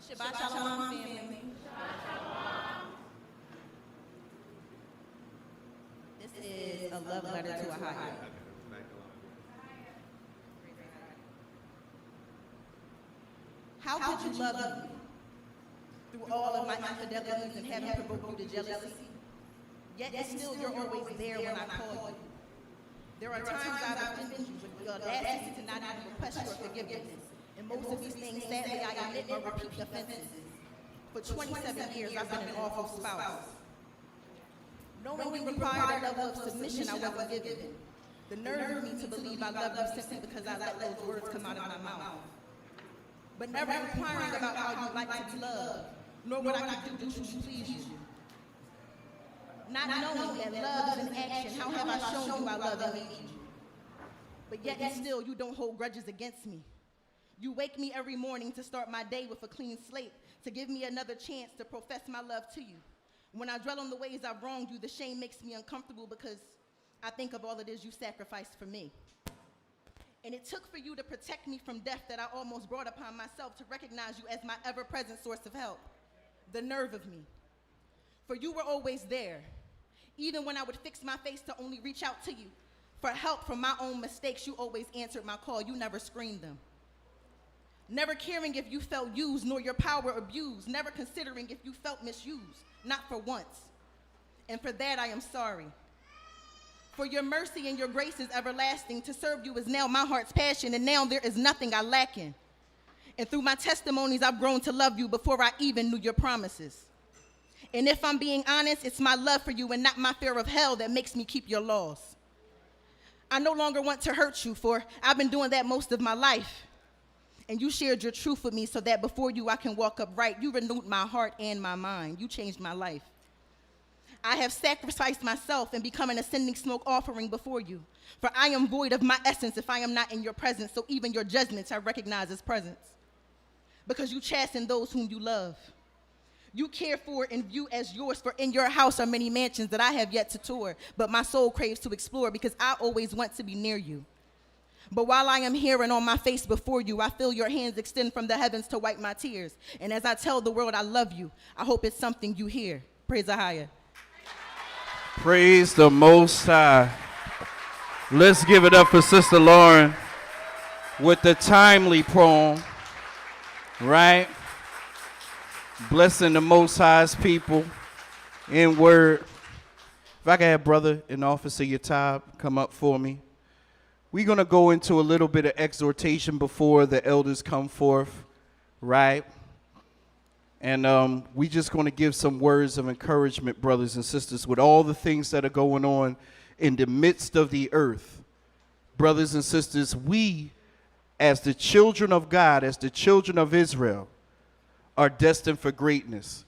Shabbat Shalom, family. This is a love letter to a higher. How could you love me through all of my infidelities and having provoked you to jealousy? Yet still you're always there when I call you. There are times I've offended you with the audacity to not even request your forgiveness. And most of these things, sadly, I admit are repeat offenses. For 27 years, I've been an awful spouse. Knowing you required a level of submission I wasn't given. The nerve of me to believe I love you simply because I let those words come out of my mouth. But never inquiring about how you like to be loved, nor what I could do to truly please you. Not knowing that love is an action, how have I shown you I love and need you? But yet and still, you don't hold grudges against me. You wake me every morning to start my day with a clean slate, to give me another chance to profess my love to you. When I dwell on the ways I've wronged you, the shame makes me uncomfortable because I think of all it is you sacrificed for me. And it took for you to protect me from death that I almost brought upon myself to recognize you as my ever-present source of help. The nerve of me. For you were always there. Even when I would fix my face to only reach out to you for help from my own mistakes, you always answered my call. You never screened them. Never caring if you felt used nor your power abused. Never considering if you felt misused. Not for once. And for that I am sorry. For your mercy and your grace is everlasting. To serve you is now my heart's passion, and now there is nothing I lack in. And through my testimonies, I've grown to love you before I even knew your promises. And if I'm being honest, it's my love for you and not my fear of hell that makes me keep your laws. I no longer want to hurt you, for I've been doing that most of my life. And you shared your truth with me so that before you I can walk upright. You renewed my heart and my mind. You changed my life. I have sacrificed myself and become an ascending smoke offering before you. For I am void of my essence if I am not in your presence, so even your judgments I recognize as presence. Because you chasten those whom you love. You care for and view as yours, for in your house are many mansions that I have yet to tour, but my soul craves to explore because I always want to be near you. But while I am here and on my face before you, I feel your hands extend from the heavens to wipe my tears. And as I tell the world I love you, I hope it's something you hear. Praise the higher. Praise the Most High. Let's give it up for Sister Lauren with the timely poem, right? Blessing the Most High's people in word. If I could have brother and officer Yatab come up for me. We're going to go into a little bit of exhortation before the elders come forth, right? And we just going to give some words of encouragement, brothers and sisters, with all the things that are going on in the midst of the earth. Brothers and sisters, we, as the children of God, as the children of Israel, are destined for greatness.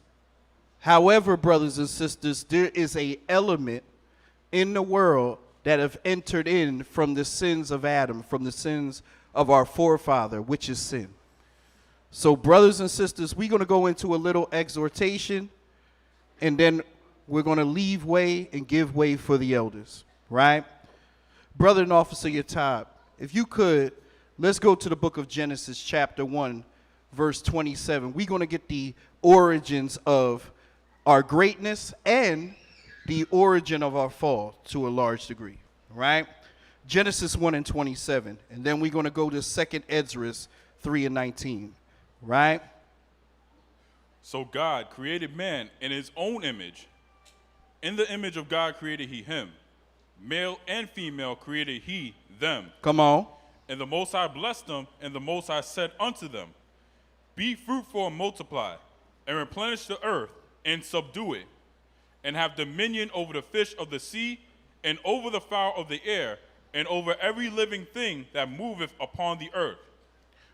However, brothers and sisters, there is an element in the world that have entered in from the sins of Adam, from the sins of our forefather, which is sin. So, brothers and sisters, we're going to go into a little exhortation, and then we're going to leave way and give way for the elders, right? Brother and officer Yatab, if you could, let's go to the book of Genesis, chapter 1, verse 27. We're going to get the origins of our greatness and the origin of our fall to a large degree, right? Genesis 1 and 27. And then we're going to go to 2nd Ezra 3 and 19. Right? So God created man in his own image. In the image of God created he him. Male and female created he them. Come on. And the Most High blessed them, and the Most High said unto them, Be fruitful and multiply, and replenish the earth, and subdue it, and have dominion over the fish of the sea, and over the fowl of the air, and over every living thing that moveth upon the earth.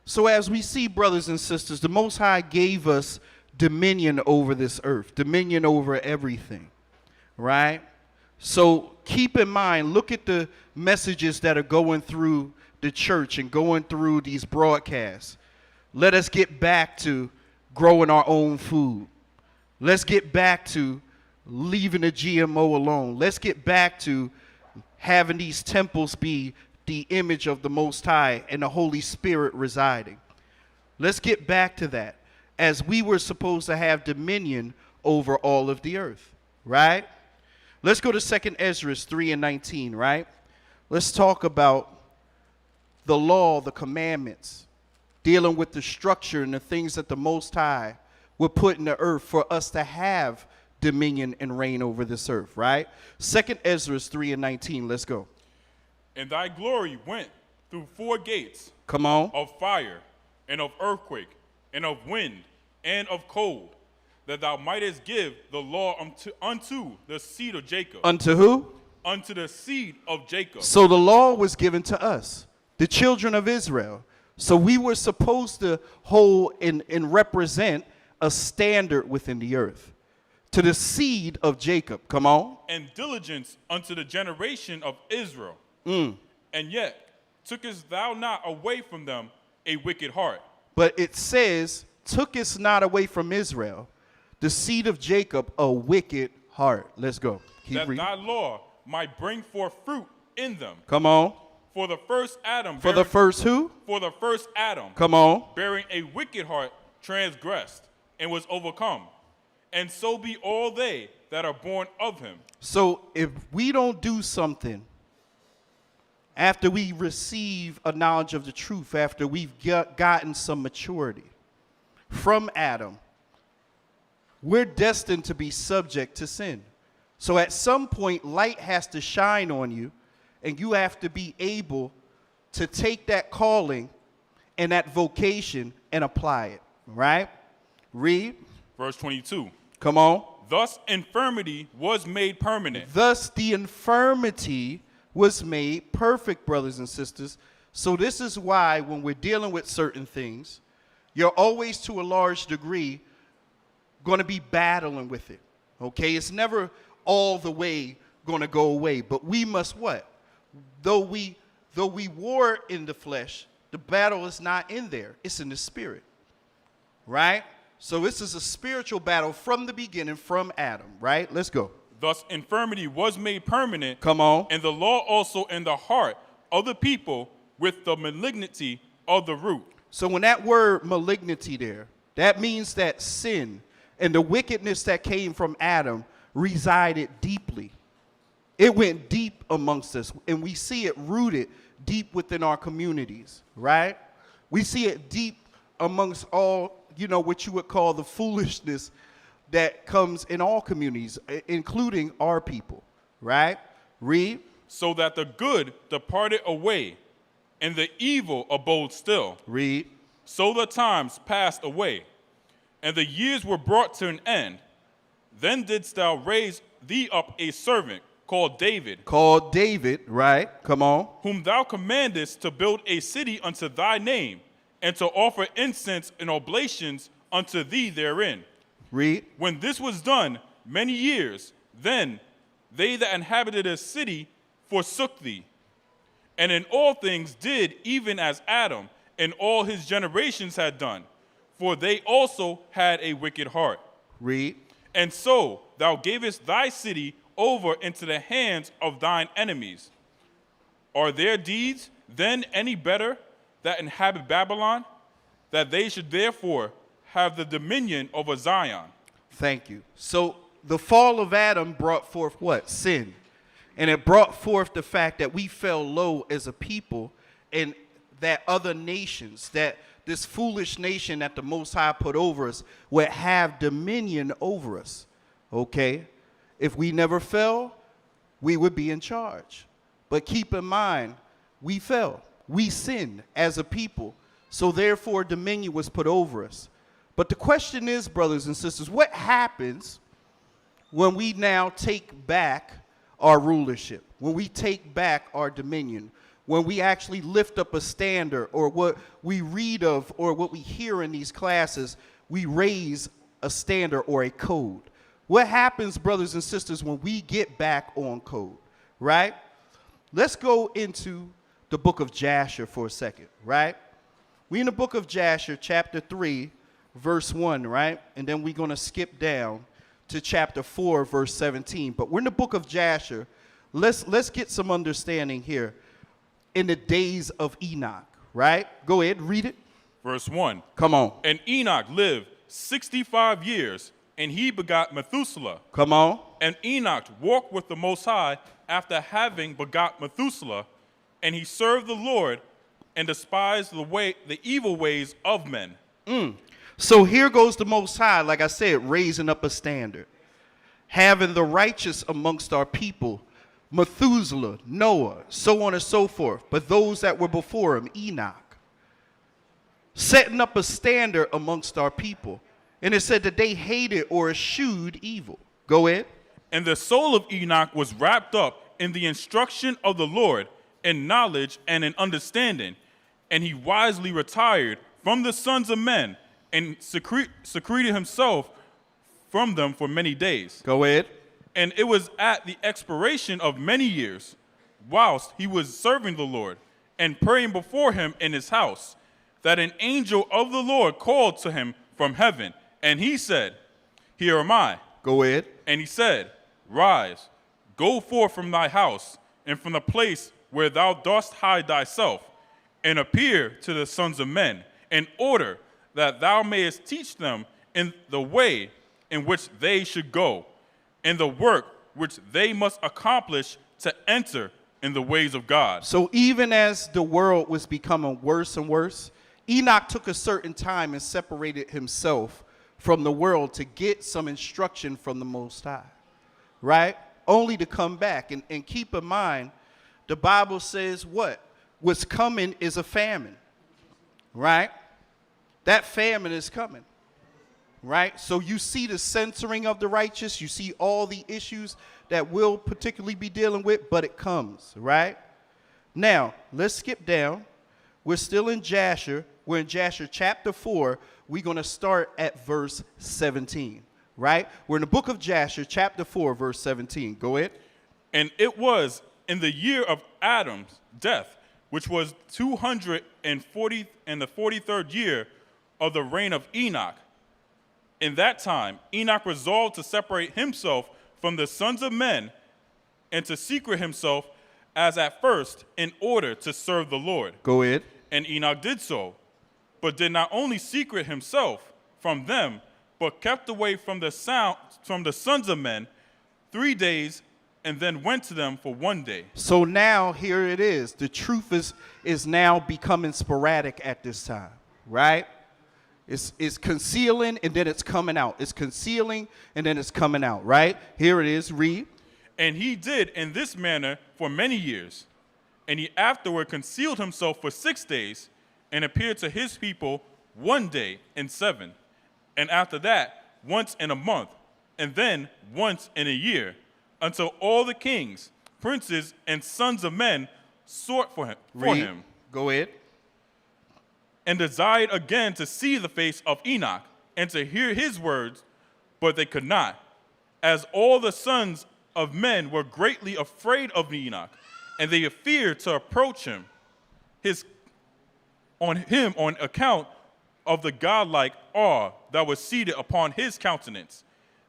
So as we see, brothers and sisters, the Most High gave us dominion over this earth, dominion over everything, right? So keep in mind, look at the messages that are going through the church and going through these broadcasts. Let us get back to growing our own food. Let's get back to leaving the GMO alone. Let's get back to having these temples be the image of the Most High and the Holy Spirit residing. Let's get back to that. as we were supposed to have dominion over all of the earth, right? Let's go to 2 Ezra 3:19, right? Let's talk about the law, the commandments, dealing with the structure and the things that the Most High would put in the earth for us to have dominion and reign over this earth, right? 2 Ezra 3:19, let's go. And thy glory went through 4 gates Come on. of fire, and of earthquake, and of wind, and of cold, that thou mightest give the law unto the seed of Jacob. Unto who? Unto the seed of Jacob. So the law was given to us, the children of Israel. So we were supposed to hold and represent a standard within the earth. To the seed of Jacob. Come on. And diligence unto the generation of Israel. Mm. And yet tookest thou not away from them a wicked heart. But it says, tookest not away from Israel, the seed of Jacob, a wicked heart. Let's go. Keep That reading. thy law might bring forth fruit in them. Come on. For the first Adam. For the first who? For the first Adam. Come on. Bearing a wicked heart transgressed and was overcome. And so be all they that are born of him. So if we don't do something after we receive a knowledge of the truth, after we've gotten some maturity from Adam, we're destined to be subject to sin. So at some point, light has to shine on you, and you have to be able to take that calling and that vocation and apply it, right? Read. Verse 22. Come on. Thus infirmity was made permanent. Thus the infirmity was made perfect, brothers and sisters. So this is why when we're dealing with certain things, you're always to a large degree going to be battling with it. Okay? It's never all the way going to go away. But we must what? Though we war in the flesh, the battle is not in there. It's in the spirit. Right? So this is a spiritual battle from the beginning, from Adam, right? Let's go. Thus infirmity was made permanent. Come on. And the law also in the heart of the people with the malignity of the root. So when that word malignity there, that means that sin and the wickedness that came from Adam resided deeply. It went deep amongst us, and we see it rooted deep within our communities, right? We see it deep amongst all, what you would call the foolishness that comes in all communities, including our people, right? Read. So that the good departed away, and the evil abode still. Read. So the times passed away, and the years were brought to an end. Then didst thou raise thee up a servant called David. Called David, right? Come on. Whom thou commandest to build a city unto thy name, and to offer incense and oblations unto thee therein. Read. When this was done many years, then they that inhabited the city forsook thee, and in all things did even as Adam and all his generations had done, for they also had a wicked heart. Read. And so thou gavest thy city over into the hands of thine enemies. Are their deeds then any better that inhabit Babylon, that they should therefore have the dominion over Zion? Thank you. So the fall of Adam brought forth what? Sin. And it brought forth the fact that we fell low as a people, and that other nations, that this foolish nation that the Most High put over us, would have dominion over us. Okay? If we never fell, we would be in charge. But keep in mind, we fell. We sinned as a people. So therefore, dominion was put over us. But the question is, brothers and sisters, what happens when we now take back our rulership, when we take back our dominion, when we actually lift up a standard, or what we read of or what we hear in these classes, we raise a standard or a code? What happens, brothers and sisters, when we get back on code, right? Let's go into the book of Jasher for a second, right? We in the book of Jasher, chapter 3, verse 1, right? And then we're going to skip down to chapter 4, verse 17. But we're in the book of Jasher. Let's get some understanding here. In the days of Enoch, right? Go ahead, read it. Verse 1. Come on. And Enoch lived 65 years, and he begot Methuselah. Come on. And Enoch walked with the Most High after having begot Methuselah, and he served the Lord and despised the evil ways of men. So here goes the Most High, like I said, raising up a standard. Having the righteous amongst our people, Methuselah, Noah, so on and so forth. But those that were before him, Enoch. Setting up a standard amongst our people. And it said that they hated or eschewed evil. Go ahead. And the soul of Enoch was wrapped up in the instruction of the Lord, in knowledge and in understanding. And he wisely retired from the sons of men and secreted himself from them for many days. Go ahead. And it was at the expiration of many years, whilst he was serving the Lord and praying before him in his house, that an angel of the Lord called to him from heaven. And he said, Here am I. Go ahead. And he said, Rise, go forth from thy house, and from the place where thou dost hide thyself, and appear to the sons of men, in order that thou mayest teach them in the way in which they should go, and the work which they must accomplish to enter in the ways of God. So even as the world was becoming worse and worse, Enoch took a certain time and separated himself from the world to get some instruction from the Most High, right? Only to come back. And keep in mind, the Bible says what? What's coming is a famine, right? That famine is coming, right? So you see the censoring of the righteous. You see all the issues that we'll particularly be dealing with, but it comes, right? Now, let's skip down. We're still in Jasher. We're in Jasher chapter 4. We're going to start at verse 17, right? We're in the book of Jasher, chapter 4, verse 17. Go ahead. And it was in the year of Adam's death, which was 243rd year of the reign of Enoch. In that time, Enoch resolved to separate himself from the sons of men and to secret himself as at first in order to serve the Lord. Go ahead. And Enoch did so, but did not only secret himself from them, but kept away from the sons of men 3 days, and then went to them for 1 day. So now here it is. The truth is now becoming sporadic at this time, right? It's concealing and then it's coming out. It's concealing and then it's coming out, right? Here it is. Read. And he did in this manner for many years. And he afterward concealed himself for 6 days and appeared to his people 1 day in 7. And after that, once in a month, and then once in a year, until all the kings, princes, and sons of men sought for him. Go ahead. And desired again to see the face of Enoch and to hear his words, but they could not, as all the sons of men were greatly afraid of Enoch, and they feared to approach him, on account of the godlike awe that was seated upon his countenance.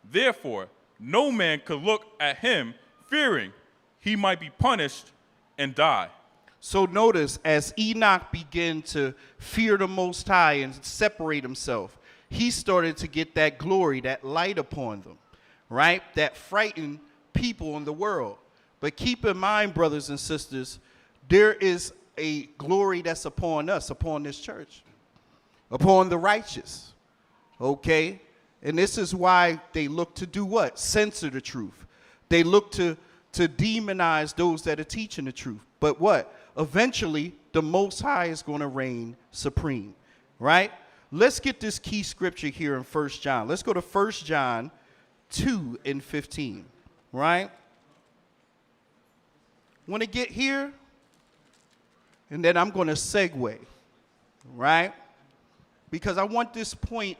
Therefore, no man could look at him, fearing he might be punished and die. So notice, as Enoch began to fear the Most High and separate himself, he started to get that glory, that light upon them, right? That frightened people in the world. But keep in mind, brothers and sisters, there is a glory that's upon us, upon this church, upon the righteous, okay? And this is why they look to do what? Censor the truth. They look to demonize those that are teaching the truth. But what? Eventually, the Most High is going to reign supreme, right? Let's get this key scripture here in 1 John. Let's go to 1 John 2 and 15, right? Want to get here? And then I'm going to segue, right? Because I want this point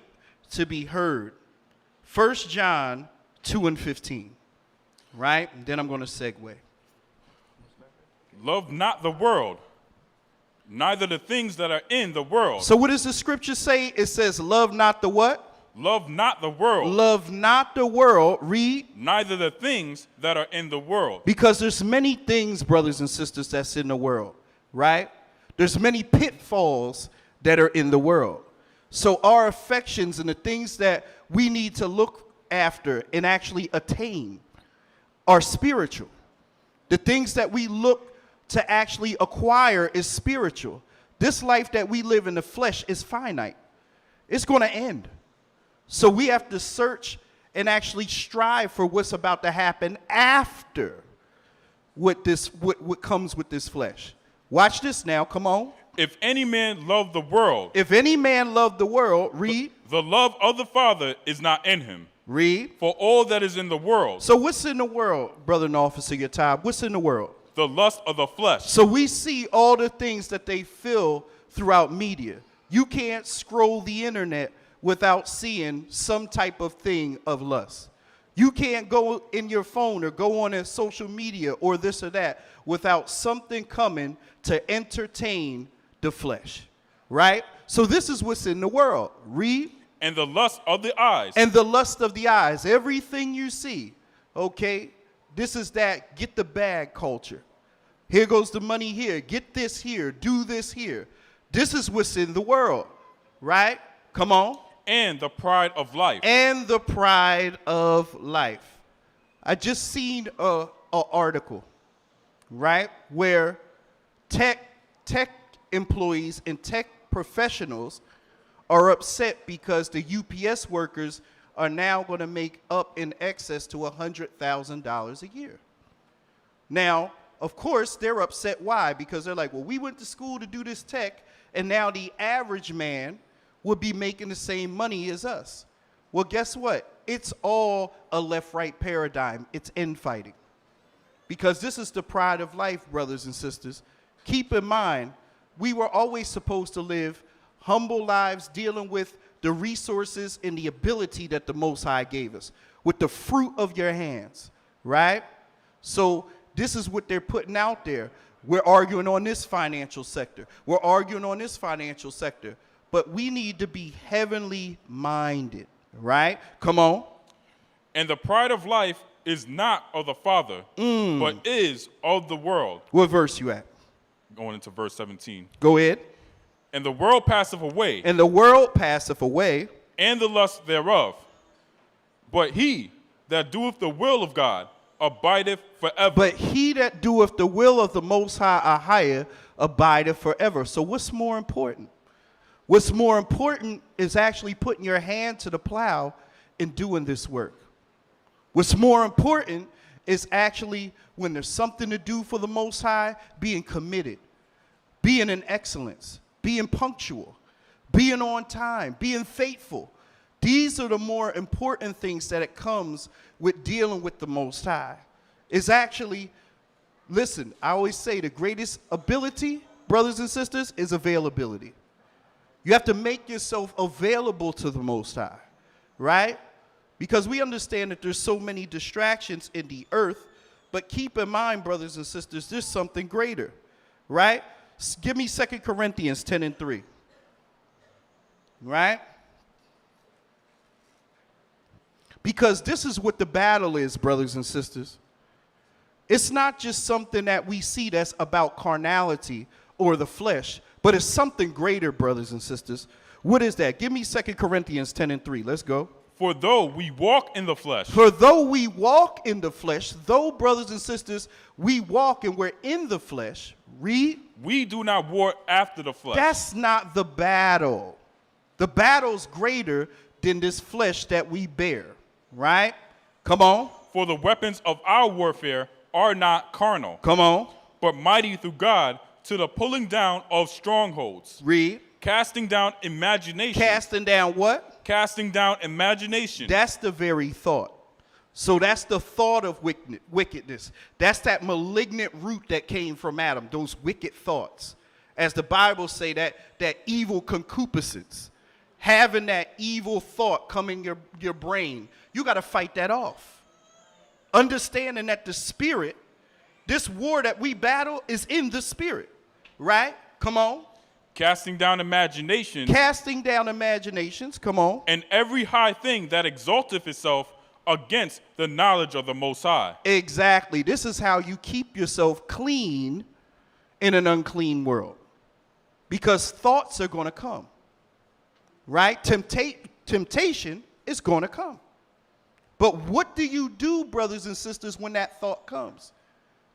to be heard. 1 John 2 and 15, right? And then I'm going to segue. Love not the world, neither the things that are in the world. So what does the scripture say? It says, love not the what? Love not the world. Love not the world. Read. Neither the things that are in the world. Because there's many things, brothers and sisters, that's in the world, right? There's many pitfalls that are in the world. So our affections and the things that we need to look after and actually attain are spiritual. The things that we look to actually acquire is spiritual. This life that we live in the flesh is finite. It's going to end. So we have to search and actually strive for what's about to happen after what comes with this flesh. Watch this now. Come on. If any man love the world, If any man love the world, read. the love of the Father is not in him. Read. For all that is in the world, So what's in the world, brother and officer, your time? What's in the world? the lust of the flesh, So we see all the things that they fill throughout media. You can't scroll the internet without seeing some type of thing of lust. You can't go in your phone or go on a social media or this or that without something coming to entertain the flesh, right? So this is what's in the world. Read. and the lust of the eyes, And the lust of the eyes. Everything you see, okay? This is that get the bag culture. Here goes the money here. Get this here. Do this here. This is what's in the world, right? Come on. and the pride of life, And the pride of life. I just seen a article, right, where tech employees and tech professionals are upset because the UPS workers are now going to make up in excess to $100,000 a year. Now, of course, they're upset. Why? Because they're like, well, we went to school to do this tech, and now the average man would be making the same money as us. Well, guess what? It's all a left-right paradigm. It's infighting. Because this is the pride of life, brothers and sisters. Keep in mind, we were always supposed to live humble lives dealing with the resources and the ability that the Most High gave us, with the fruit of your hands, right? So this is what they're putting out there. We're arguing on this financial sector. We're arguing on this financial sector. But we need to be heavenly minded, right? Come on. and the pride of life is not of the Father, but is of the world. What verse you at? Going into verse 17. Go ahead. And the world passeth away, And the world passeth away, and the lust thereof. But he that doeth the will of God abideth forever. but he that doeth the will of the Most High Ahia abideth forever. So what's more important? What's more important is actually putting your hand to the plow and doing this work. What's more important is actually, when there's something to do for the Most High, being committed, being in excellence, being punctual, being on time, being faithful. These are the more important things that it comes with dealing with the Most High. Is actually, listen, I always say the greatest ability, brothers and sisters, is availability. You have to make yourself available to the Most High, right? Because we understand that there's so many distractions in the earth, but keep in mind, brothers and sisters, there's something greater, right? Give me 2 Corinthians 10:3, right? Because this is what the battle is, brothers and sisters. It's not just something that we see that's about carnality or the flesh, but it's something greater, brothers and sisters. What is that? Give me 2 Corinthians 10:3. Let's go. For though we walk in the flesh, For though we walk in the flesh, though, brothers and sisters, we walk and we're in the flesh, read, we do not war after the flesh. that's not the battle. The battle's greater than this flesh that we bear, right? Come on. For the weapons of our warfare are not carnal, Come on. but mighty through God to the pulling down of strongholds, Read. casting down imagination. Casting down what? Casting down imagination. That's the very thought. So that's the thought of wickedness. That's that malignant root that came from Adam, those wicked thoughts. As the Bible say, that evil concupiscence, having that evil thought come in your brain, you got to fight that off. Understanding that the spirit, this war that we battle is in the spirit, right? Come on. Casting down imagination. Casting down imaginations, come on. And every high thing that exalteth itself against the knowledge of the Most High. Exactly. This is how you keep yourself clean in an unclean world. Because thoughts are going to come. right? Temptation is going to come. But what do you do, brothers and sisters, when that thought comes?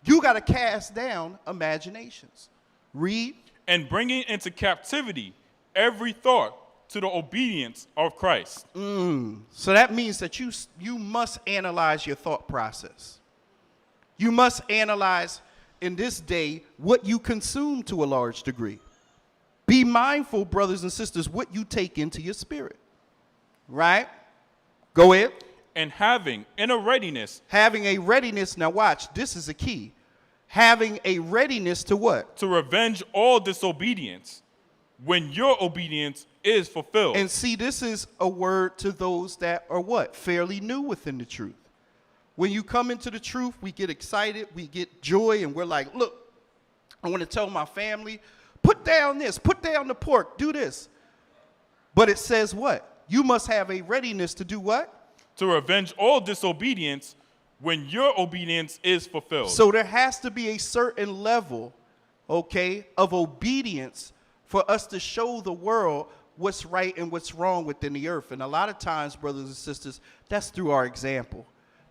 You got to cast down imaginations. Read. And bringing into captivity every thought to the obedience of Christ. So that means that you must analyze your thought process. You must analyze in this day what you consume to a large degree. Be mindful, brothers and sisters, what you take into your spirit. Right? Go ahead. And having in a readiness. Having a readiness. Now watch, this is a key. Having a readiness to what? To revenge all disobedience when your obedience is fulfilled. And see, this is a word to those that are what? Fairly new within the truth. When you come into the truth, we get excited, we get joy, and we're like, look, I want to tell my family, put down this, put down the pork, do this. But it says what? You must have a readiness to do what? To revenge all disobedience when your obedience is fulfilled. So there has to be a certain level, okay, of obedience for us to show the world what's right and what's wrong within the earth. And a lot of times, brothers and sisters, that's through our example.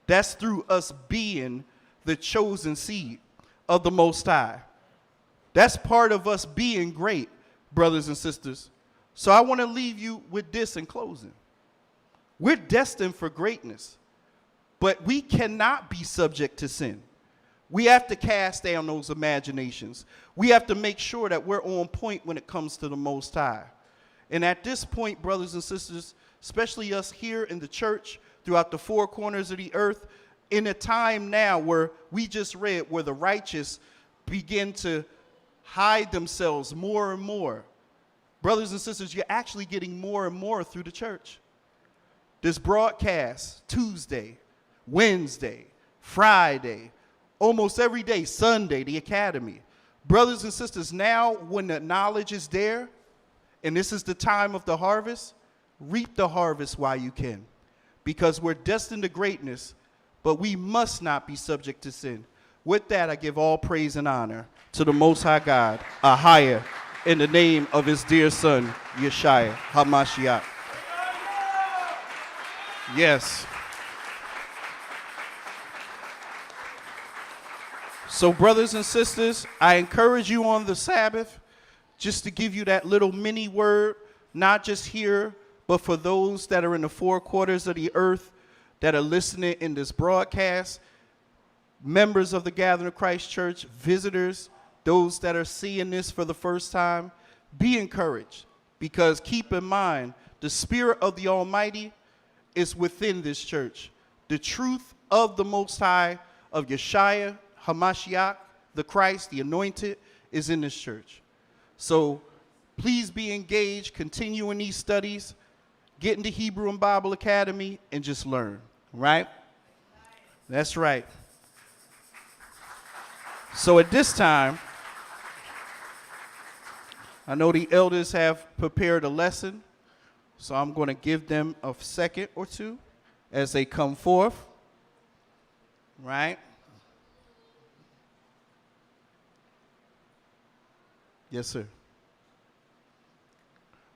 That's through us being the chosen seed of the Most High. That's part of us being great, brothers and sisters. So I want to leave you with this in closing. We're destined for greatness, but we cannot be subject to sin. We have to cast down those imaginations. We have to make sure that we're on point when it comes to the Most High. And at this point, brothers and sisters, especially us here in the church, throughout the four corners of the earth, in a time now where we just read where the righteous begin to hide themselves more and more. Brothers and sisters, you're actually getting more and more through the church. This broadcast, Tuesday, Wednesday, Friday, almost every day, Sunday, the academy. Brothers and sisters, now when the knowledge is there, and this is the time of the harvest, reap the harvest while you can. Because we're destined to greatness, but we must not be subject to sin. With that, I give all praise and honor to the Most High God, Ahaya, in the name of his dear son, Yeshua HaMashiach. Yes. So, brothers and sisters, I encourage you on the Sabbath just to give you that little mini word, not just here, but for those that are in the four quarters of the earth that are listening in this broadcast, members of the Gathering of Christ Church, visitors, those that are seeing this for the first time, be encouraged, because keep in mind, the Spirit of the Almighty is within this church. The truth of the Most High, of Yeshua HaMashiach, the Christ, the Anointed, is in this church. So please be engaged, continue in these studies, get into Hebrew and Bible Academy, and just learn, right? That's right. So at this time, I know the elders have prepared a lesson, so I'm going to give them a second or two as they come forth, right? Yes, sir.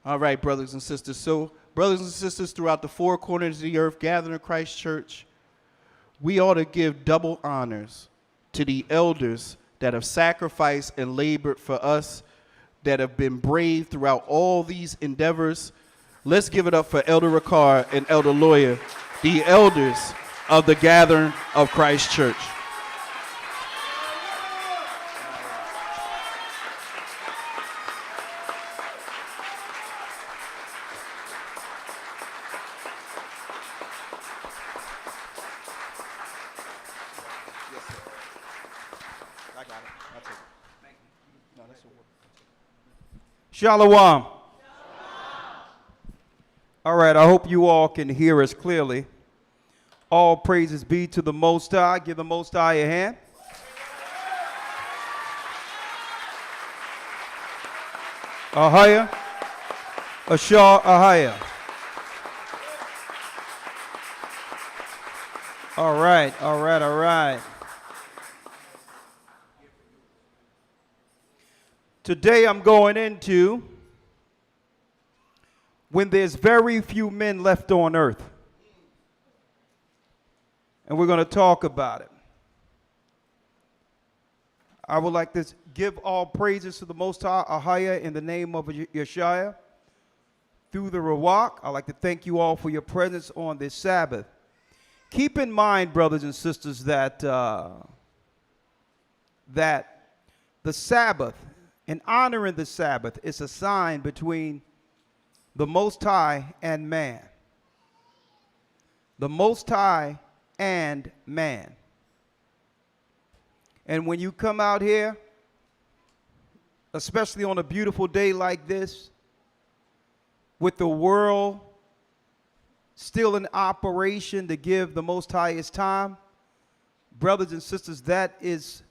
All right, brothers and sisters. So, brothers and sisters throughout the four corners of the earth, Gathering of Christ Church, we ought to give double honors to the elders that have sacrificed and labored for us, that have been brave throughout all these endeavors. Let's give it up for Elder Ricard and Elder Lawyer, the elders of the Gathering of Christ Church. Shalom. All right, I hope you all can hear us clearly. All praises be to the Most High. Give the Most High a hand. Ahaya. Ashar Ahaya. All right, all right, all right. Today I'm going into when there's very few men left on earth. And we're going to talk about it. I would like to give all praises to the Most High, Ahaya, in the name of Yeshua, through the Ruach. I'd like to thank you all for your presence on this Sabbath. Keep in mind, brothers and sisters, that that the Sabbath and honoring the Sabbath is a sign between the Most High and man. The Most High and man. And when you come out here, especially on a beautiful day like this, with the world still in operation to give the Most High his time, brothers and sisters, that is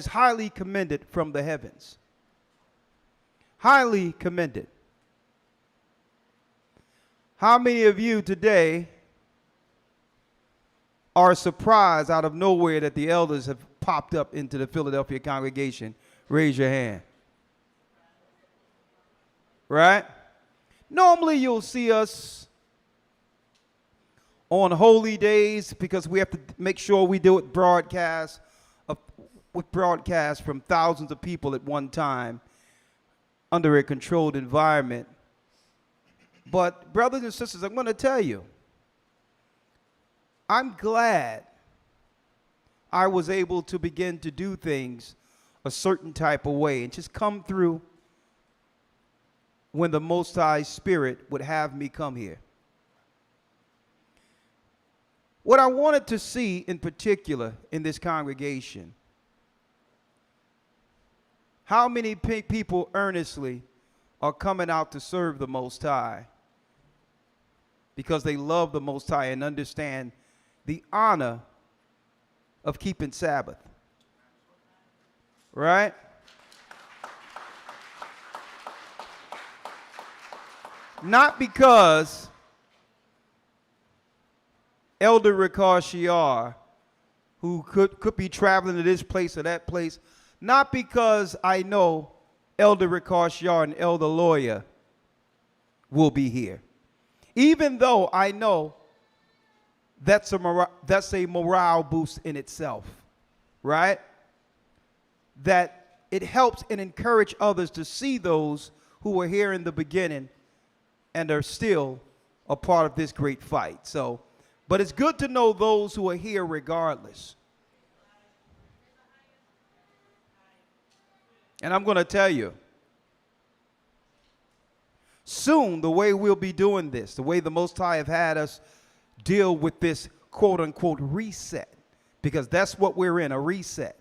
highly commended from the heavens. Highly commended. How many of you today are surprised out of nowhere that the elders have popped up into the Philadelphia congregation? Raise your hand. Right? Normally you'll see us on holy days because we have to make sure we do it broadcast from thousands of people at one time under a controlled environment. But brothers and sisters, I'm going to tell you, I'm glad I was able to begin to do things a certain type of way and just come through when the Most High Spirit would have me come here. What I wanted to see in particular in this congregation, how many people earnestly are coming out to serve the Most High because they love the Most High and understand the honor of keeping Sabbath. Right? Not because Elder Ricard Shiar, who could be traveling to this place or that place, not because I know Elder Ricard Shiar and Elder Lawyer will be here. Even though I know that's a morale boost in itself, right? That it helps and encourage others to see those who were here in the beginning and are still a part of this great fight. So, but it's good to know those who are here regardless. And I'm going to tell you, soon the way we'll be doing this, the way the Most High have had us deal with this quote-unquote reset, because that's what we're in, a reset.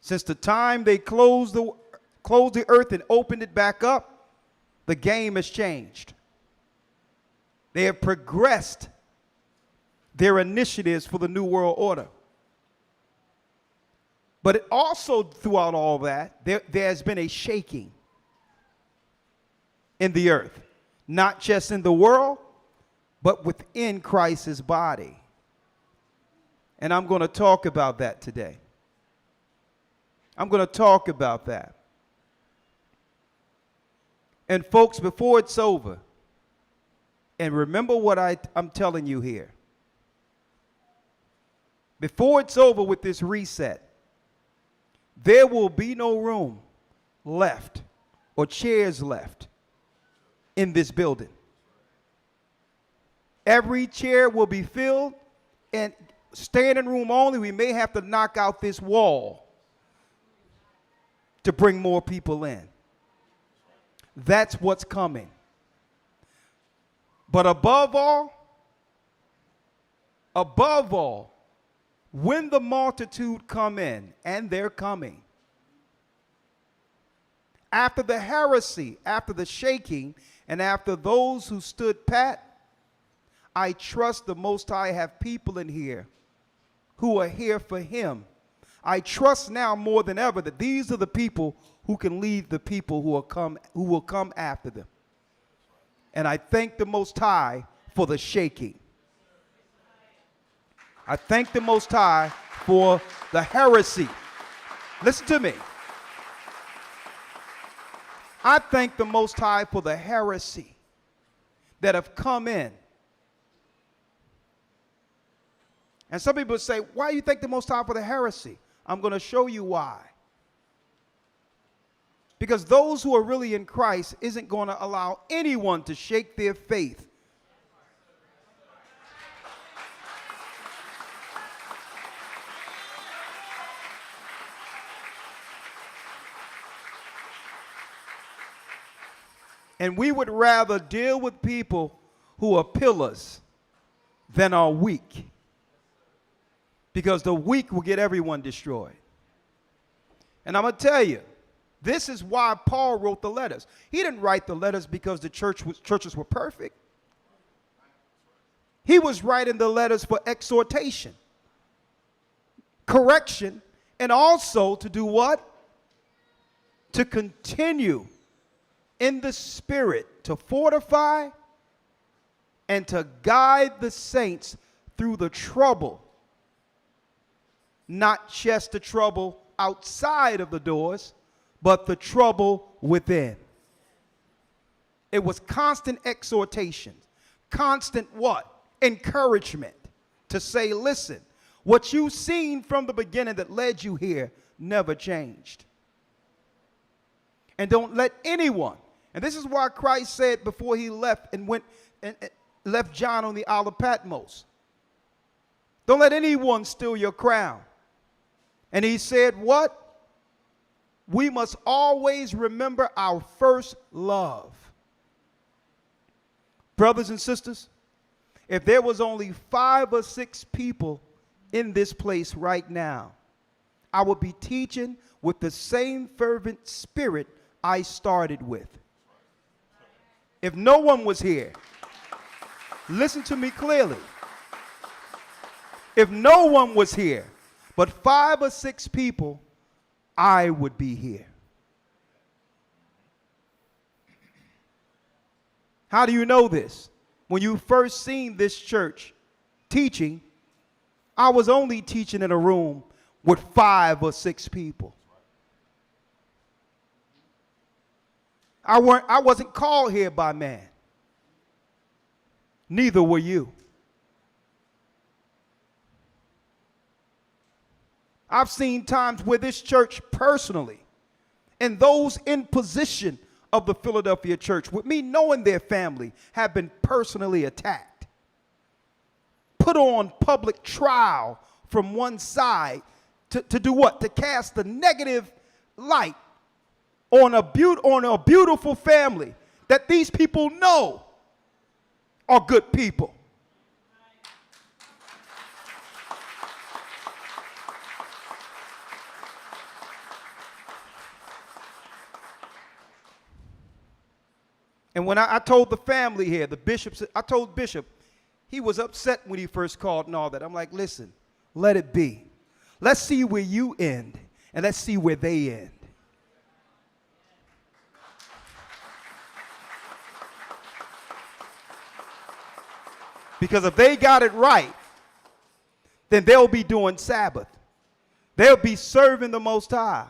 Since the time they closed the earth and opened it back up, the game has changed. They have progressed their initiatives for the New World Order. But it also, throughout all that, there has been a shaking in the earth. Not just in the world, but within Christ's body. And I'm going to talk about that today. I'm going to talk about that. And folks, before it's over, and remember what I'm telling you here. Before it's over with this reset, there will be no room left or chairs left in this building. Every chair will be filled, and standing room only. We may have to knock out this wall to bring more people in. That's what's coming. But above all, when the multitude come in, and they're coming, after the heresy, after the shaking, and after those who stood pat, I trust the Most High have people in here who are here for him. I trust now more than ever that these are the people who can lead the people who will come after them. And I thank the Most High for the shaking. I thank the Most High for the heresy. Listen to me. I thank the Most High for the heresy that have come in. And some people say, why do you thank the Most High for the heresy? I'm going to show you why. Because those who are really in Christ isn't going to allow anyone to shake their faith. And we would rather deal with people who are pillars than are weak. Because the weak will get everyone destroyed. And I'm going to tell you, this is why Paul wrote the letters. He didn't write the letters because the churches were perfect. He was writing the letters for exhortation, correction, and also to do what? To continue in the Spirit, to fortify and to guide the saints through the trouble. Not just the trouble outside of the doors, but the trouble within. It was constant exhortation, constant what? Encouragement to say, listen, what you've seen from the beginning that led you here never changed. And don't let anyone, and this is why Christ said before he left and went and left John on the Isle of Patmos, don't let anyone steal your crown. And he said what? We must always remember our first love. Brothers and sisters, if there was only 5 or 6 people in this place right now, I would be teaching with the same fervent spirit I started with. If no one was here, listen to me clearly. If no one was here, but 5 or 6 people, I would be here. How do you know this? When you first seen this church teaching, I was only teaching in a room with 5 or 6 people. I wasn't called here by man. Neither were you. I've seen times where this church personally, and those in position of the Philadelphia church, with me knowing their family, have been personally attacked. Put on public trial from one side to do what? To cast the negative light on a beautiful family that these people know are good people. And when I told the family here, I told Bishop, he was upset when he first called and all that. I'm like, listen, let it be. Let's see where you end, and let's see where they end. Because if they got it right, then they'll be doing Sabbath. They'll be serving the Most High.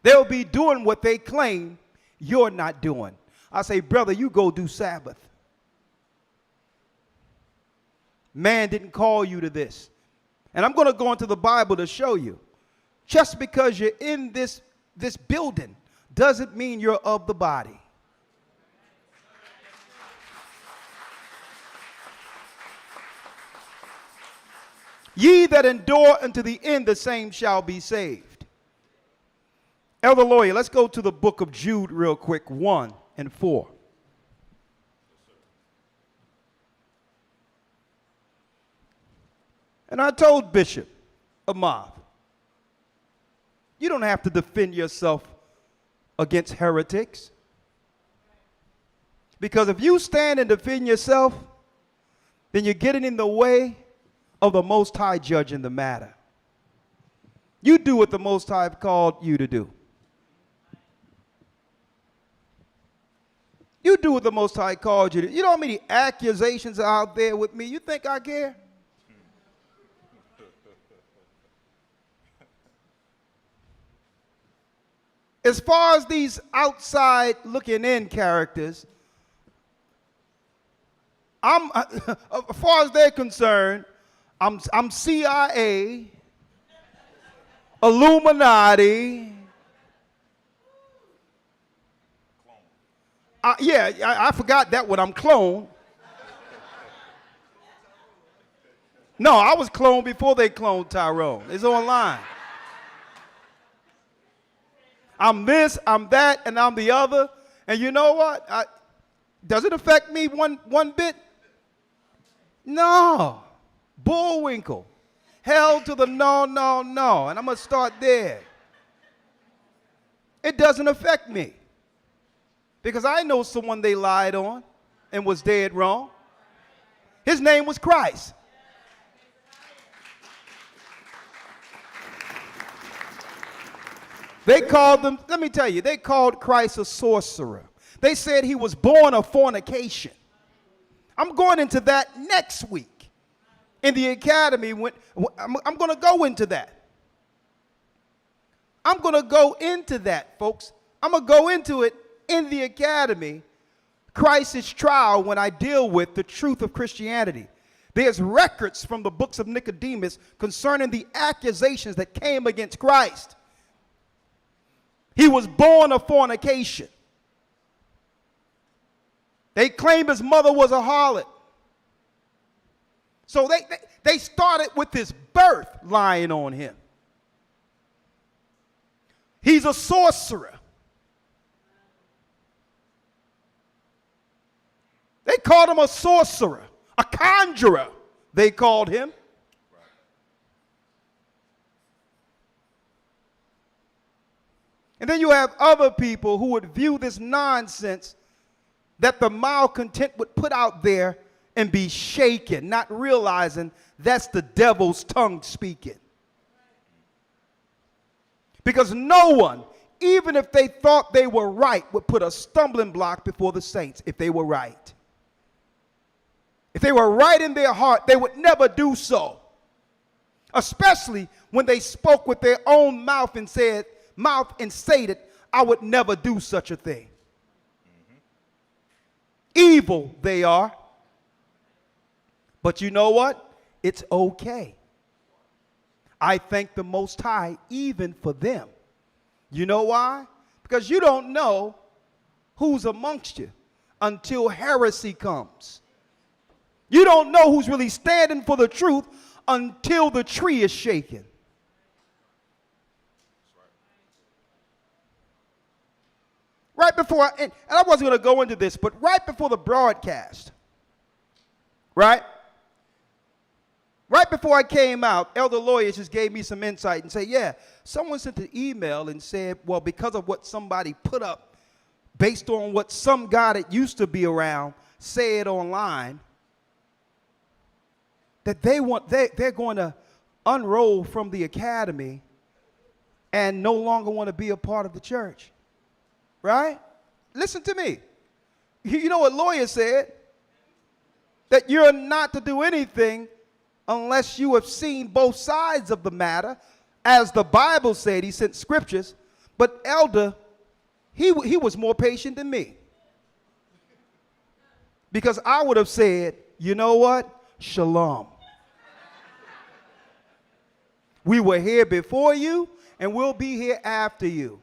They'll be doing what they claim you're not doing. I say, brother, you go do Sabbath. Man didn't call you to this. And I'm going to go into the Bible to show you. Just because you're in this building doesn't mean you're of the body. Ye that endure unto the end, the same shall be saved. Elder Lawyer, let's go to the book of Jude real quick, 1 and 4. And I told Bishop Ahmad, you don't have to defend yourself against heretics. Because if you stand and defend yourself, then you're getting in the way of the Most High judging the matter. You do what the Most High called you to do. You do what the Most High called you to do. You know how many accusations are out there with me? You think I care? as far as these outside looking in characters, as far as they're concerned, I'm CIA, Illuminati. I forgot that one. I'm cloned. No, I was cloned before they cloned Tyrone. It's online. I'm this, I'm that, and I'm the other. And you know what? Does it affect me one bit? No. Bullwinkle. Hell to the no. And I'm going to start there. It doesn't affect me. Because I know someone they lied on and was dead wrong. His name was Christ. They called them, let me tell you, they called Christ a sorcerer. They said he was born of fornication. I'm going into that next week in the academy. I'm going to go into that. I'm going to go into that, folks. I'm going to go into it in the academy, Christ's trial, when I deal with the truth of Christianity. There's records from the books of Nicodemus concerning the accusations that came against Christ. He was born of fornication. They claim his mother was a harlot. So they started with his birth lying on him. He's a sorcerer. They called him a sorcerer, a conjurer, they called him. And then you have other people who would view this nonsense that the malcontent would put out there and be shaken, not realizing that's the devil's tongue speaking. Because no one, even if they thought they were right, would put a stumbling block before the saints if they were right. If they were right in their heart, they would never do so. Especially when they spoke with their own mouth and stated, I would never do such a thing. Evil they are. But you know what? It's okay. I thank the Most High even for them. You know why? Because you don't know who's amongst you until heresy comes. You don't know who's really standing for the truth until the tree is shaken. Right before, and I wasn't going to go into this, but right before the broadcast, right before I came out, Elder Lawyers just gave me some insight and said, yeah, someone sent an email and said, well, because of what somebody put up, based on what some guy that used to be around said online, that they're going to unroll from the academy and no longer want to be a part of the church. Right? Listen to me. You know what Lawyer said? That you're not to do anything unless you have seen both sides of the matter. As the Bible said, he sent scriptures. But Elder, he was more patient than me. Because I would have said, you know what? Shalom. We were here before you, and we'll be here after you.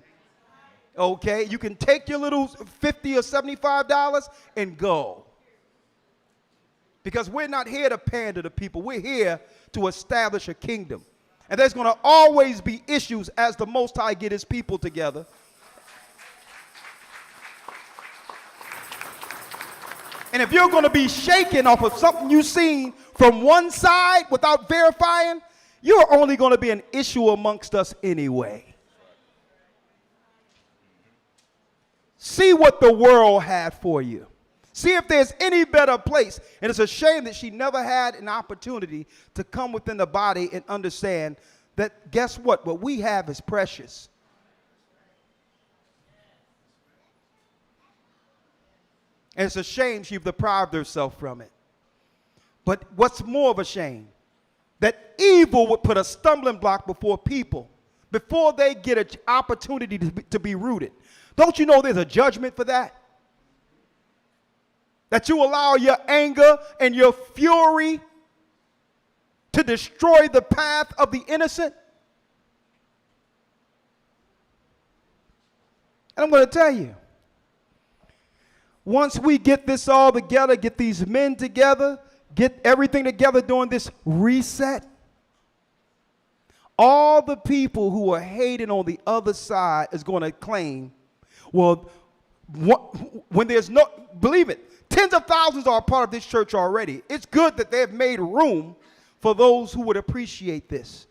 Okay, you can take your little $50 or $75 and go. Because we're not here to pander to people. We're here to establish a kingdom. And there's going to always be issues as the Most High get his people together. And if you're going to be shaken off of something you've seen from one side without verifying, you're only going to be an issue amongst us anyway. See what the world had for you. See if there's any better place. And it's a shame that she never had an opportunity to come within the body and understand that, guess what? What we have is precious. And it's a shame she deprived herself from it. But what's more of a shame? That evil would put a stumbling block before people before they get an opportunity to be rooted. Don't you know there's a judgment for that? That you allow your anger and your fury to destroy the path of the innocent? And I'm going to tell you, once we get this all together, get these men together, get everything together during this reset, all the people who are hating on the other side is going to claim, well, when there's no, believe it, tens of thousands are a part of this church already. It's good that they've made room for those who would appreciate this.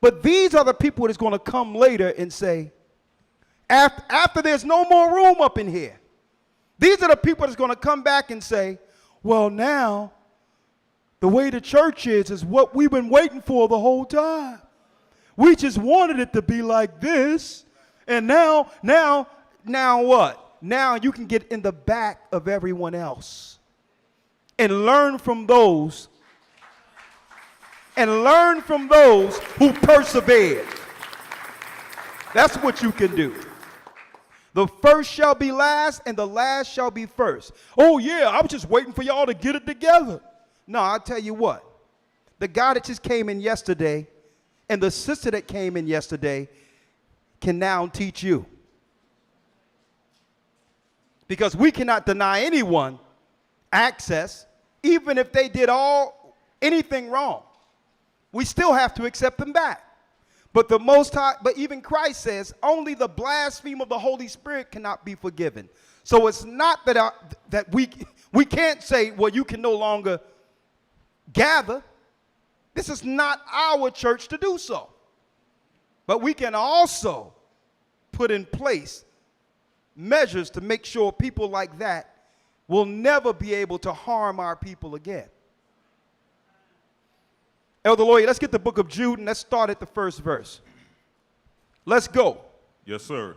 But these are the people that's going to come later and say, after there's no more room up in here, these are the people that's going to come back and say, well, now, the way the church is what we've been waiting for the whole time. We just wanted it to be like this. And now what? Now you can get in the back of everyone else and learn from those who persevered. That's what you can do. The first shall be last and the last shall be first. Oh yeah, I was just waiting for y'all to get it together. No, I'll tell you what. The guy that just came in yesterday and the sister that came in yesterday can now teach you. Because we cannot deny anyone access, even if they did anything wrong. We still have to accept them back. But the Most High, but even Christ says, only the blasphemy of the Holy Spirit cannot be forgiven. So it's not that we can't say, well, you can no longer gather. This is not our church to do so. But we can also put in place measures to make sure people like that will never be able to harm our people again. Elder Lawyer, let's get the book of Jude and let's start at the first verse. Let's go. Yes, sir.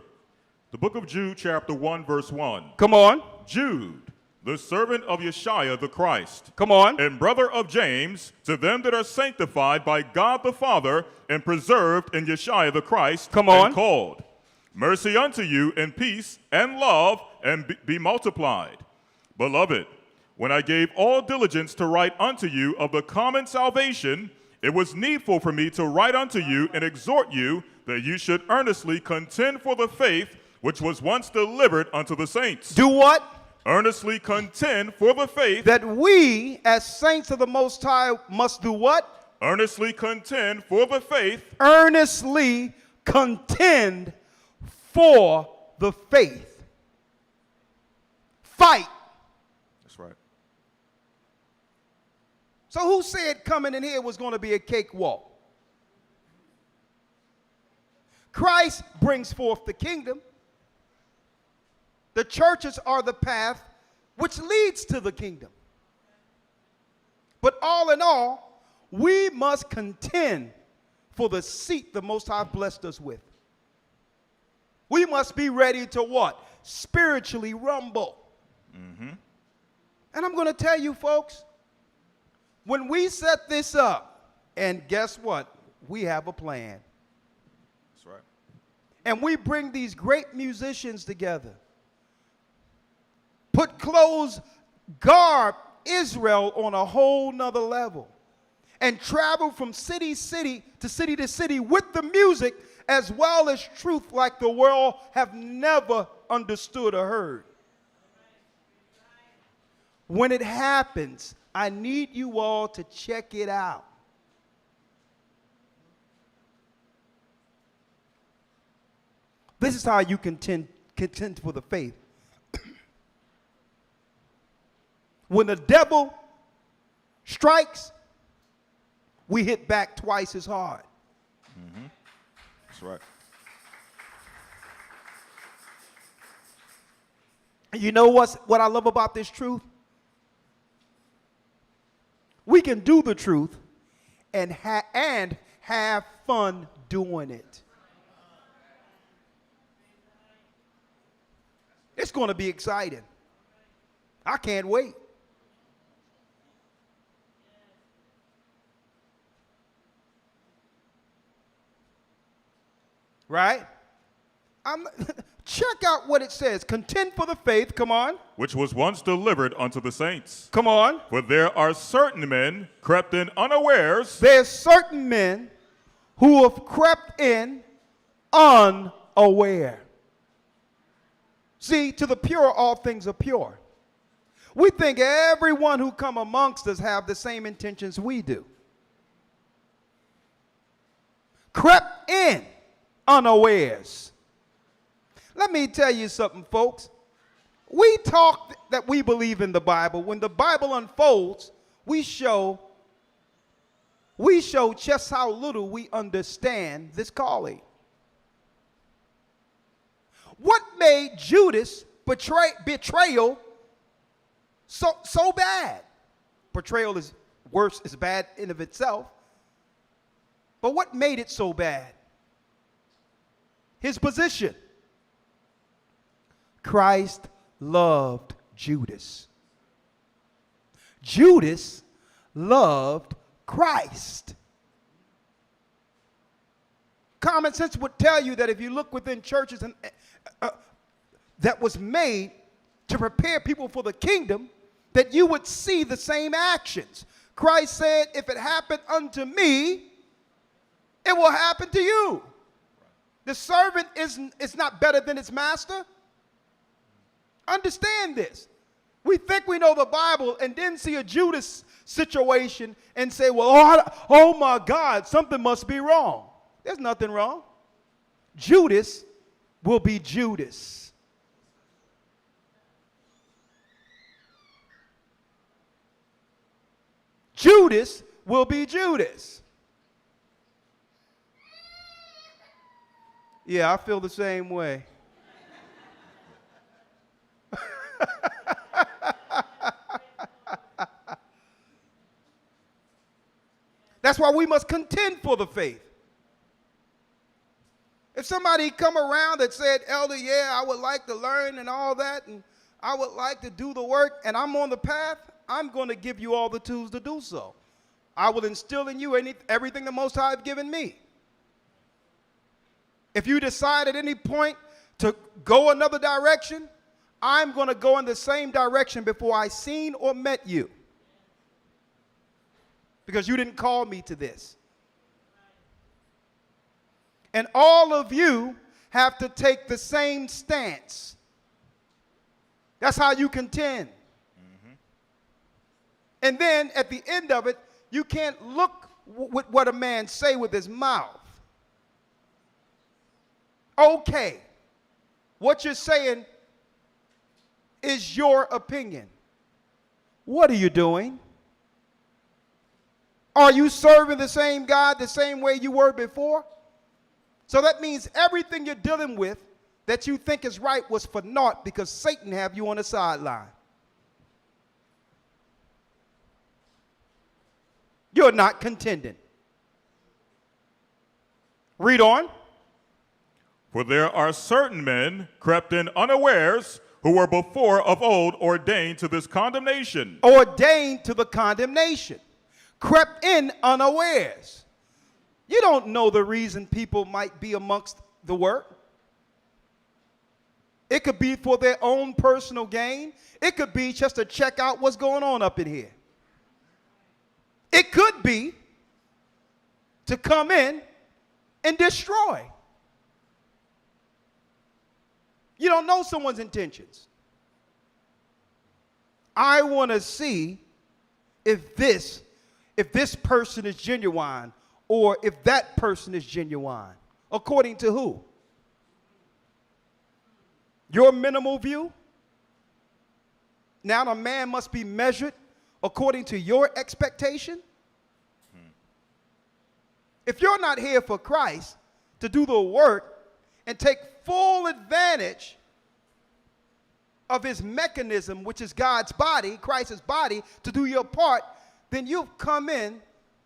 The book of Jude, chapter 1, verse 1. Come on. Jude, the servant of Yeshua the Christ. Come on. And brother of James, to them that are sanctified by God the Father and preserved in Yeshua the Christ. Come on. And called. Mercy unto you and peace and love and be multiplied. Beloved, when I gave all diligence to write unto you of the common salvation, it was needful for me to write unto you and exhort you that you should earnestly contend for the faith which was once delivered unto the saints. Do what? Earnestly contend for the faith. That we, as saints of the Most High, must do what? Earnestly contend for the faith. Earnestly contend for the faith. Fight. That's right. So who said coming in here was going to be a cakewalk? Christ brings forth the kingdom. The churches are the path which leads to the kingdom. But all in all, we must contend for the seat the Most High blessed us with. We must be ready to what? Spiritually rumble. Mm-hmm. And I'm going to tell you, folks, when we set this up, and guess what? We have a plan. That's right. And we bring these great musicians together. Put clothes, garb Israel on a whole nother level. And travel from city to city with the music as well as truth like the world have never understood or heard. When it happens, I need you all to check it out. This is how you contend for the faith. When the devil strikes, we hit back twice as hard. Mm-hmm. That's right. You know what I love about this truth? We can do the truth and have fun doing it. It's going to be exciting. I can't wait. right? Check out what it says. Contend for the faith, come on. which was once delivered unto the saints. Come on. For there are certain men crept in unawares, There's certain men who have crept in unaware. See, to the pure, all things are pure. We think everyone who come amongst us have the same intentions we do. Crept in unawares. Let me tell you something, folks. We talk that we believe in the Bible. When the Bible unfolds, we show just how little we understand this calling. What made Judas' betrayal so bad? Betrayal is worse, is bad in of itself. But what made it so bad? His position. Christ loved Judas. Judas loved Christ. Common sense would tell you that if you look within churches and that was made to prepare people for the kingdom, that you would see the same actions. Christ said, if it happened unto me, it will happen to you. The servant is not better than its master. Understand this. We think we know the Bible and then see a Judas situation and say, well, oh my God, something must be wrong. There's nothing wrong. Judas will be Judas. Judas will be Judas. Yeah, I feel the same way. That's why we must contend for the faith. If somebody come around that said, Elder, yeah, I would like to learn and all that, and I would like to do the work, and I'm on the path, I'm going to give you all the tools to do so. I will instill in you everything the Most High has given me. If you decide at any point to go another direction, I'm going to go in the same direction before I seen or met you. Because you didn't call me to this. And all of you have to take the same stance. That's how you contend. Mm-hmm. And then at the end of it, you can't look with what a man say with his mouth. Okay, what you're saying is your opinion. What are you doing? Are you serving the same God the same way you were before? So that means everything you're dealing with that you think is right was for naught because Satan have you on the sideline. You're not contending. Read on. For there are certain men crept in unawares, who were before of old ordained to this condemnation. Ordained to the condemnation. Crept in unawares. You don't know the reason people might be amongst the work. It could be for their own personal gain. It could be just to check out what's going on up in here. It could be to come in and destroy. You don't know someone's intentions. I want to see if this person is genuine or if that person is genuine. According to who? Your minimal view? Now a man must be measured according to your expectation? If you're not here for Christ to do the work and take full advantage of his mechanism, which is God's body, Christ's body, to do your part, then you've come in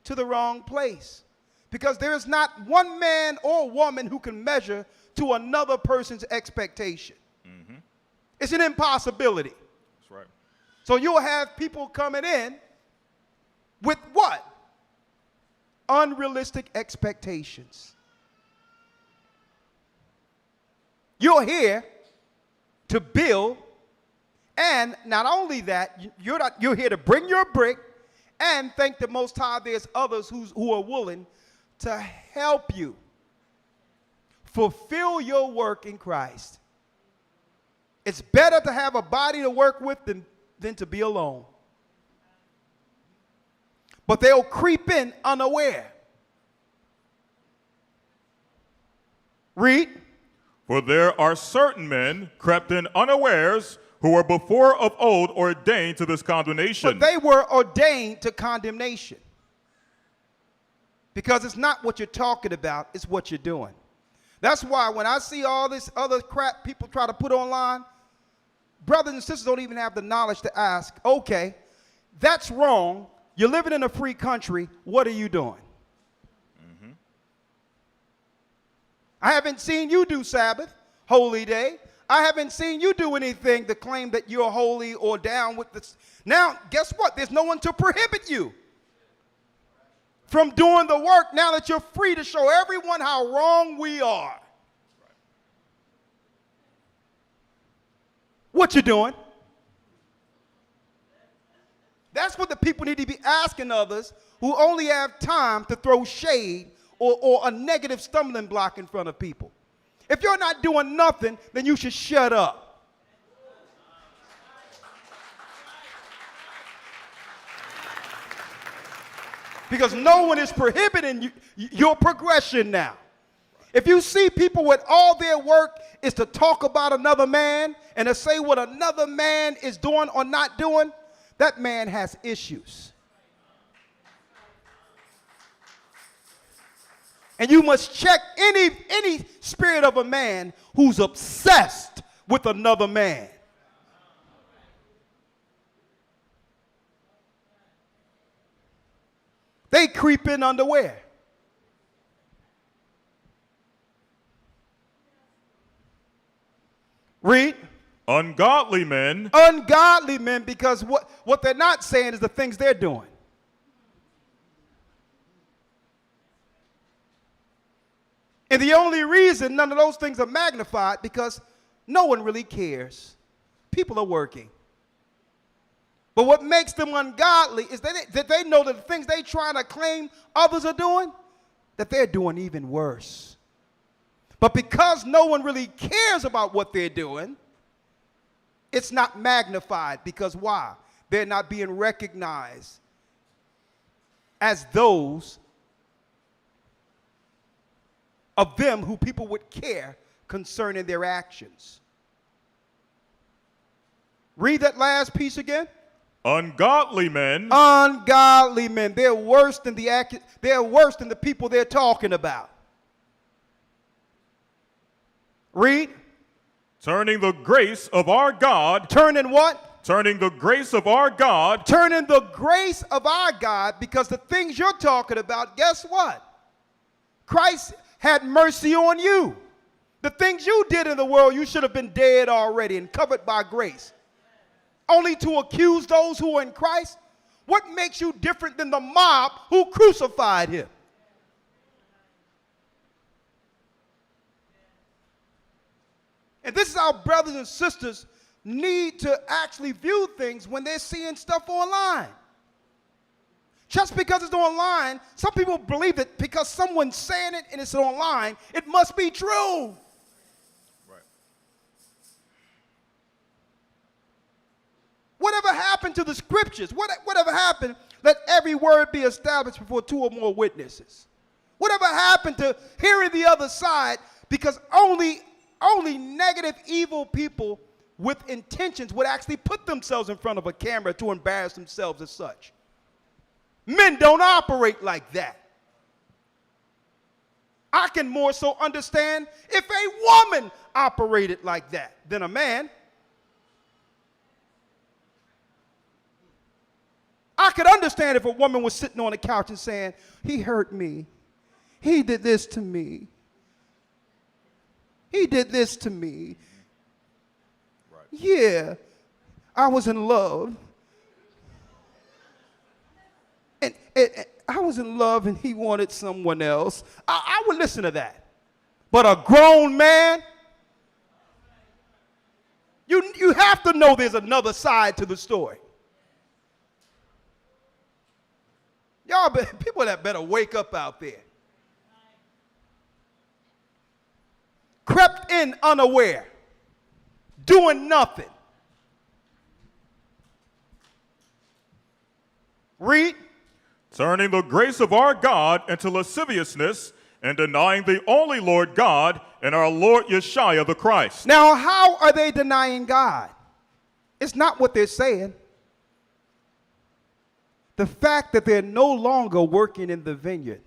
to the wrong place. Because there is not one man or woman who can measure to another person's expectation. Mm-hmm. It's an impossibility. That's right. So you'll have people coming in with what? Unrealistic expectations. You're here to build, and not only that, you're here to bring your brick, and thank the Most High there's others who are willing to help you fulfill your work in Christ. It's better to have a body to work with than to be alone. But they'll creep in unaware. Read. For there are certain men crept in unawares who were before of old ordained to this condemnation. But they were ordained to condemnation. Because it's not what you're talking about, it's what you're doing. That's why when I see all this other crap people try to put online, brothers and sisters don't even have the knowledge to ask, okay, that's wrong. You're living in a free country. What are you doing? Mm-hmm. I haven't seen you do Sabbath, holy day. I haven't seen you do anything to claim that you're holy or down with this. Now, guess what? There's no one to prohibit you from doing the work now that you're free to show everyone how wrong we are. What you doing? That's what the people need to be asking others who only have time to throw shade or a negative stumbling block in front of people. If you're not doing nothing, then you should shut up. Because no one is prohibiting your progression now. If you see people with all their work is to talk about another man and to say what another man is doing or not doing, that man has issues. And you must check any spirit of a man who's obsessed with another man. They creep in underwear. Read. Ungodly men. Ungodly men, because what they're not saying is the things they're doing. And the only reason none of those things are magnified because no one really cares. People are working. But what makes them ungodly is that they know that the things they trying to claim others are doing, that they're doing even worse. But because no one really cares about what they're doing, it's not magnified. Because why? They're not being recognized as those of them who people would care concerning their actions. Read that last piece again. Ungodly men. Ungodly men. They're worse than the people they're talking about. Read. Turning the grace of our God. Turning what? Turning the grace of our God. Turning the grace of our God, because the things you're talking about, guess what? Christ had mercy on you. The things you did in the world, you should have been dead already and covered by grace. Only to accuse those who are in Christ? What makes you different than the mob who crucified him? And this is how brothers and sisters need to actually view things when they're seeing stuff online. Just because it's online, some people believe that because someone's saying it and it's online, it must be true. Right. Whatever happened to the scriptures? Whatever happened, let every word be established before two or more witnesses. Whatever happened to hearing the other side? Because only negative, evil people with intentions would actually put themselves in front of a camera to embarrass themselves as such. Men don't operate like that. I can more so understand if a woman operated like that than a man. I could understand if a woman was sitting on the couch and saying, he hurt me. He did this to me. He did this to me. Right. Yeah, I was in love. And I was in love and he wanted someone else. I would listen to that. But a grown man, have to know there's another side to the story. People that better wake up out there. Crept in unaware, doing nothing. Read. Turning the grace of our God into lasciviousness and denying the only Lord God and our Lord Yeshua the Christ. Now, how are they denying God? It's not what they're saying. The fact that they're no longer working in the vineyard.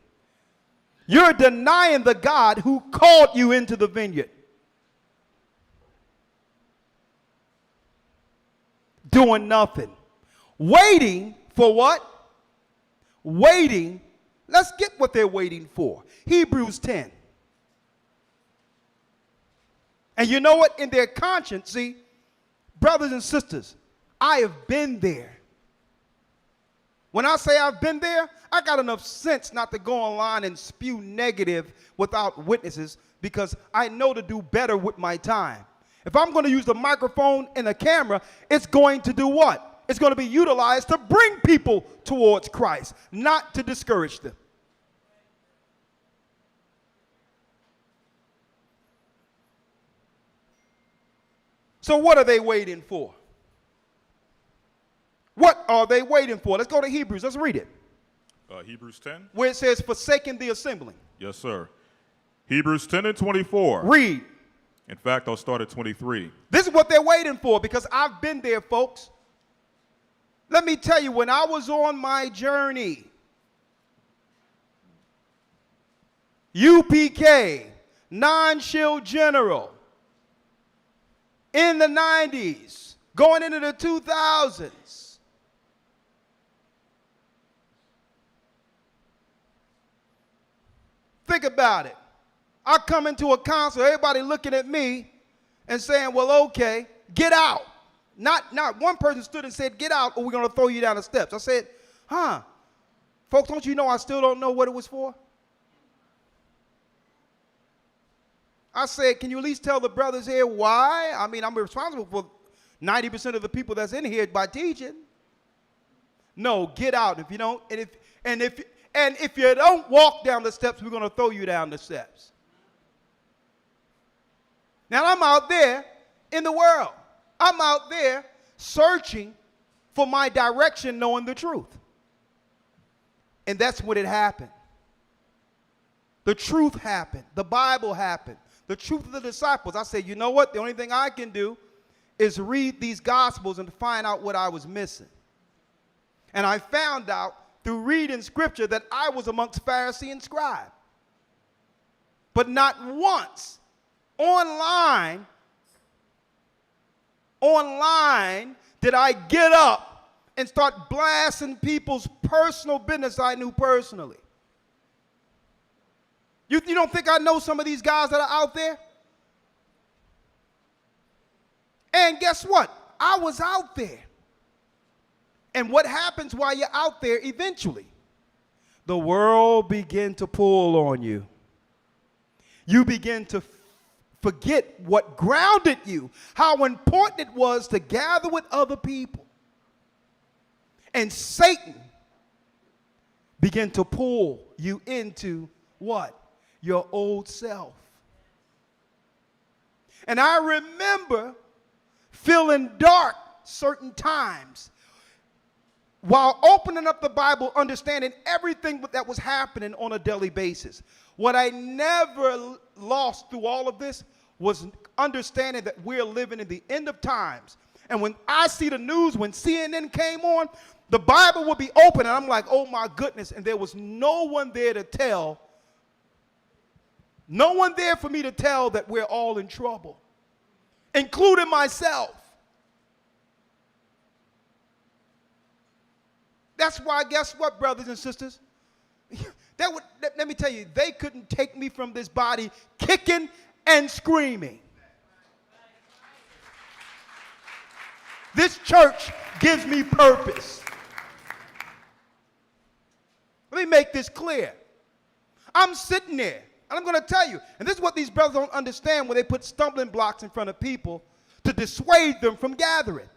You're denying the God who called you into the vineyard. Doing nothing. Waiting for what? Waiting. Let's get what they're waiting for. Hebrews 10. And you know what? In their conscience, see, brothers and sisters, I have been there. When I say I've been there, I got enough sense not to go online and spew negative without witnesses, because I know to do better with my time. If I'm going to use the microphone and the camera, it's going to do what? It's going to be utilized to bring people towards Christ, not to discourage them. So what are they waiting for? What are they waiting for? Let's go to Hebrews. Let's read it. Hebrews 10? Where it says, forsaking the assembling. Yes, sir. Hebrews 10 and 24. Read. In fact, I'll start at 23. This is what they're waiting for, because I've been there, folks. Let me tell you, when I was on my journey, UPK, non-shield general, in the 90s, going into the 2000s, think about it. I come into a council, everybody looking at me and saying, well, okay, get out. Not one person stood and said, get out or we're going to throw you down the steps. I said, folks, don't you know I still don't know what it was for? I said, can you at least tell the brothers here why? I mean, I'm responsible for 90% of the people that's in here by teaching. No, get out. If you don't, and if you don't walk down the steps, we're going to throw you down the steps. Now, I'm out there in the world. I'm out there searching for my direction, knowing the truth. And that's when it happened. The truth happened. The Bible happened. The truth of the disciples. I said, you know what? The only thing I can do is read these Gospels and find out what I was missing. And I found out through reading Scripture that I was amongst Pharisee and scribe. But not once online did I get up and start blasting people's personal business I knew personally. You don't think I know some of these guys that are out there? And guess what? I was out there. And what happens while you're out there eventually? The world begin to pull on you. You begin to forget what grounded you, how important it was to gather with other people. And Satan began to pull you into what? Your old self. And I remember feeling dark certain times while opening up the Bible, understanding everything that was happening on a daily basis. What I never lost through all of this was understanding that we're living in the end of times. And when I see the news, when CNN came on, the Bible would be open, and I'm like, oh my goodness, and there was no one there to tell, no one there for me to tell that we're all in trouble, including myself. That's why, guess what, brothers and sisters? Let me tell you, they couldn't take me from this body kicking and screaming. This church gives me purpose. Let me make this clear. I'm sitting there, and I'm going to tell you, and this is what these brothers don't understand when they put stumbling blocks in front of people to dissuade them from gathering.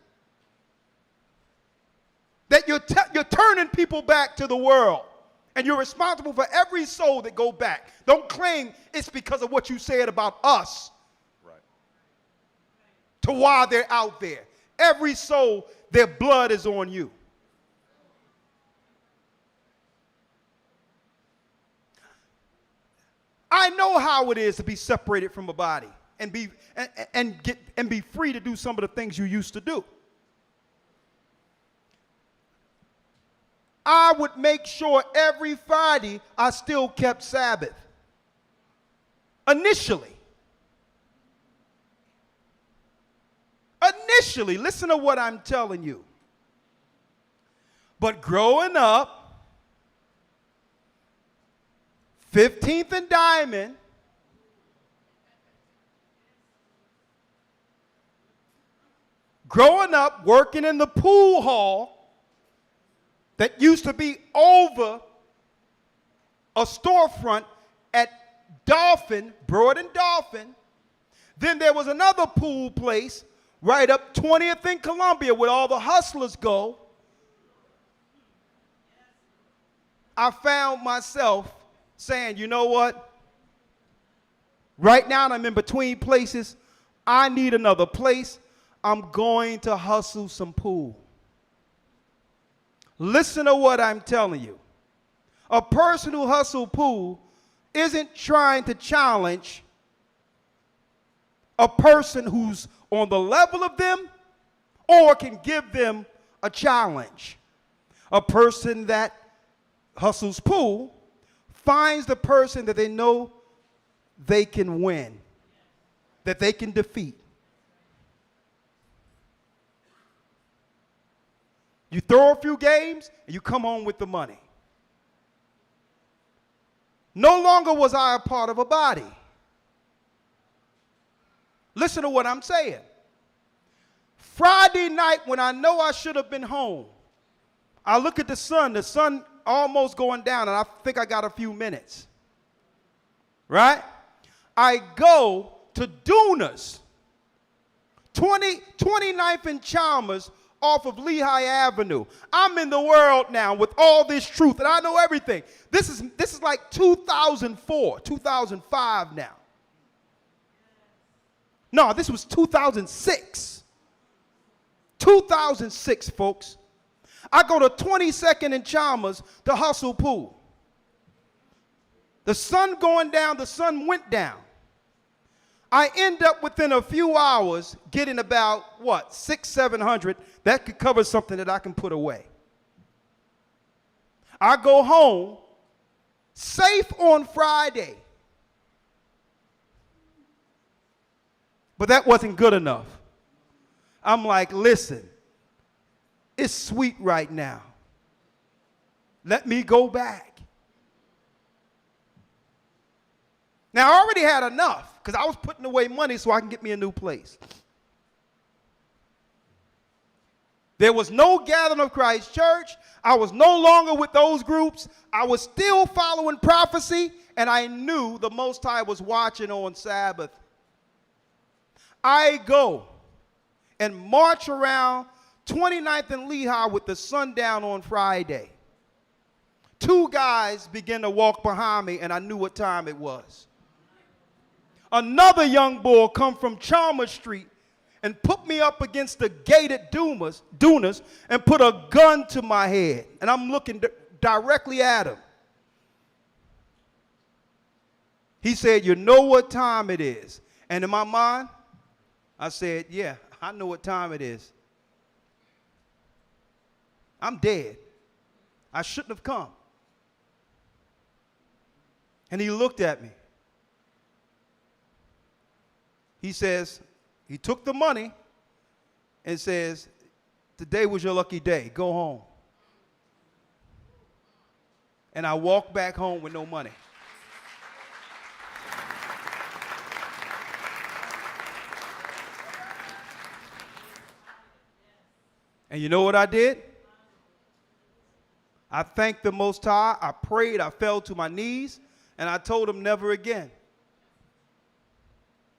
That you're turning people back to the world. And you're responsible for every soul that go back. Don't claim it's because of what you said about us. Right. To why they're out there. Every soul, their blood is on you. I know how it is to be separated from a body and be free to do some of the things you used to do. I would make sure every Friday I still kept Sabbath. Initially, listen to what I'm telling you. But growing up, 15th and Diamond, growing up working in the pool hall that used to be over a storefront at Dolphin, Broad and Dolphin. Then there was another pool place right up 20th and Columbia where all the hustlers go. I found myself saying, you know what? Right now I'm in between places. I need another place. I'm going to hustle some pool. Listen to what I'm telling you. A person who hustles pool isn't trying to challenge a person who's on the level of them or can give them a challenge. A person that hustles pool finds the person that they know they can win, that they can defeat. You throw a few games, and you come home with the money. No longer was I a part of a body. Listen to what I'm saying. Friday night, when I know I should have been home, I look at the sun almost going down, and I think I got a few minutes. Right? I go to Duna's, 29th and Chalmers, off of Lehigh Avenue. I'm in the world now with all this truth, and I know everything. This is like 2004, 2005 now. No, this was 2006. 2006, folks. I go to 22nd and Chalmers to hustle pool. The sun going down, the sun went down. I end up within a few hours getting about, what, 600-700. That could cover something that I can put away. I go home, safe on Friday. But that wasn't good enough. I'm like, listen, it's sweet right now. Let me go back. Now, I already had enough because I was putting away money so I can get me a new place. There was no gathering of Christ Church. I was no longer with those groups. I was still following prophecy, and I knew the Most High was watching on Sabbath. I go and march around 29th and Lehigh with the sun down on Friday. Two guys began to walk behind me, and I knew what time it was. Another young boy come from Chalmers Street and put me up against the gate at Dunas and put a gun to my head. And I'm looking directly at him. He said, you know what time it is? And in my mind, I said, yeah, I know what time it is. I'm dead. I shouldn't have come. And he looked at me. He says, he took the money and says, today was your lucky day. Go home. And I walked back home with no money. And you know what I did? I thanked the Most High. I prayed. I fell to my knees. And I told him never again.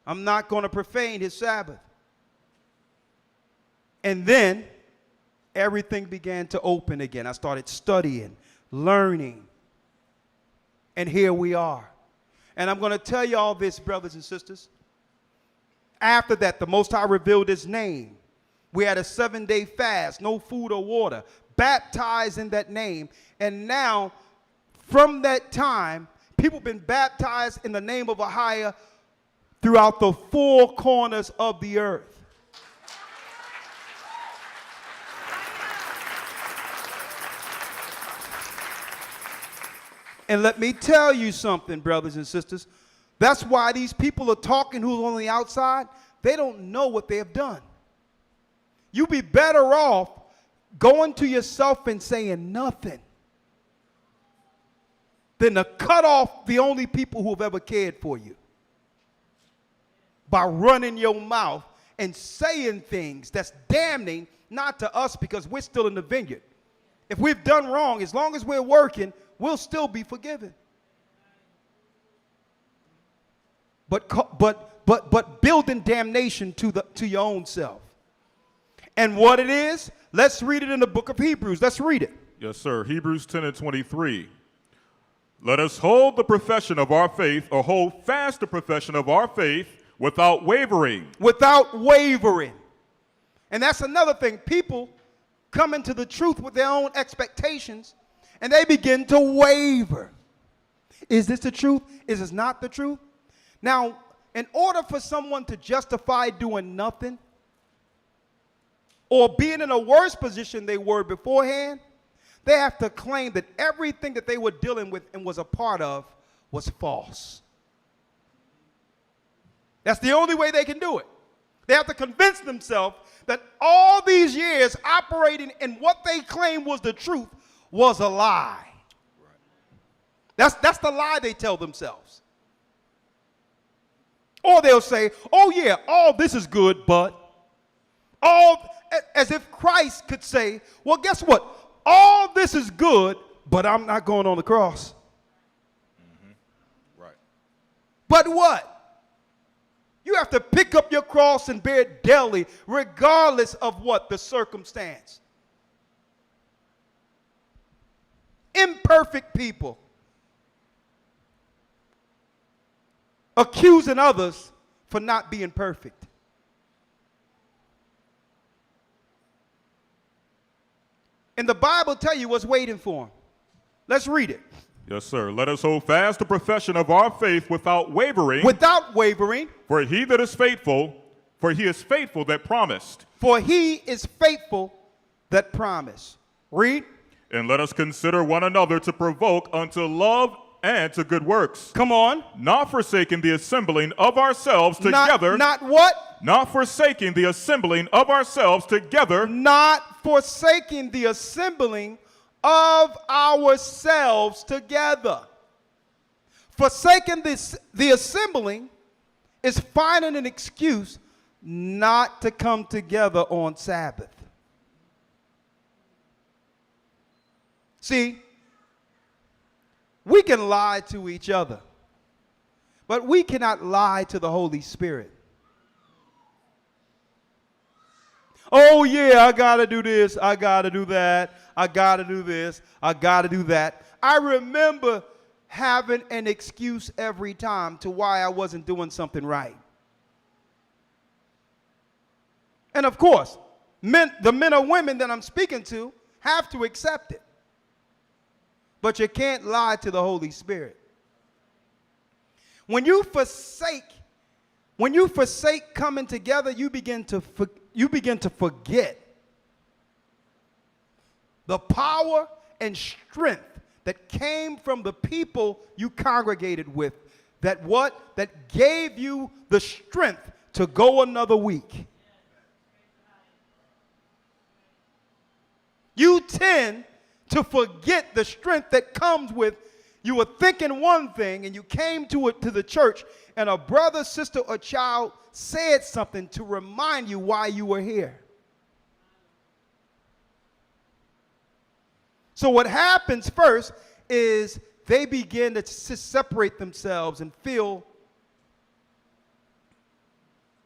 I'm not going to profane his Sabbath. And then everything began to open again. I started studying, learning, and here we are. And I'm going to tell you all this, brothers and sisters. After that, the Most High revealed his name. We had a 7-day fast, no food or water, baptized in that name. And now, from that time, people have been baptized in the name of a higher throughout the 4 corners of the earth. And let me tell you something, brothers and sisters. That's why these people are talking who's on the outside. They don't know what they have done. You'd be better off going to yourself and saying nothing than to cut off the only people who have ever cared for you by running your mouth and saying things that's damning, not to us because we're still in the vineyard. If we've done wrong, as long as we're working, we'll still be forgiven. But building damnation to your own self. And what it is, let's read it in the book of Hebrews. Let's read it. Yes, sir. Hebrews 10:23. Let us hold the profession of our faith, or hold fast the profession of our faith without wavering. Without wavering. And that's another thing. People come into the truth with their own expectations, and they begin to waver. Is this the truth? Is this not the truth? Now, in order for someone to justify doing nothing or being in a worse position they were beforehand, they have to claim that everything that they were dealing with and was a part of was false. That's the only way they can do it. They have to convince themselves that all these years operating in what they claim was the truth was a lie. That's the lie they tell themselves. Or they'll say, oh yeah, all this is good, but as if Christ could say, well, guess what? All this is good, but I'm not going on the cross. Right. But what? You have to pick up your cross and bear it daily, regardless of what the circumstance. Imperfect people accusing others for not being perfect. And the Bible tell you what's waiting for them. Let's read it. Yes, sir. Let us hold fast the profession of our faith without wavering. Without wavering. For he is faithful that promised. For he is faithful that promised. Read. And let us consider one another to provoke unto love and to good works. Come on. Not forsaking the assembling of ourselves together. Not what? Not forsaking the assembling of ourselves together. Not forsaking the assembling of ourselves together. Forsaking the assembling is finding an excuse not to come together on Sabbath. See, we can lie to each other, but we cannot lie to the Holy Spirit. Oh yeah, I gotta do this, I gotta do that, I gotta do this, I gotta do that. I remember having an excuse every time to why I wasn't doing something right. And of course, the men or women that I'm speaking to have to accept it. But you can't lie to the Holy Spirit. When you forsake coming together, you begin to forget the power and strength that came from the people you congregated with, that gave you the strength to go another week. You tend to forget the strength that comes with you were thinking one thing and you came to the church and a brother, sister, or child said something to remind you why you were here. So what happens first is they begin to separate themselves and feel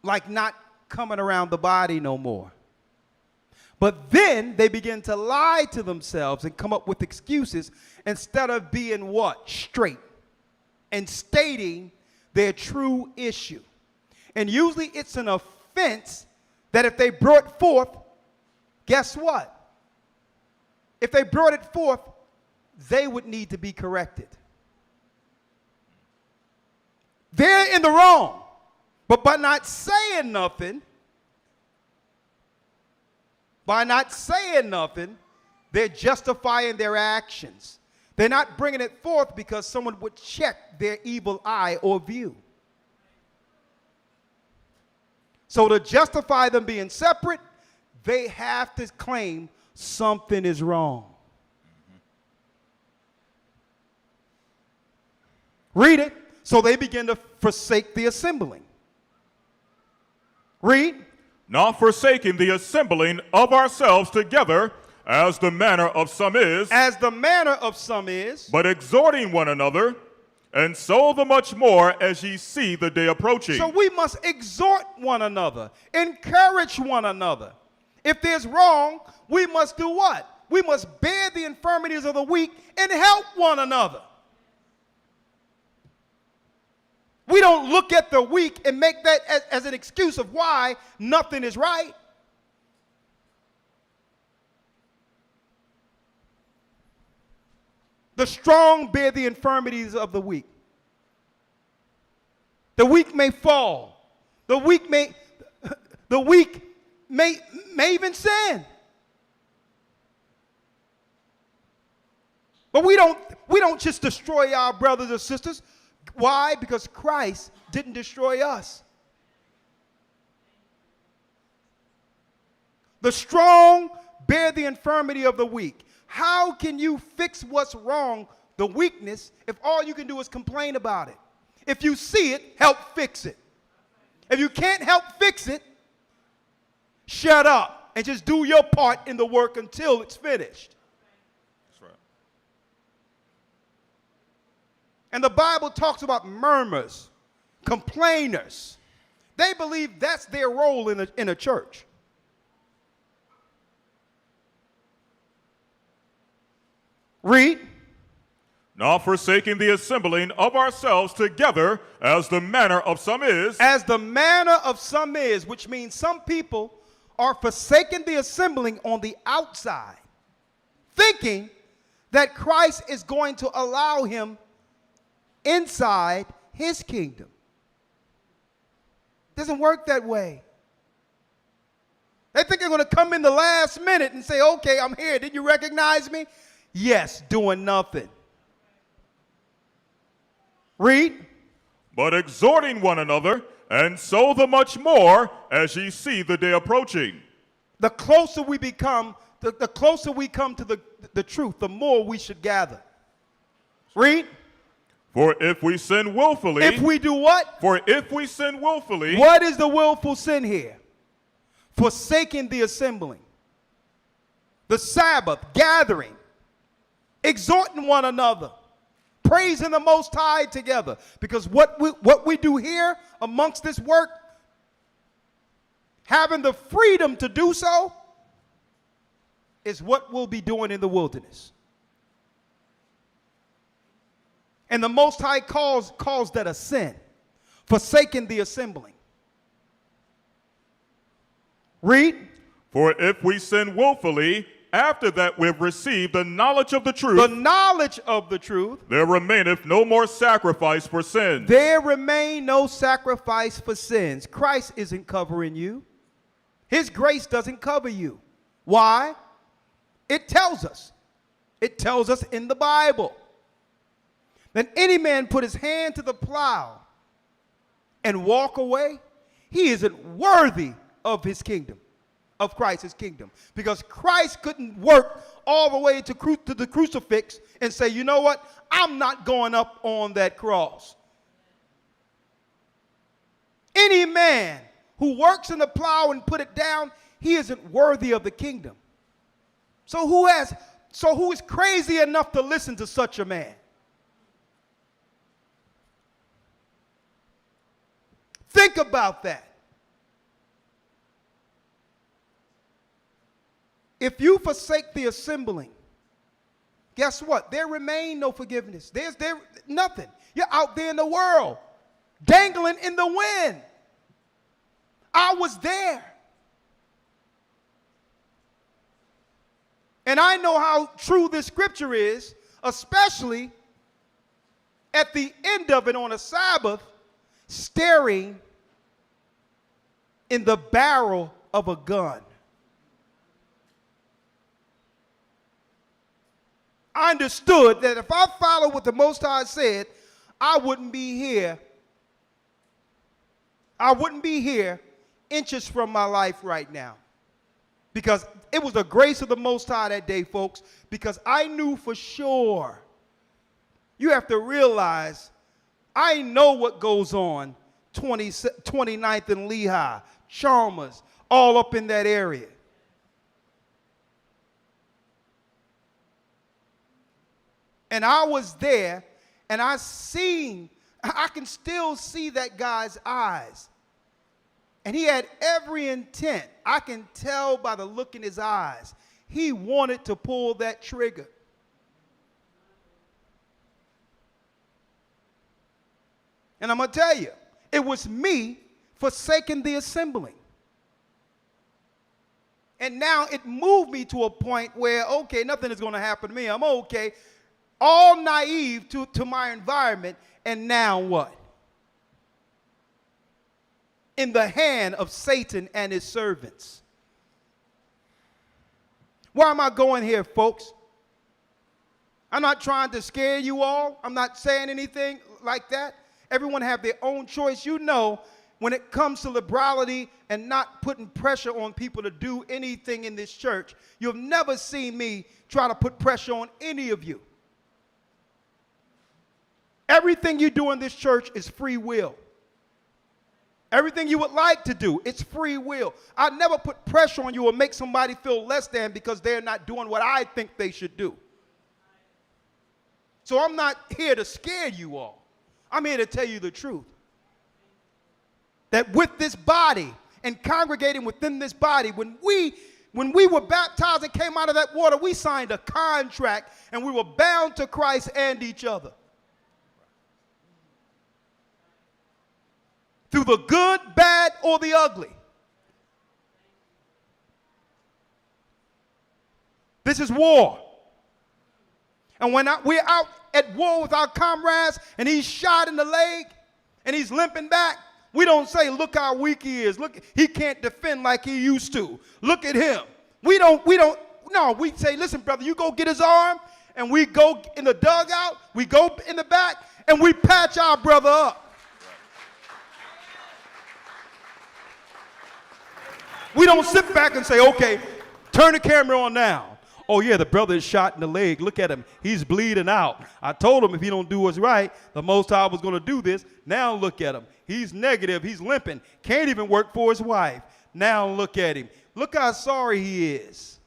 like not coming around the body no more. But then they begin to lie to themselves and come up with excuses instead of being what? Straight and stating their true issue. And usually it's an offense that if they brought forth, guess what? If they brought it forth, they would need to be corrected. They're in the wrong, but by not saying nothing, they're justifying their actions. They're not bringing it forth because someone would check their evil eye or view. So to justify them being separate, they have to claim something is wrong. Read it. So they begin to forsake the assembling. Read. Not forsaking the assembling of ourselves together, as the manner of some is. As the manner of some is. But exhorting one another, and so the much more as ye see the day approaching. So we must exhort one another, encourage one another. If there's wrong, we must do what? We must bear the infirmities of the weak and help one another. We don't look at the weak and make that as an excuse of why nothing is right. The strong bear the infirmities of the weak. The weak may fall. The weak may even sin. But we don't just destroy our brothers and sisters. Why? Because Christ didn't destroy us. The strong bear the infirmity of the weak. How can you fix what's wrong, the weakness, if all you can do is complain about it? If you see it, help fix it. If you can't help fix it, shut up and just do your part in the work until it's finished. That's right. And the Bible talks about murmurs, complainers. They believe that's their role in a church. Read. Not forsaking the assembling of ourselves together, as the manner of some is. As the manner of some is, which means some people are forsaking the assembling on the outside, thinking that Christ is going to allow him inside his kingdom. It doesn't work that way. They think they're going to come in the last minute and say, okay, I'm here. Did you recognize me? Yes, doing nothing. Read. But exhorting one another, and so the much more as ye see the day approaching. The closer we become, the closer we come to the truth, the more we should gather. Read. For if we sin willfully. If we do what? For if we sin willfully. What is the willful sin here? Forsaking the assembling, the Sabbath, gathering, exhorting one another, praising the Most High together. Because what we do here amongst this work, having the freedom to do so, is what we'll be doing in the wilderness. And the Most High calls that a sin, forsaking the assembling. Read. For if we sin willfully, after that we have received the knowledge of the truth. The knowledge of the truth. There remaineth no more sacrifice for sins. There remain no sacrifice for sins. Christ isn't covering you. His grace doesn't cover you. Why? It tells us. It tells us in the Bible that any man put his hand to the plow and walk away, he isn't worthy of his kingdom, of Christ's kingdom. Because Christ couldn't work all the way to the crucifix and say, you know what, I'm not going up on that cross. Any man who works in the plow and put it down, he isn't worthy of the kingdom. So who is crazy enough to listen to such a man? Think about that. if you forsake the assembling, guess what? There remain no forgiveness. There's nothing. You're out there in the world, dangling in the wind. I was there. And I know how true this scripture is, especially at the end of it on a Sabbath, staring in the barrel of a gun. I understood that if I followed what the Most High said, I wouldn't be here. I wouldn't be here inches from my life right now. Because it was the grace of the Most High that day, folks, because I knew for sure. You have to realize, I know what goes on 29th and Lehigh, Chalmers, all up in that area. And I was there, and I can still see that guy's eyes. And he had every intent. I can tell by the look in his eyes. He wanted to pull that trigger. And I'm going to tell you, it was me forsaking the assembling. And now it moved me to a point where, okay, nothing is going to happen to me. I'm okay. All naive to my environment. And now what? In the hand of Satan and his servants. Why am I going here, folks? I'm not trying to scare you all. I'm not saying anything like that. Everyone have their own choice. You know, when it comes to liberality and not putting pressure on people to do anything in this church, you've never seen me try to put pressure on any of you. Everything you do in this church is free will. Everything you would like to do, it's free will. I never put pressure on you or make somebody feel less than because they're not doing what I think they should do. So I'm not here to scare you all. I'm here to tell you the truth. That with this body and congregating within this body, when we were baptized and came out of that water, we signed a contract and we were bound to Christ and each other. Through the good, bad, or the ugly. This is war. And when we're out at war with our comrades and he's shot in the leg and he's limping back, we don't say, look how weak he is. Look, he can't defend like he used to. Look at him. No, we say, listen, brother, you go get his arm, and we go in the dugout, we go in the back, and we patch our brother up. We don't sit back and say, okay, turn the camera on now. Oh, yeah, the brother is shot in the leg. Look at him. He's bleeding out. I told him if he don't do what's right, the Most High was going to do this. Now look at him. He's negative. He's limping. Can't even work for his wife. Now look at him. Look how sorry he is.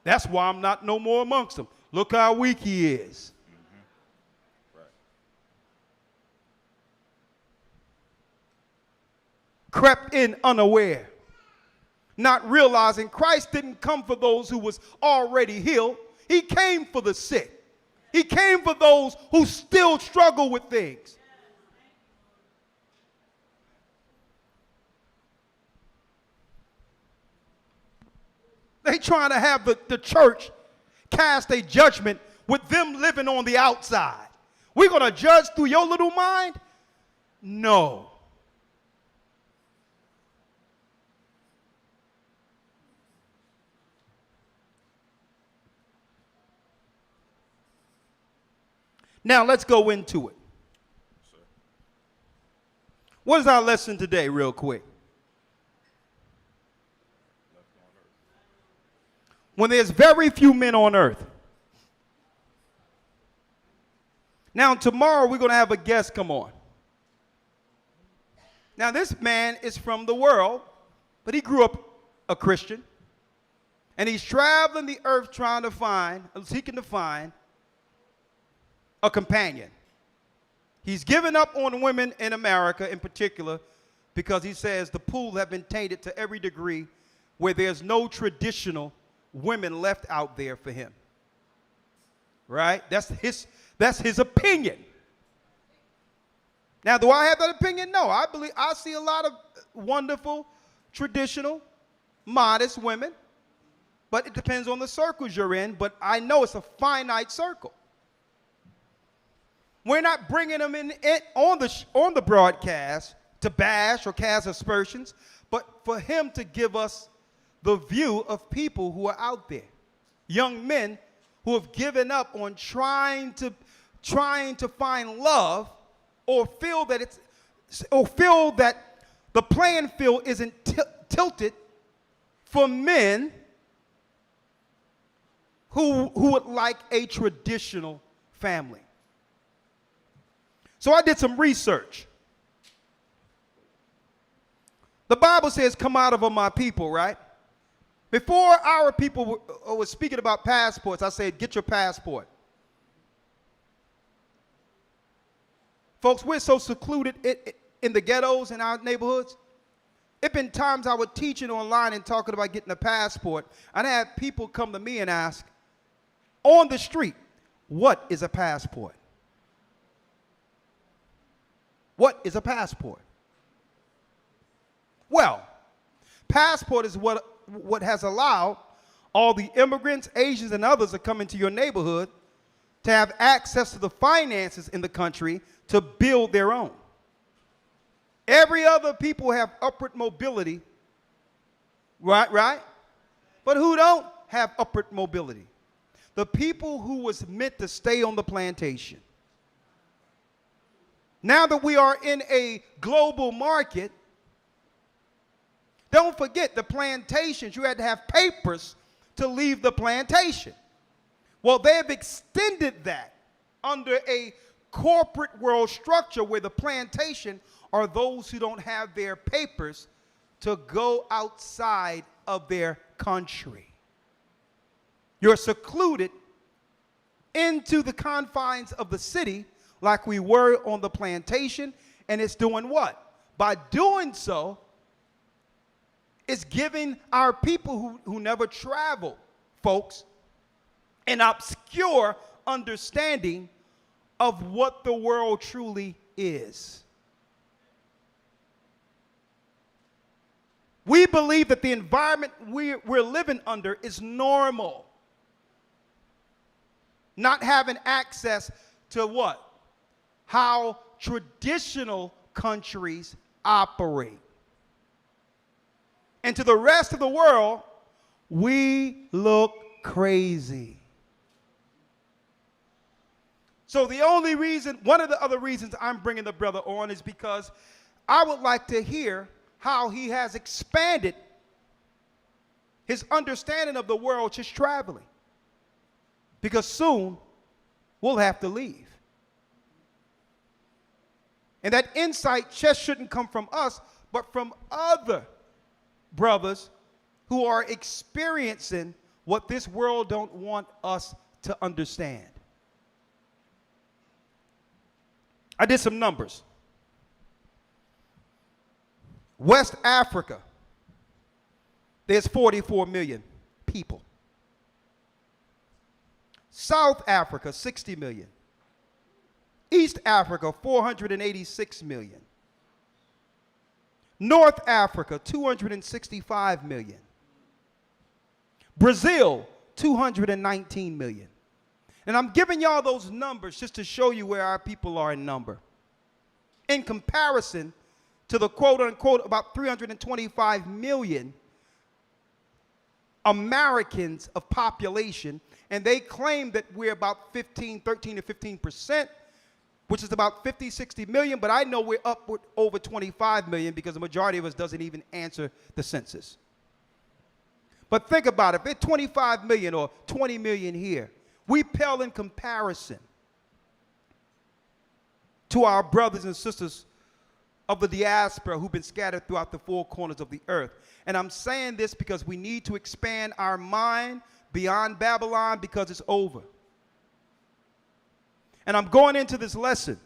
That's why I'm not no more amongst them. Look how weak he is. Mm-hmm. Right. Crept in unaware. Not realizing Christ didn't come for those who was already healed. He came for the sick. He came for those who still struggle with things. They trying to have the church cast a judgment with them living on the outside. We're going to judge through your little mind? No. Now let's go into it. Sir. What is our lesson today, real quick? When there's very few men on earth. Now tomorrow we're going to have a guest come on. Now this man is from the world, but he grew up a Christian. And he's traveling the earth seeking to find a companion. He's given up on women in America in particular because he says the pool have been tainted to every degree where there's no traditional women left out there for him. Right? That's his opinion. Now, do I have that opinion? No. I see a lot of wonderful, traditional, modest women. But it depends on the circles you're in. But I know it's a finite circle. We're not bringing them in on the broadcast to bash or cast aspersions, but for him to give us the view of people who are out there. Young men who have given up on trying to find love, or feel that the playing field isn't tilted for men who would like a traditional family. So I did some research. The Bible says, "Come out of my people," right? Before our people were speaking about passports, I said, get your passport. Folks, we're so secluded in the ghettos in our neighborhoods. It's been times I was teaching online and talking about getting a passport, and I had people come to me and ask, on the street, what is a passport? What is a passport? Well, passport is what has allowed all the immigrants, Asians, and others that come into your neighborhood to have access to the finances in the country to build their own. Every other people have upward mobility, right? But who don't have upward mobility? The people who was meant to stay on the plantation. Now that we are in a global market, don't forget the plantations. You had to have papers to leave the plantation. Well, they have extended that under a corporate world structure where the plantation are those who don't have their papers to go outside of their country. You're secluded into the confines of the city like we were on the plantation, and it's doing what? By doing so, it's giving our people who never travel, folks, an obscure understanding of what the world truly is. We believe that the environment we're living under is normal. Not having access to what? How traditional countries operate. And to the rest of the world, we look crazy. So one of the other reasons I'm bringing the brother on is because I would like to hear how he has expanded his understanding of the world just traveling. Because soon we'll have to leave. And that insight just shouldn't come from us, but from other brothers who are experiencing what this world don't want us to understand. I did some numbers. West Africa, there's 44 million people. South Africa, 60 million. East Africa, 486 million. North Africa, 265 million. Brazil, 219 million. And I'm giving y'all those numbers just to show you where our people are in number. In comparison to the quote-unquote about 325 million Americans of population, and they claim that we're about 13 to 15%, which is about 50, 60 million, but I know we're upward over 25 million because the majority of us doesn't even answer the census. But think about it, if it's 25 million or 20 million here, we pale in comparison to our brothers and sisters of the diaspora who've been scattered throughout the four corners of the earth. And I'm saying this because we need to expand our mind beyond Babylon because it's over. And I'm going into this lesson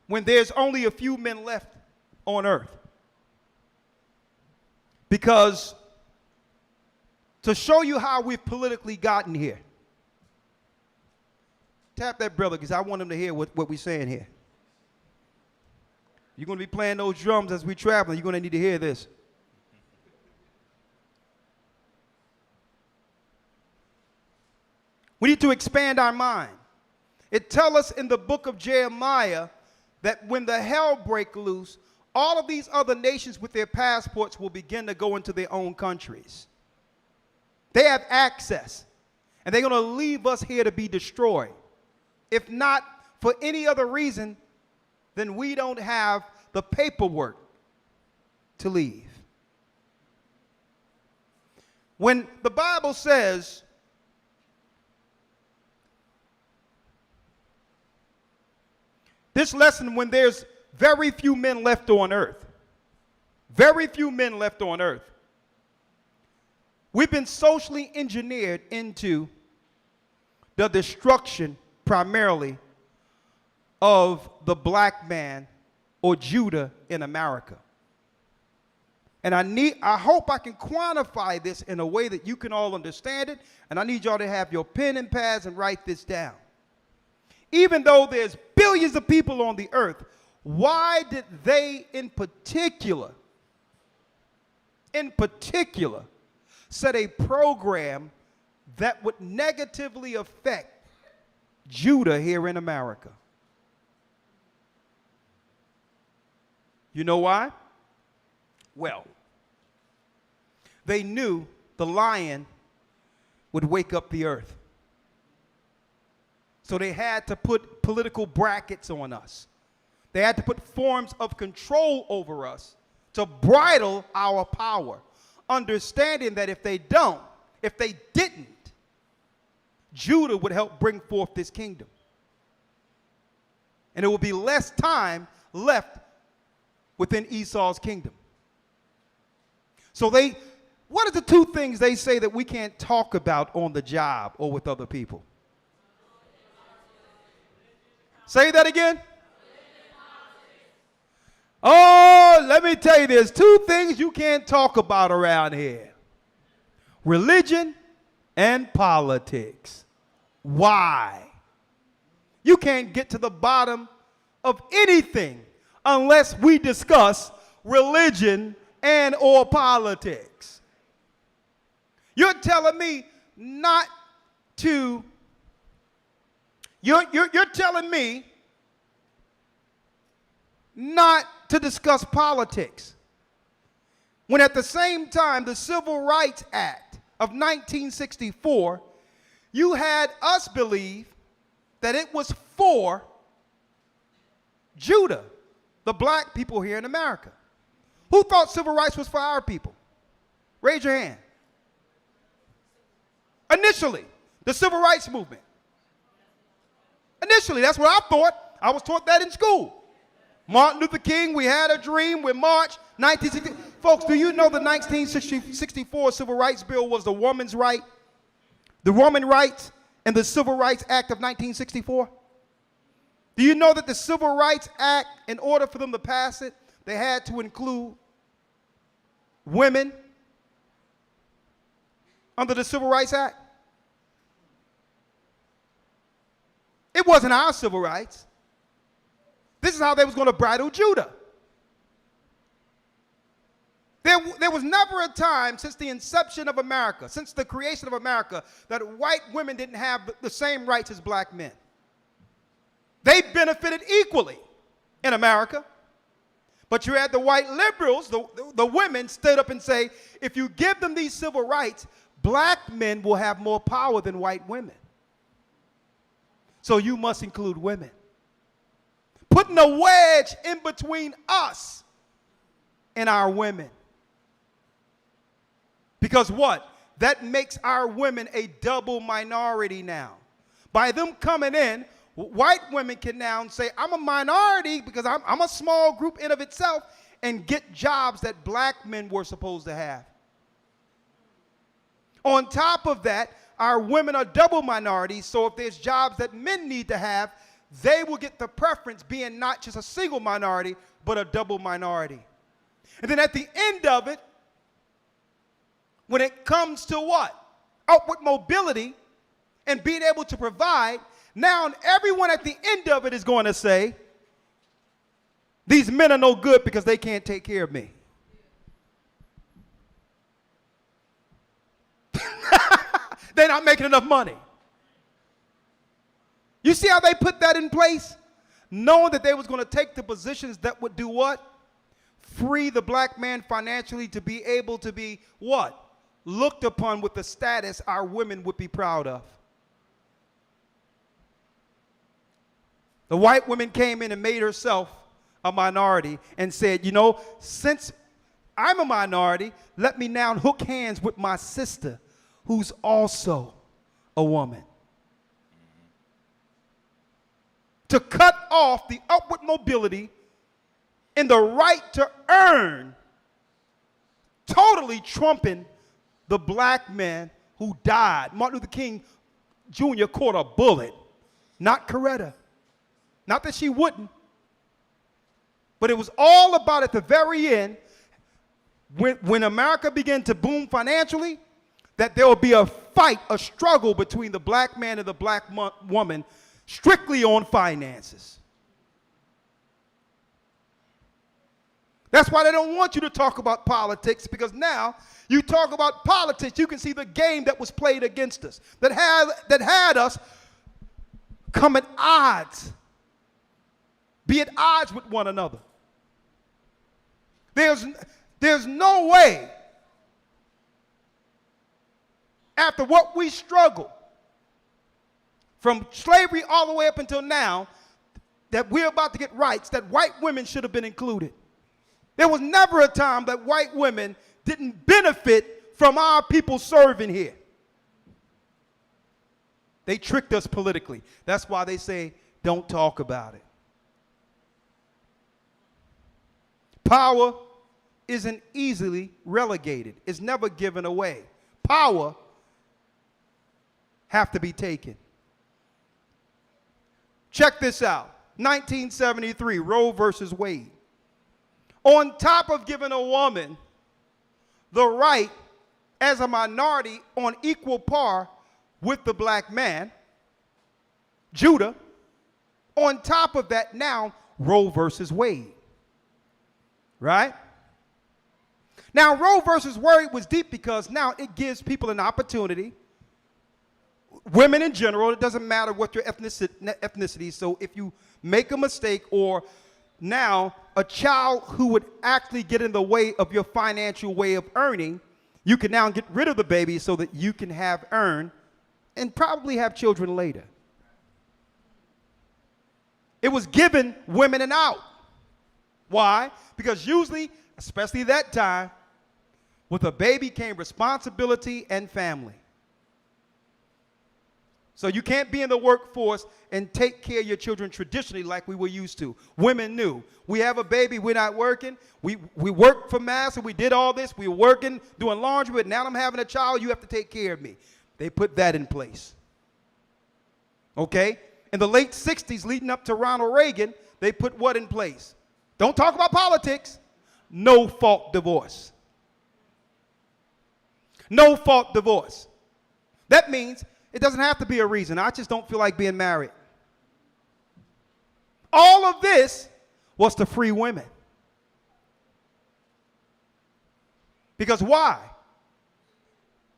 when there's only a few men left on earth. Because to show you how we've politically gotten here. Tap that brother, because I want him to hear what we're saying here. You're going to be playing those drums as we travel. You're going to need to hear this. We need to expand our mind. It tells us in the book of Jeremiah that when the hell break loose, all of these other nations with their passports will begin to go into their own countries. They have access, and they're going to leave us here to be destroyed. If not for any other reason, then we don't have the paperwork to leave. When the Bible says, this lesson, when there's very few men left on earth, very few men left on earth, we've been socially engineered into the destruction primarily of the black man or Judah in America. And I hope I can quantify this in a way that you can all understand it, and I need y'all to have your pen and pads and write this down. Even though there's billions of people on the earth, why did they in particular, set a program that would negatively affect Judah here in America? You know why? Well, they knew the lion would wake up the earth. So they had to put political brackets on us. They had to put forms of control over us to bridle our power, understanding that if they didn't, Judah would help bring forth this kingdom. And there will be less time left within Esau's kingdom. So what are the two things they say that we can't talk about on the job or with other people? Say that again. Oh, let me tell you, there's two things you can't talk about around here: religion and politics. Why? You can't get to the bottom of anything unless we discuss religion and or politics. You're telling me not to, you're telling me not to discuss politics, when at the same time the Civil Rights Act of 1964, you had us believe that it was for Judah, the black people here in America. Who thought civil rights was for our people? Raise your hand. Initially, the civil rights movement. Initially, that's what I thought. I was taught that in school. Martin Luther King, we had a dream, we marched, 1960. Folks, do you know the 1964 Civil Rights Bill was the woman's right? The woman rights and the Civil Rights Act of 1964? Do you know that the Civil Rights Act, in order for them to pass it, they had to include women under the Civil Rights Act? It wasn't our civil rights. This is how they was going to bridle Judah. There was never a time since the inception of America, since the creation of America, that white women didn't have the same rights as black men. They benefited equally in America. But you had the white liberals, the women, stood up and say, if you give them these civil rights, black men will have more power than white women. So you must include women. Putting a wedge in between us and our women. Because what? That makes our women a double minority now. By them coming in, white women can now say, I'm a minority because I'm a small group in of itself, and get jobs that black men were supposed to have. On top of that, our women are double minorities, so if there's jobs that men need to have, they will get the preference, being not just a single minority, but a double minority. And then at the end of it, when it comes to what? Upward mobility and being able to provide, now everyone at the end of it is going to say, these men are no good because they can't take care of me. They're not making enough money. You see how they put that in place? Knowing that they was going to take the positions that would do what? Free the black man financially to be able to be what? Looked upon with the status our women would be proud of. The white woman came in and made herself a minority and said, you know, since I'm a minority, let me now hook hands with my sister, who's also a woman. To cut off the upward mobility and the right to earn, totally trumping the black man who died. Martin Luther King Jr. caught a bullet, not Coretta. Not that she wouldn't, but it was all about at the very end, when America began to boom financially, that there will be a fight, a struggle between the black man and the black woman strictly on finances. That's why they don't want you to talk about politics, because now you talk about politics, you can see the game that was played against us, that had us come at odds, be at odds with one another. There's no way, after what we struggle from slavery all the way up until now, that we're about to get rights, that white women should have been included. There was never a time that white women didn't benefit from our people serving here. They tricked us politically. That's why they say, don't talk about it. Power isn't easily relegated. It's never given away. Power have to be taken. Check this out. 1973, Roe versus Wade. On top of giving a woman the right as a minority on equal par with the black man, Judah, on top of that now, Roe versus Wade. Right? Now, Roe versus Wade was deep because now it gives people an opportunity, women in general, it doesn't matter what your ethnicity, so if you make a mistake or now a child who would actually get in the way of your financial way of earning, you can now get rid of the baby so that you can have earn and probably have children later. It was giving women an out. Why? Because usually, especially that time, with a baby came responsibility and family. So you can't be in the workforce and take care of your children traditionally like we were used to. Women knew. We have a baby, we're not working. We worked for master, we did all this. We were working, doing laundry, but now I'm having a child, you have to take care of me. They put that in place. Okay? In the late 60s, leading up to Ronald Reagan, they put what in place? Don't talk about politics. No fault divorce. No fault divorce. That means it doesn't have to be a reason. I just don't feel like being married. All of this was to free women. Because why?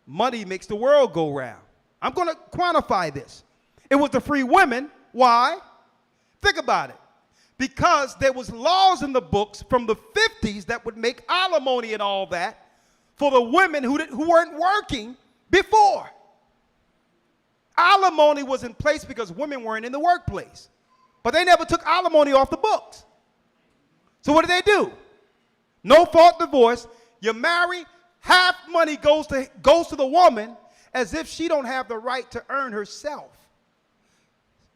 Money makes the world go round. I'm going to quantify this. It was to free women. Why? Think about it. Because there was laws in the books from the 50s that would make alimony and all that for the women who weren't working before. Alimony was in place because women weren't in the workplace. But they never took alimony off the books. So what did they do? No fault divorce. You marry, half money goes to the woman as if she don't have the right to earn herself.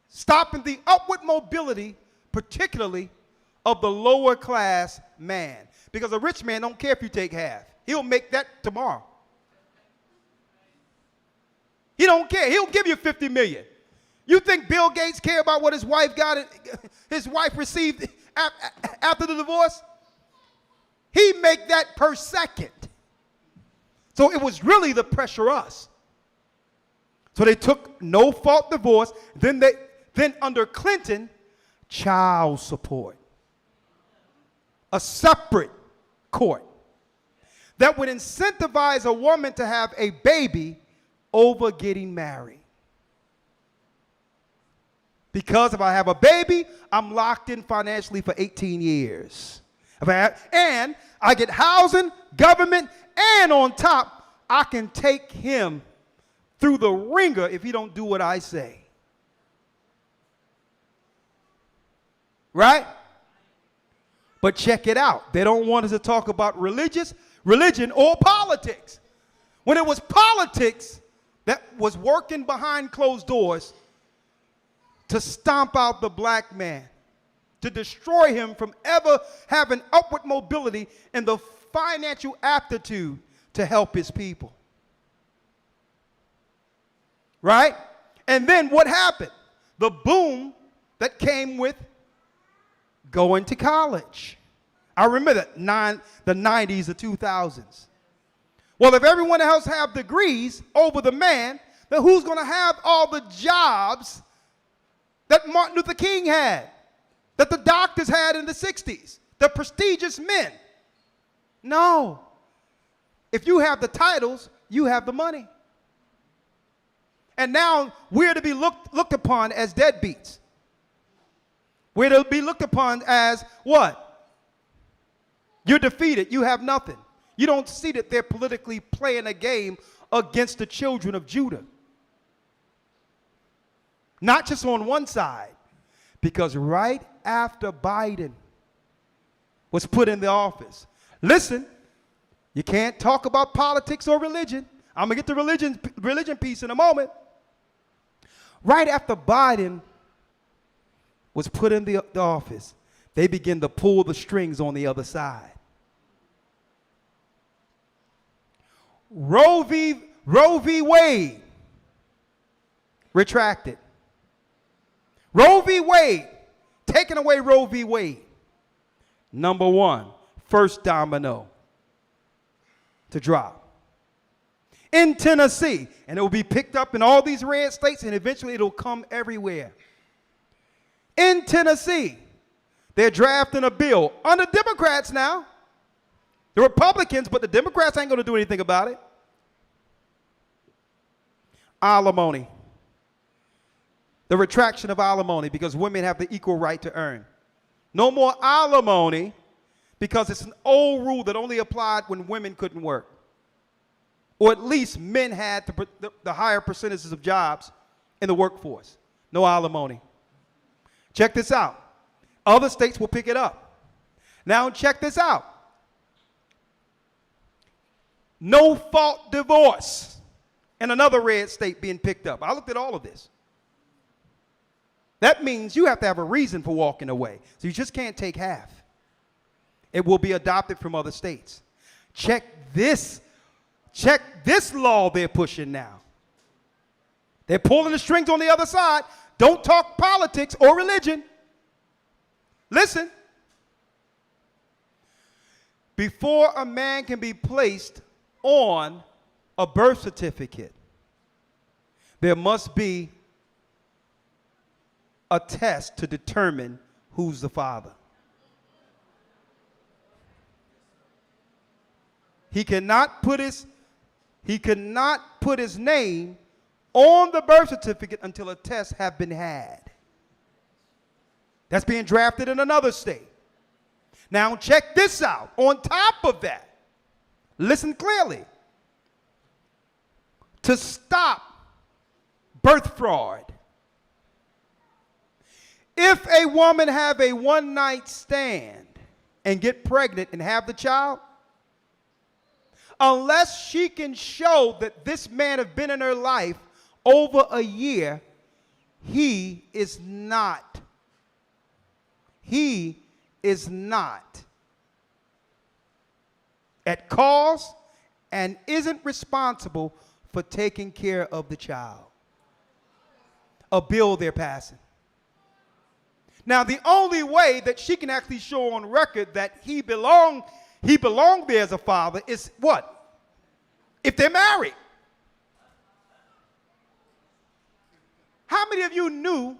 Stopping the upward mobility, particularly of the lower class man. Because a rich man don't care if you take half. He'll make that tomorrow. He don't care. He'll give you $50 million. You think Bill Gates care about what his wife got? His wife received after the divorce? He make that per second. So it was really the pressure us. So they took no fault divorce. Then under Clinton, child support. A separate court that would incentivize a woman to have a baby over getting married. Because if I have a baby, I'm locked in financially for 18 years. And I get housing, government, and on top, I can take him through the ringer if he don't do what I say. Right? But check it out. They don't want us to talk about religion or politics. When it was politics that was working behind closed doors to stomp out the black man, to destroy him from ever having upward mobility and the financial aptitude to help his people. Right? And then what happened? The boom that came with going to college. I remember that the 90s, the 2000s. Well, if everyone else have degrees over the man, then who's going to have all the jobs that Martin Luther King had, that the doctors had in the 60s, the prestigious men? No. If you have the titles, you have the money. And now we're to be looked upon as deadbeats. We're to be looked upon as what? You're defeated. You have nothing. You don't see that they're politically playing a game against the children of Judah. Not just on one side. Because right after Biden was put in the office, listen, you can't talk about politics or religion. I'm going to get the religion piece in a moment. Right after Biden was put in the office, they began to pull the strings on the other side. Roe v. Wade retracted. Roe v. Wade, taking away Roe v. Wade. Number one, first domino to drop. In Tennessee, and it will be picked up in all these red states, and eventually it'll come everywhere. In Tennessee, they're drafting a bill under Democrats now. The Republicans, but the Democrats ain't going to do anything about it. Alimony. The retraction of alimony, because women have the equal right to earn. No more alimony, because it's an old rule that only applied when women couldn't work. Or at least men had the higher percentages of jobs in the workforce. No alimony. Check this out. Other states will pick it up. Now check this out. No fault divorce in another red state being picked up. I looked at all of this. That means you have to have a reason for walking away. So you just can't take half. It will be adopted from other states. Check this law they're pushing now. They're pulling the strings on the other side. Don't talk politics or religion. Listen. Before a man can be placed on a birth certificate, there must be a test to determine who's the father. He cannot put his name on the birth certificate until a test have been had. That's being drafted in another state. Now check this out. On top of that, listen clearly. To stop birth fraud, if a woman have a one-night stand and get pregnant and have the child, unless she can show that this man have been in her life over a year, he is not at cause and isn't responsible for taking care of the child. A bill they're passing. Now, the only way that she can actually show on record that he belonged there as a father is what? if they're married. How many of you knew,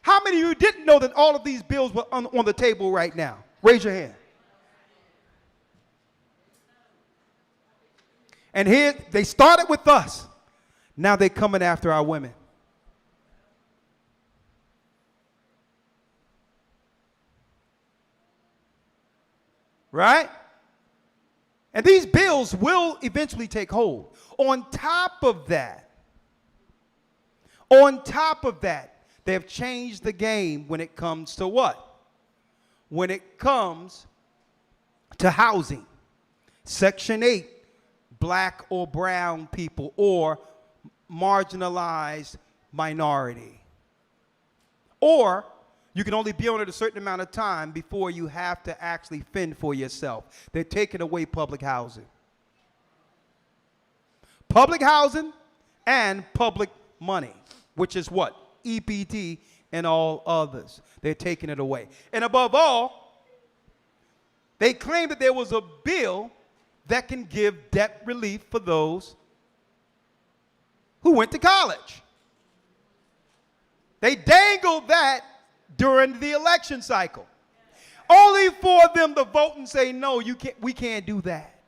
how many of you didn't know that all of these bills were on the table right now? Raise your hand. And here, they started with us. Now they're coming after our women. Right? And these bills will eventually take hold. On top of that, they have changed the game when it comes to what? When it comes to housing. Section 8, black or brown people or marginalized minority. Or you can only be on it a certain amount of time before you have to actually fend for yourself. They're taking away public housing. Public housing and public money, which is what? EPT and all others. They're taking it away. And above all, they claim that there was a bill that can give debt relief for those who went to college. They dangled that during the election cycle, only for them to vote and say, no, we can't do that.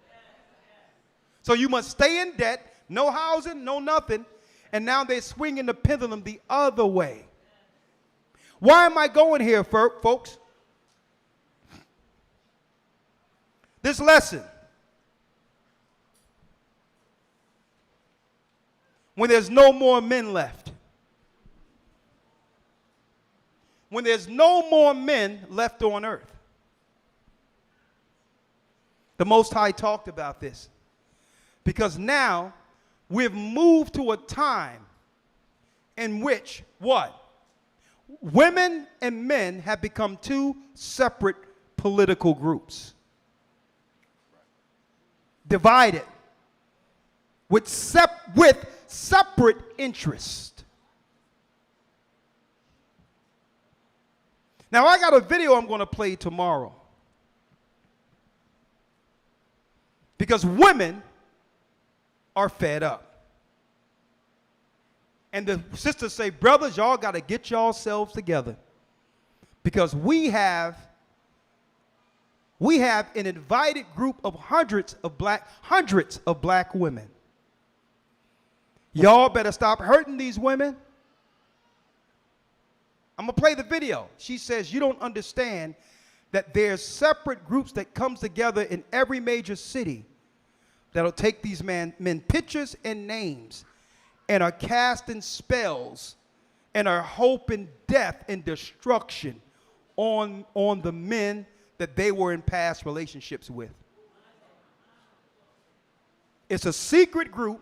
So you must stay in debt, no housing, no nothing, and now they're swinging the pendulum the other way. Why am I going here, folks? This lesson, when there's no more men left, when there's no more men left on earth. The Most High talked about this because now we've moved to a time in which what? Women and men have become two separate political groups. Divided with separate interests. Now, I got a video I'm going to play tomorrow. Because women are fed up. And the sisters say, brothers, y'all got to get yourselves together. Because we have an invited group of hundreds of black women. Y'all better stop hurting these women. I'm going to play the video. She says, you don't understand that there's separate groups that comes together in every major city that'll take these men pictures and names and are casting spells and are hoping death and destruction on the men that they were in past relationships with. It's a secret group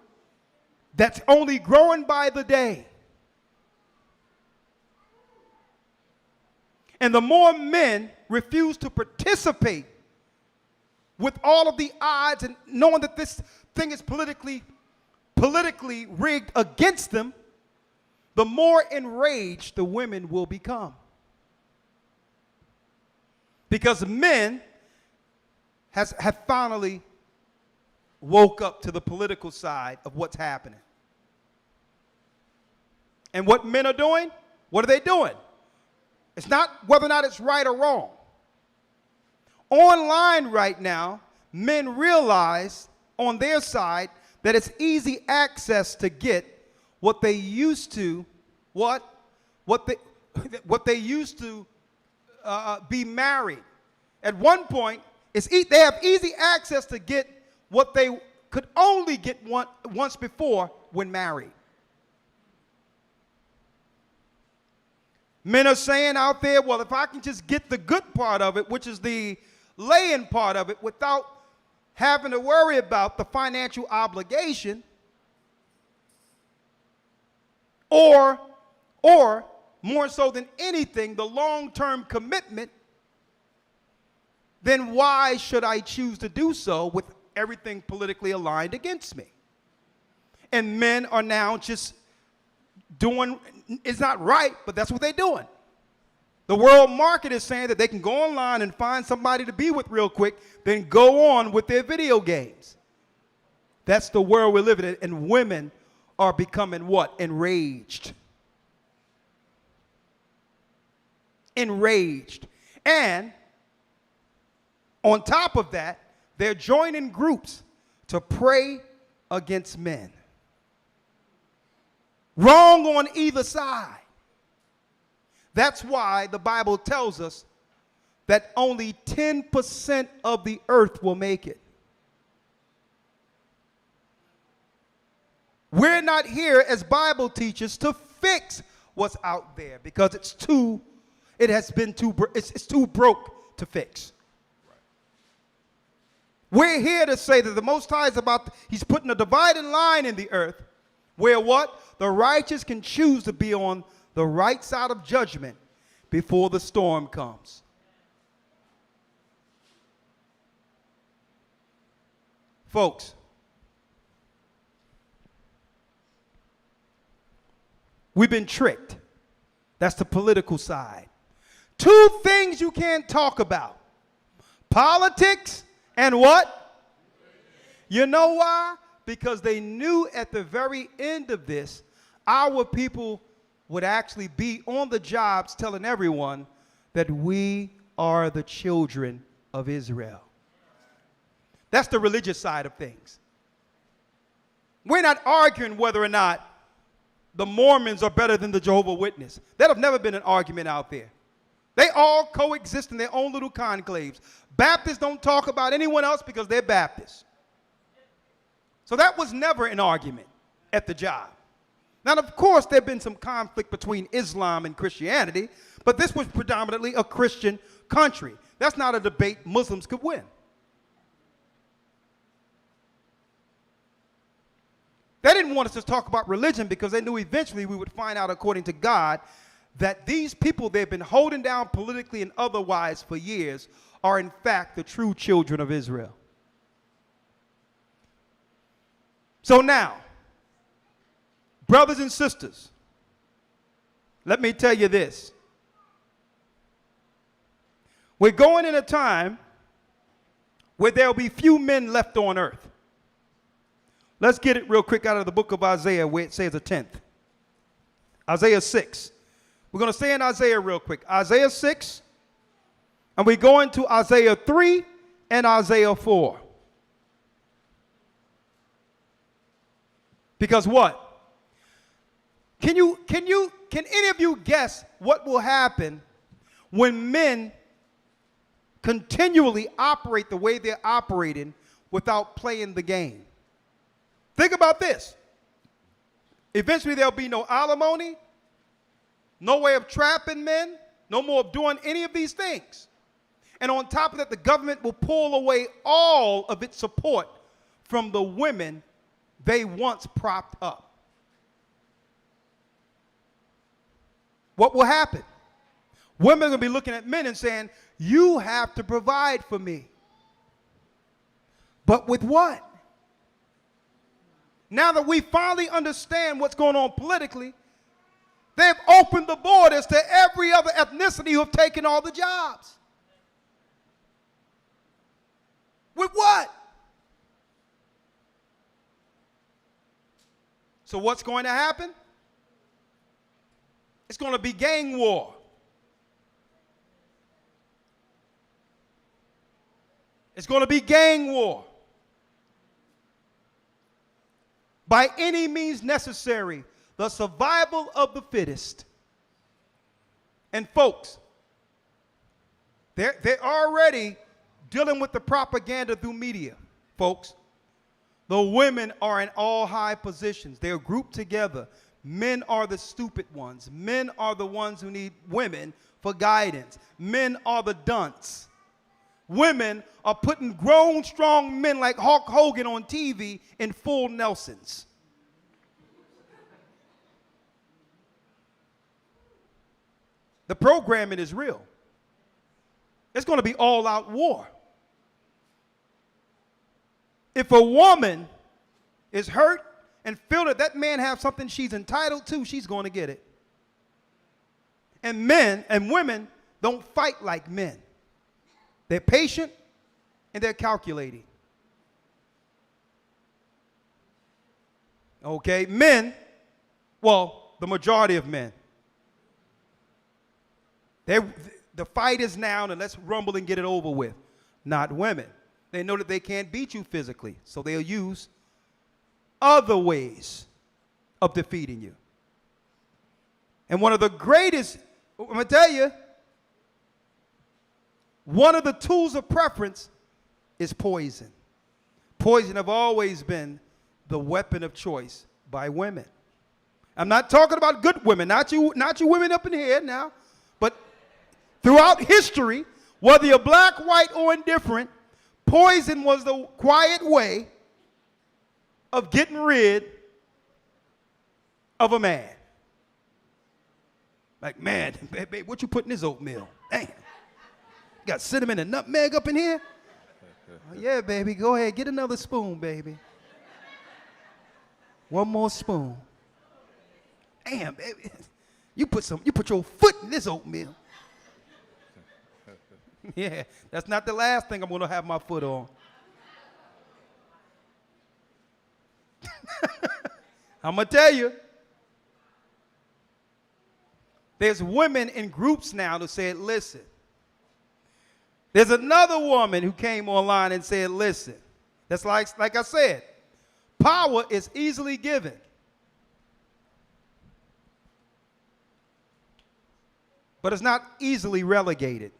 that's only growing by the day. And the more men refuse to participate with all of the odds and knowing that this thing is politically rigged against them, the more enraged the women will become. Because men have finally woke up to the political side of what's happening. And what men are doing, what are they doing? It's not whether or not it's right or wrong. Online right now, men realize on their side that it's easy access to get what they used to, be married. At one point, they have easy access to get what they could only get once before when married. Men are saying out there, well, if I can just get the good part of it, which is the laying part of it, without having to worry about the financial obligation, or more so than anything, the long-term commitment, then why should I choose to do so with everything politically aligned against me? And men are now just doing, it's not right, but that's what they're doing. The world market is saying that they can go online and find somebody to be with real quick, then go on with their video games. That's the world we're living in. And women are becoming what? Enraged. Enraged. And on top of that, they're joining groups to pray against men. Wrong on either side. That's why the Bible tells us that only 10% of the earth will make it. We're not here as Bible teachers to fix what's out there because it's too broke to fix. We're here to say that the Most High is he's putting a dividing line in the earth where what? The righteous can choose to be on the right side of judgment before the storm comes. Folks, we've been tricked. That's the political side. Two things you can't talk about. Politics and what? You know why? Because they knew at the very end of this, our people would actually be on the jobs telling everyone that we are the children of Israel. That's the religious side of things. We're not arguing whether or not the Mormons are better than the Jehovah's Witnesses. That have never been an argument out there. They all coexist in their own little conclaves. Baptists don't talk about anyone else because they're Baptists. So that was never an argument at the job. Now, of course, there have been some conflict between Islam and Christianity, but this was predominantly a Christian country. That's not a debate Muslims could win. They didn't want us to talk about religion because they knew eventually we would find out, according to God, that these people they've been holding down politically and otherwise for years are in fact the true children of Israel. So now, brothers and sisters, let me tell you this. We're going in a time where there will be few men left on earth. Let's get it real quick out of the book of Isaiah where it says a tenth. Isaiah 6. We're going to stay in Isaiah real quick. Isaiah 6, and we go into Isaiah 3 and Isaiah 4. Because what? Can any of you guess what will happen when men continually operate the way they're operating without playing the game? Think about this. Eventually there'll be no alimony, no way of trapping men, no more of doing any of these things. And on top of that, the government will pull away all of its support from the women they once propped up. What will happen? Women are going to be looking at men and saying, you have to provide for me. But with what? Now that we finally understand what's going on politically, they've opened the borders to every other ethnicity who have taken all the jobs. With what? So what's going to happen? It's going to be gang war. It's going to be gang war. By any means necessary, the survival of the fittest. And folks, they're already dealing with the propaganda through media, folks. The women are in all high positions. They're grouped together. Men are the stupid ones. Men are the ones who need women for guidance. Men are the dunce. Women are putting grown, strong men like Hulk Hogan on TV in full Nelsons. The programming is real. It's going to be all-out war. If a woman is hurt and feel that that man has something she's entitled to, she's going to get it. And men and women don't fight like men. They're patient and they're calculating. Okay, men, well, the majority of men, the fight is now, and let's rumble and get it over with. Not women. They know that they can't beat you physically, so they'll use other ways of defeating you. And one of the greatest, I'm going to tell you, one of the tools of preference is poison. Poison have always been the weapon of choice by women. I'm not talking about good women, not you women up in here now, but throughout history, whether you're black, white, or indifferent, poison was the quiet way of getting rid of a man. Like, man, baby, what you put in this oatmeal? Damn. You got cinnamon and nutmeg up in here? Oh, yeah, baby, go ahead, get another spoon, baby. One more spoon. Damn, baby, you put your foot in this oatmeal. Yeah, that's not the last thing I'm going to have my foot on. I'm going to tell you, there's women in groups now that said, listen. There's another woman who came online and said, listen. That's like I said, power is easily given. But it's not easily relegated.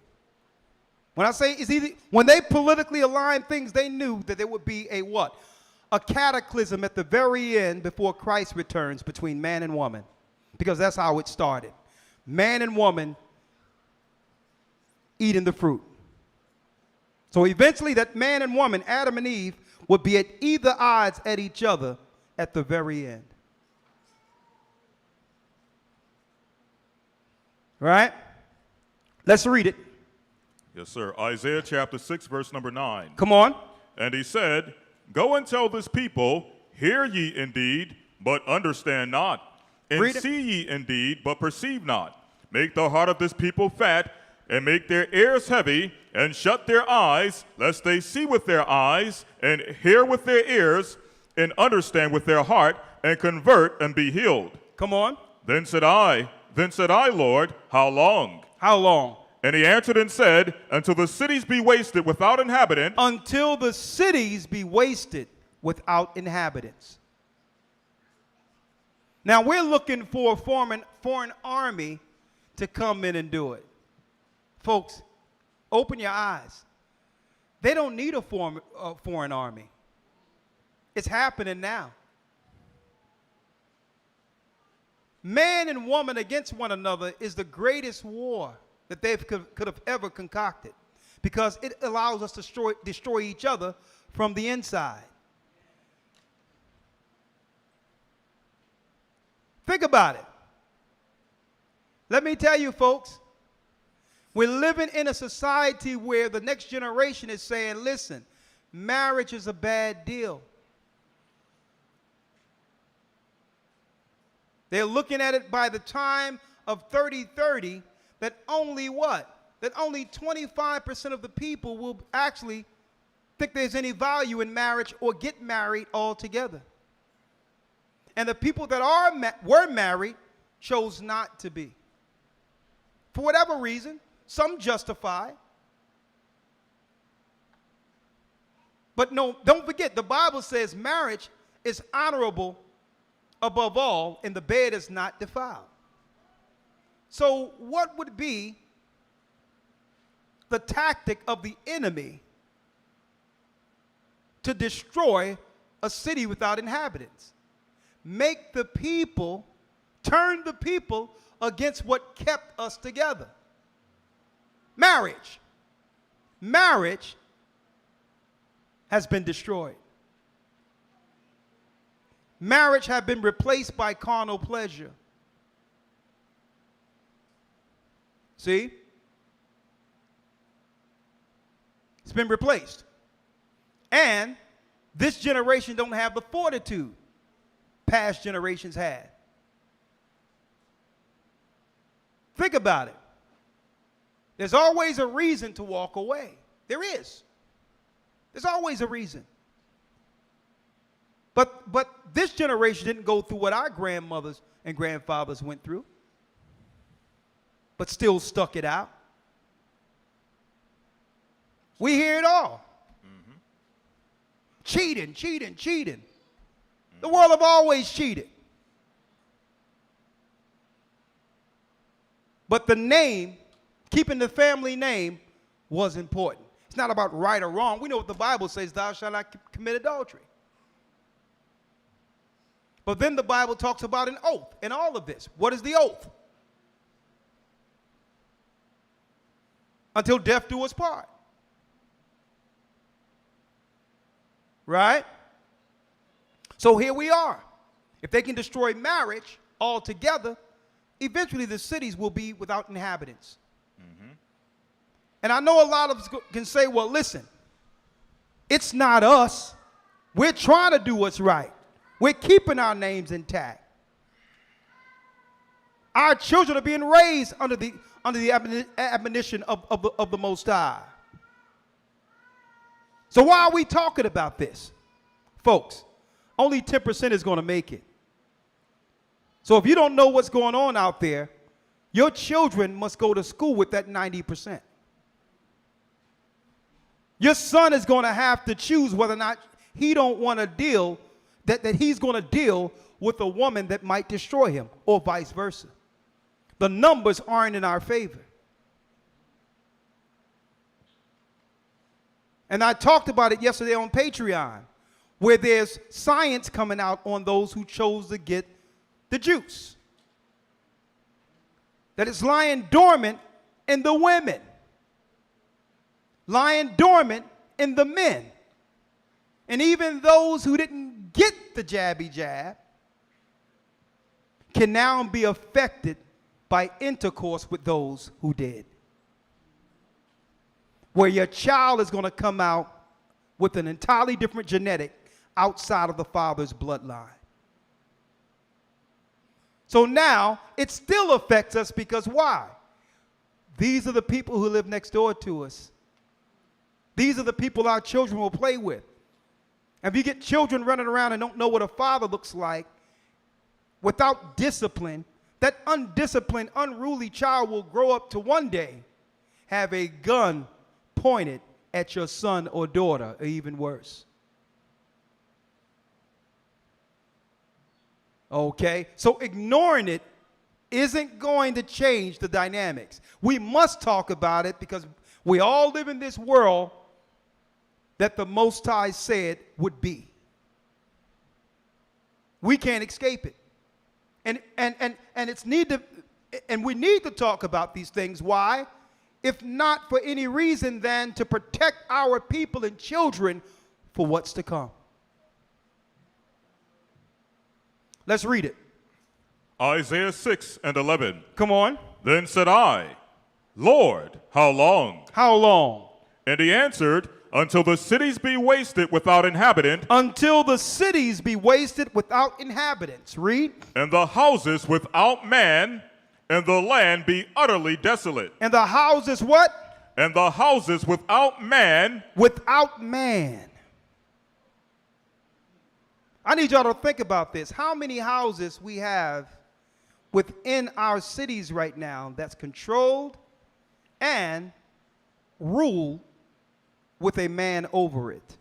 When I say it's easy, when they politically aligned things, they knew that there would be a what? A cataclysm at the very end before Christ returns between man and woman. Because that's how it started. Man and woman eating the fruit. So eventually that man and woman, Adam and Eve, would be at either odds at each other at the very end. Right? Let's read it. Yes, sir. Isaiah chapter 6, verse number 9. Come on. And he said, Go and tell this people, hear ye indeed, but understand not. And see ye indeed, but perceive not. Make the heart of this people fat, and make their ears heavy, and shut their eyes, lest they see with their eyes, and hear with their ears, and understand with their heart, and convert and be healed. Come on. Then said I, Lord, how long? How long? And he answered and said, Until the cities be wasted without inhabitant. Until the cities be wasted without inhabitants. Now we're looking for a foreign army to come in and do it. Folks, open your eyes. They don't need a foreign army. It's happening now. Man and woman against one another is the greatest war that they could have ever concocted, because it allows us to destroy each other from the inside. Think about it. Let me tell you, folks, we're living in a society where the next generation is saying, listen, marriage is a bad deal. They're looking at it by the time of 30-30 that only what? That only 25% of the people will actually think there's any value in marriage or get married altogether. And the people that were married chose not to be. For whatever reason, some justify. But no, don't forget, the Bible says marriage is honorable above all, and the bed is not defiled. So what would be the tactic of the enemy to destroy a city without inhabitants? Make the people, turn the people against what kept us together. Marriage. Marriage has been destroyed. Marriage has been replaced by carnal pleasure. See? It's been replaced. And this generation don't have the fortitude past generations had. Think about it. There's always a reason to walk away. There is. There's always a reason. But this generation didn't go through what our grandmothers and grandfathers went through, but still stuck it out. We hear it all. Cheating, cheating, cheating. The world have always cheated. But the name, keeping the family name, was important. It's not about right or wrong. We know what the Bible says, thou shalt not commit adultery. But then the Bible talks about an oath in all of this. What is the oath? Until death do us part. Right? So here we are. If they can destroy marriage altogether, eventually the cities will be without inhabitants. And I know a lot of us can say, well, listen, it's not us. We're trying to do what's right. We're keeping our names intact. Our children are being raised under the admonition of the Most High. So why are we talking about this? Folks, only 10% is going to make it. So if you don't know what's going on out there, your children must go to school with that 90%. Your son is going to have to choose whether or not he don't want to deal, that he's going to deal with a woman that might destroy him, or vice versa. The numbers aren't in our favor. And I talked about it yesterday on Patreon, where there's science coming out on those who chose to get the juice. That it's lying dormant in the women, lying dormant in the men. And even those who didn't get the jabby jab can now be affected by intercourse with those who did. Where your child is going to come out with an entirely different genetic outside of the father's bloodline. So now it still affects us because why? These are the people who live next door to us. These are the people our children will play with. And if you get children running around and don't know what a father looks like, without discipline, that undisciplined, unruly child will grow up to one day have a gun pointed at your son or daughter, or even worse. Okay? So ignoring it isn't going to change the dynamics. We must talk about it because we all live in this world that the Most High said would be. We can't escape it. And we need to talk about these things. Why? If not for any reason than to protect our people and children for what's to come. Let's read it. Isaiah 6:11. Come on. Then said I, Lord, how long? How long? And he answered, until the cities be wasted without inhabitant. Until the cities be wasted without inhabitants. Read. And the houses without man, and the land be utterly desolate. And the houses what? And the houses without man. Without man. I need y'all to think about this. How many houses we have within our cities right now that's controlled and ruled with a man over it?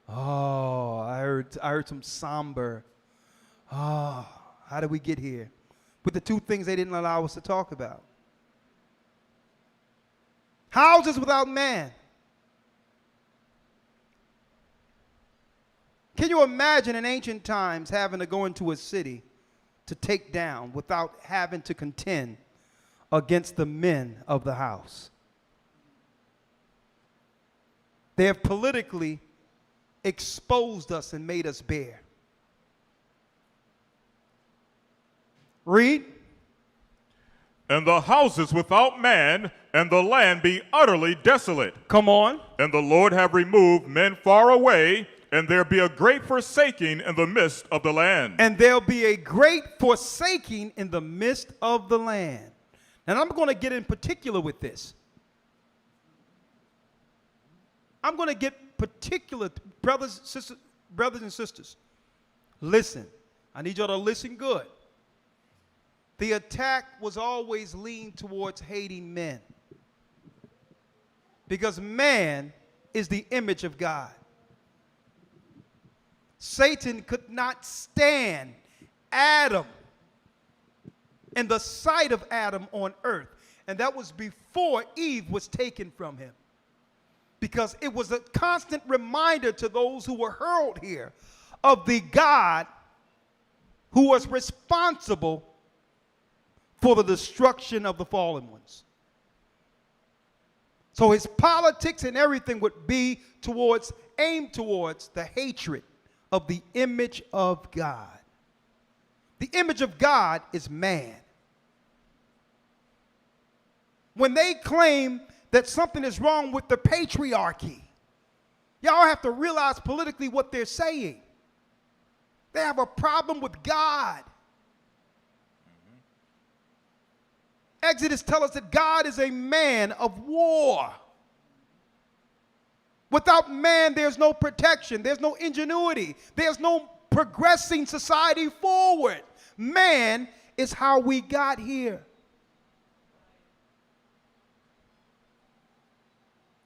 Oh, I heard some somber. Oh, how did we get here? With the two things they didn't allow us to talk about. Houses without man. Can you imagine in ancient times having to go into a city to take down without having to contend against the men of the house? They have politically exposed us and made us bare. Read. And the houses without man, and the land be utterly desolate. Come on. And the Lord have removed men far away, and there be a great forsaking in the midst of the land. And there'll be a great forsaking in the midst of the land. And I'm going to get in particular with this. I'm going to get particular, brothers and sisters, listen. I need y'all to listen good. The attack was always leaned towards hating men. Because man is the image of God. Satan could not stand Adam and the sight of Adam on earth. And that was before Eve was taken from him. Because it was a constant reminder to those who were hurled here of the God who was responsible for the destruction of the fallen ones. So his politics and everything would be aimed towards the hatred of the image of God. The image of God is man. When they claim that something is wrong with the patriarchy, y'all have to realize politically what they're saying. They have a problem with God. Exodus tells us that God is a man of war. Without man, there's no protection, there's no ingenuity, there's no progressing society forward. Man is how we got here.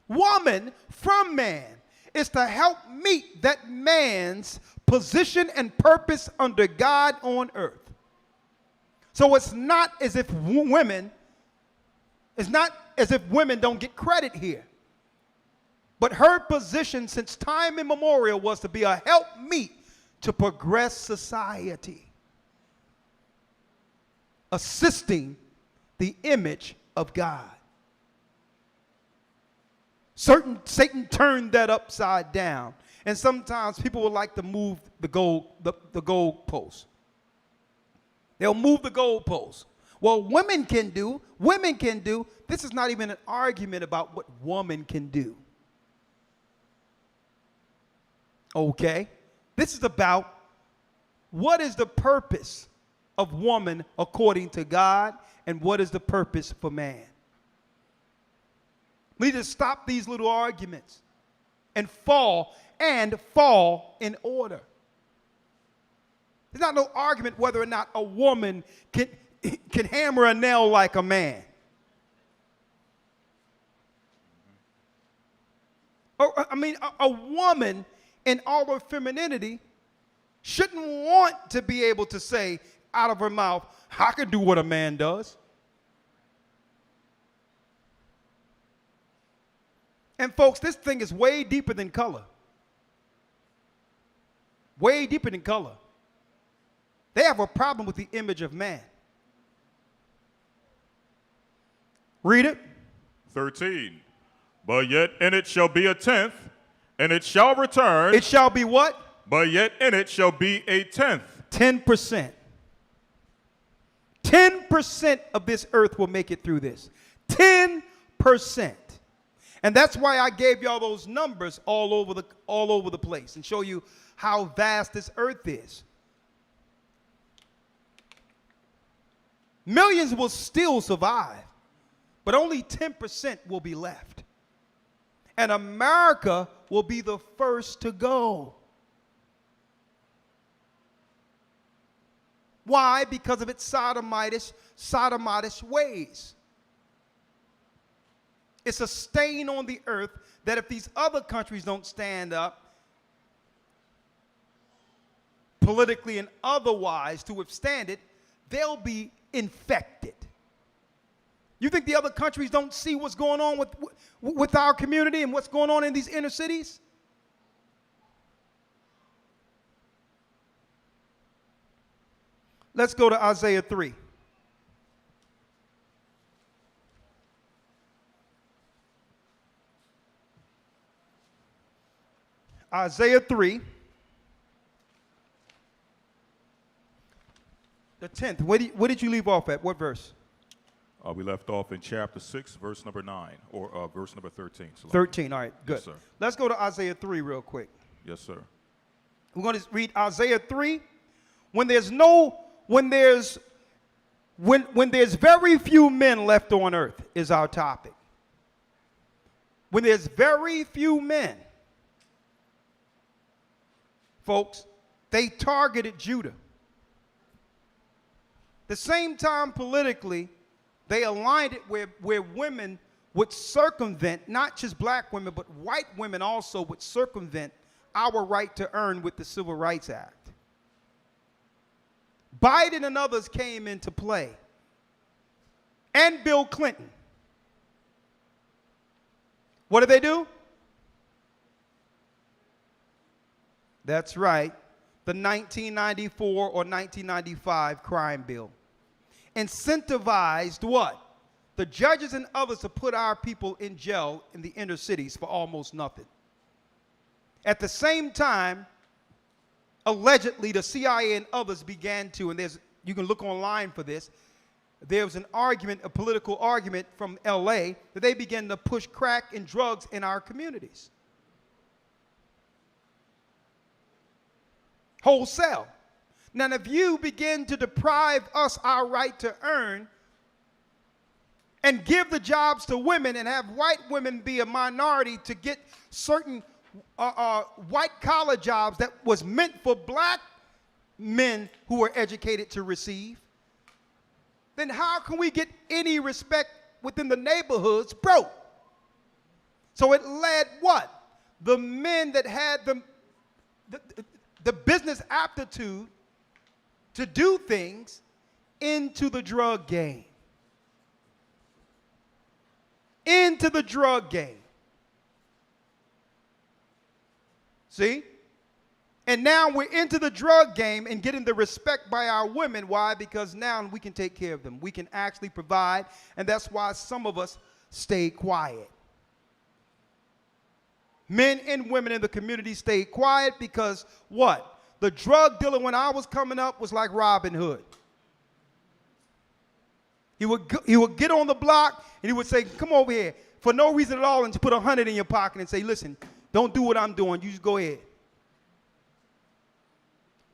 Woman from man is to help meet that man's position and purpose under God on earth. So it's not as if women don't get credit here. But her position since time immemorial was to be a helpmeet to progress society, assisting the image of God. Satan turned that upside down. And sometimes people would like to move the goalposts. They'll move the goalposts. Well, women can do. This is not even an argument about what woman can do. Okay? This is about what is the purpose of woman according to God and what is the purpose for man. We need to stop these little arguments and fall in order. There's not no argument whether or not a woman can hammer a nail like a man. A woman in all her femininity shouldn't want to be able to say out of her mouth, I can do what a man does. And folks, this thing is way deeper than color. Way deeper than color. They have a problem with the image of man. Read it. 13. But yet in it shall be a tenth, and it shall return. It shall be what? But yet in it shall be a tenth. 10%. 10% of this earth will make it through this. 10%. And that's why I gave y'all those numbers all over the place and show you how vast this earth is. Millions will still survive, but only 10% will be left. And America will be the first to go. Why? Because of its sodomitish ways. It's a stain on the earth that if these other countries don't stand up politically and otherwise to withstand it, they'll be infected. You think the other countries don't see what's going on with our community and what's going on in these inner cities? Let's go to Isaiah 3. Isaiah 3, the 10th. Where did you leave off at? What verse? We left off in chapter 6, verse number 9, or verse number 13. 13, all right, good. Yes, sir. Let's go to Isaiah 3 real quick. Yes, sir. We're going to read Isaiah 3. When there's very few men left on earth is our topic. When there's very few men folks, they targeted Judah. The same time politically, they aligned it where women would circumvent, not just black women, but white women also would circumvent our right to earn with the Civil Rights Act. Biden and others came into play, and Bill Clinton. What did they do? That's right, the 1994 or 1995 crime bill. Incentivized what? The judges and others to put our people in jail in the inner cities for almost nothing. At the same time, allegedly, the CIA and others began to, and you can look online for this, there was an argument, a political argument from LA, that they began to push crack and drugs in our communities. Wholesale. Now, if you begin to deprive us our right to earn and give the jobs to women and have white women be a minority to get certain white-collar jobs that was meant for black men who were educated to receive, then how can we get any respect within the neighborhoods broke? So it led what? The men that had the business aptitude to do things into the drug game. Into the drug game. See? And now we're into the drug game and getting the respect by our women. Why? Because now we can take care of them. We can actually provide, and that's why some of us stay quiet. Men and women in the community stayed quiet because what? The drug dealer when I was coming up was like Robin Hood. He would get on the block and he would say, come over here, for no reason at all, and just put 100 in your pocket and say, listen, don't do what I'm doing, you just go ahead.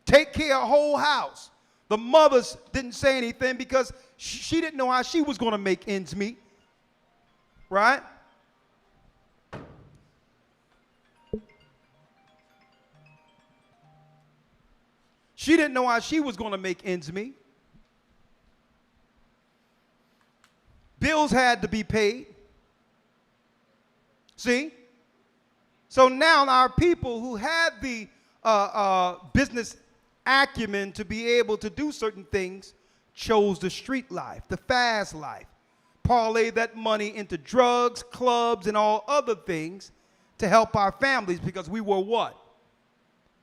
Take care of the whole house. The mothers didn't say anything because she didn't know how she was going to make ends meet. Right? She didn't know how she was going to make ends meet. Bills had to be paid. See? So now our people who had the business acumen to be able to do certain things chose the street life, the fast life, parlay that money into drugs, clubs, and all other things to help our families because we were what?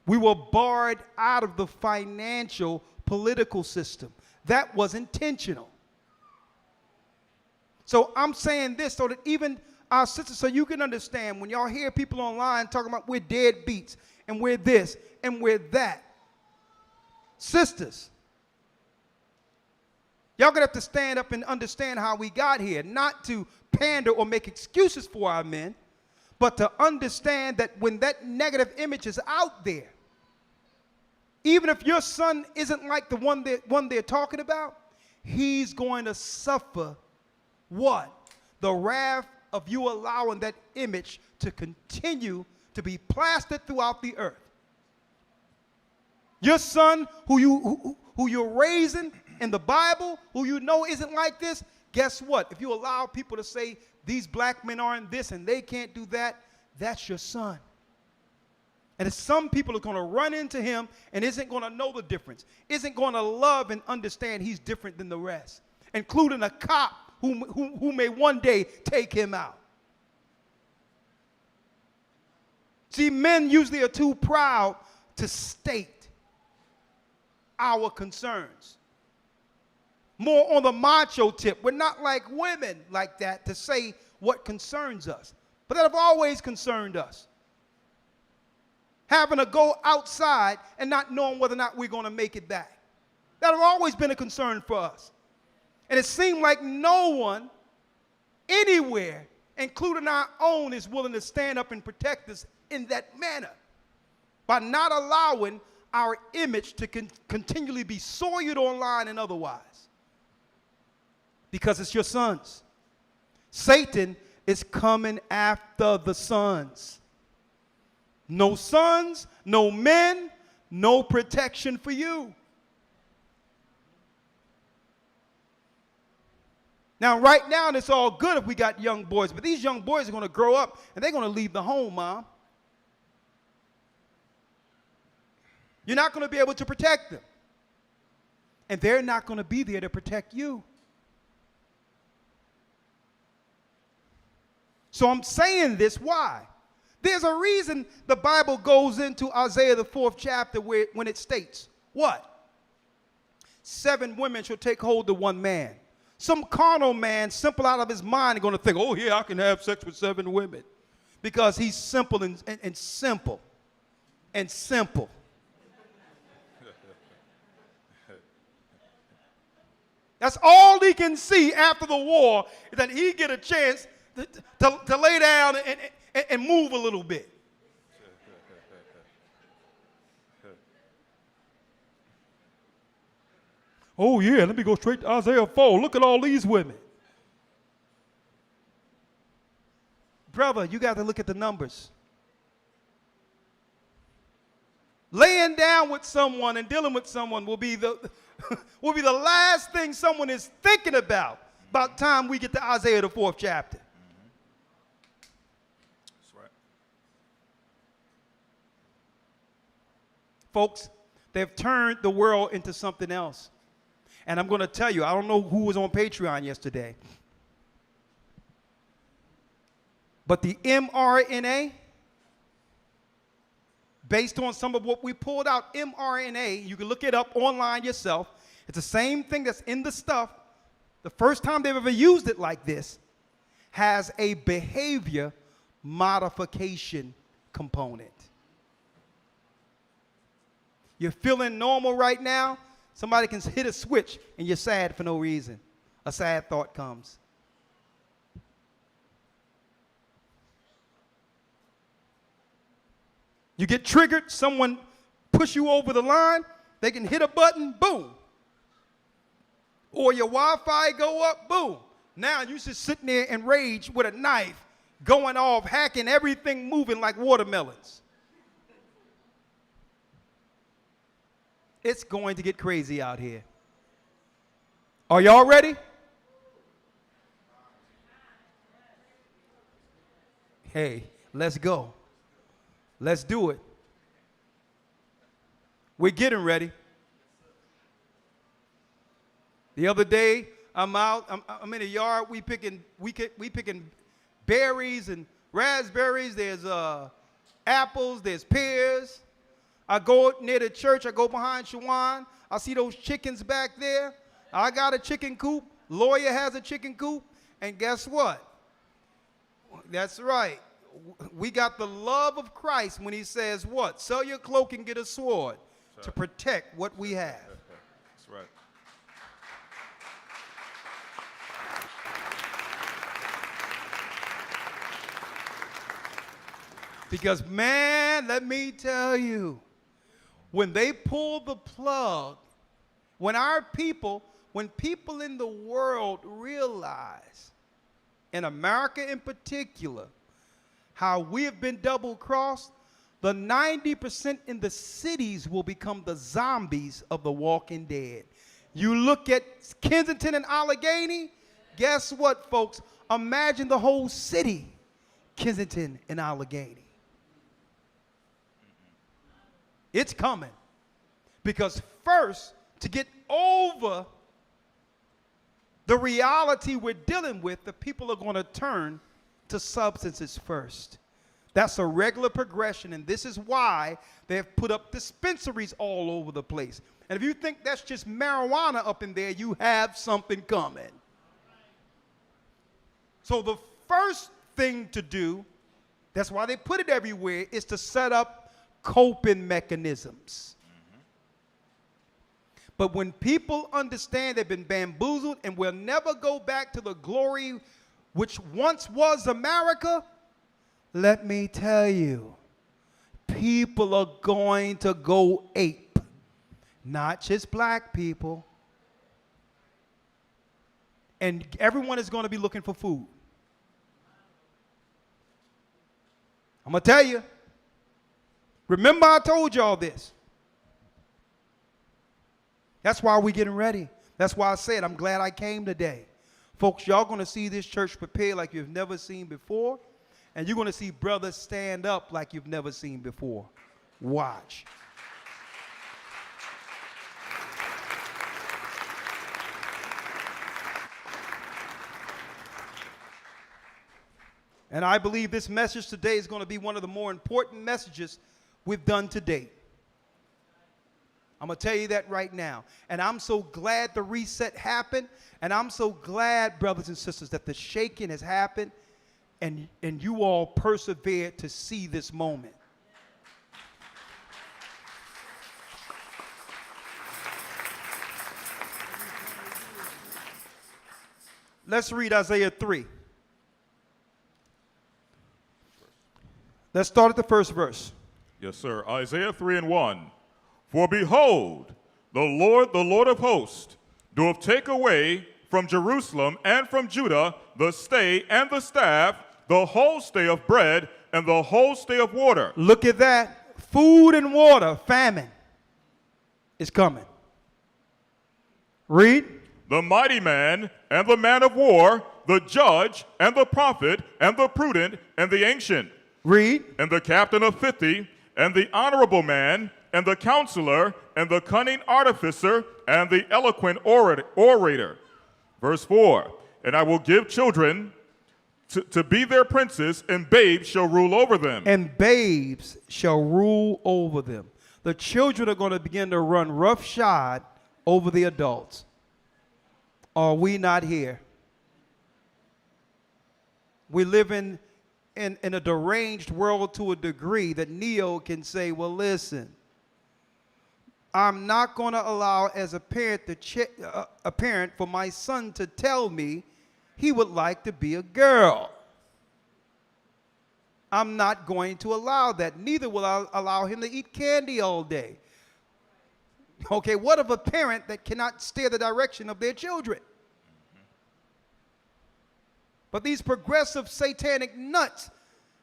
We were barred out of the financial political system. That was intentional. So I'm saying this so that even our sisters, so you can understand when y'all hear people online talking about we're deadbeats and we're this and we're that. Sisters, y'all gonna have to stand up and understand how we got here, not to pander or make excuses for our men, but to understand that when that negative image is out there, even if your son isn't like the one they're talking about, he's going to suffer what? The wrath of you allowing that image to continue to be plastered throughout the earth. Your son who you're raising in the Bible, who you know isn't like this, guess what? If you allow people to say these black men aren't this and they can't do that, that's your son. And some people are going to run into him and isn't going to know the difference, isn't going to love and understand he's different than the rest, including a cop who may one day take him out. See, men usually are too proud to state our concerns. More on the macho tip. We're not like women like that to say what concerns us, but that have always concerned us. Having to go outside and not knowing whether or not we're going to make it back. That have always been a concern for us. And it seemed like no one anywhere, including our own, is willing to stand up and protect us in that manner by not allowing our image to continually be soiled online and otherwise. Because it's your sons. Satan is coming after the sons. No sons, no men, no protection for you. Now, right now, it's all good if we got young boys, but these young boys are going to grow up and they're going to leave the home, Mom. You're not going to be able to protect them. And they're not going to be there to protect you. So I'm saying this, why? There's a reason the Bible goes into Isaiah the 4th chapter when it states, what? 7 women shall take hold of one man. Some carnal man, simple out of his mind, is going to think, oh, yeah, I can have sex with 7 women. Because he's simple and simple. And simple. That's all he can see after the war, is that he get a chance to lay down and move a little bit. Oh, yeah, let me go straight to Isaiah 4. Look at all these women. Brother, you got to look at the numbers. Laying down with someone and dealing with someone will be the will be the last thing someone is thinking about time we get to Isaiah the 4th chapter. That's right. Folks, they've turned the world into something else. And I'm going to tell you, I don't know who was on Patreon yesterday, but the mRNA, based on some of what we pulled out, mRNA, you can look it up online yourself. It's the same thing that's in the stuff. The first time they've ever used it like this has a behavior modification component. You're feeling normal right now. Somebody can hit a switch and you're sad for no reason. A sad thought comes. You get triggered, someone push you over the line, they can hit a button, boom. Or your Wi-Fi go up, boom. Now you just sitting there in rage with a knife, going off, hacking everything moving like watermelons. It's going to get crazy out here. Are y'all ready? Hey, let's go. Let's do it. We're getting ready. The other day, I'm out. I'm in the yard. We picking berries and raspberries. There's apples. There's pears. I go near the church. I go behind Shawan. I see those chickens back there. I got a chicken coop. Lawyer has a chicken coop. And guess what? That's right. We got the love of Christ when he says what? Sell your cloak and get a sword to protect what we have. That's right. Because, man, let me tell you, when they pull the plug, when people in the world realize, in America in particular, how we have been double-crossed, the 90% in the cities will become the zombies of the walking dead. You look at Kensington and Allegheny, guess what, folks? Imagine the whole city, Kensington and Allegheny. It's coming. Because first, to get over the reality we're dealing with, the people are going to turn to substances first. That's a regular progression, and this is why they've put up dispensaries all over the place. And if you think that's just marijuana up in there, you have something coming. So the first thing to do, that's why they put it everywhere, is to set up coping mechanisms. But when people understand they've been bamboozled and will never go back to the glory which once was America, let me tell you, people are going to go ape. Not just black people. And everyone is going to be looking for food. I'm going to tell you. Remember I told y'all this. That's why we're getting ready. That's why I said I'm glad I came today. Folks, y'all going to see this church prepared like you've never seen before. And you're going to see brothers stand up like you've never seen before. Watch. And I believe this message today is going to be one of the more important messages we've done to date. I'm going to tell you that right now. And I'm so glad the reset happened. And I'm so glad, brothers and sisters, that the shaking has happened and you all persevered to see this moment. Let's read Isaiah 3. Let's start at the first verse. Yes, sir. Isaiah 3:1. For behold, the Lord of hosts, doth take away from Jerusalem and from Judah the stay and the staff, the whole stay of bread and the whole stay of water. Look at that. Food and water, famine is coming. Read. The mighty man and the man of war, the judge and the prophet and the prudent and the ancient. Read. And the captain of 50, and the honorable man, and the counselor, and the cunning artificer, and the eloquent orator. Verse 4, and I will give children to be their princes, and babes shall rule over them. And babes shall rule over them. The children are going to begin to run roughshod over the adults. Are we not here? We live in a deranged world to a degree that Neo can say, well, listen, I'm not going to allow as a parent for my son to tell me he would like to be a girl. I'm not going to allow that. Neither will I allow him to eat candy all day. Okay, what of a parent that cannot steer the direction of their children? But these progressive satanic nuts,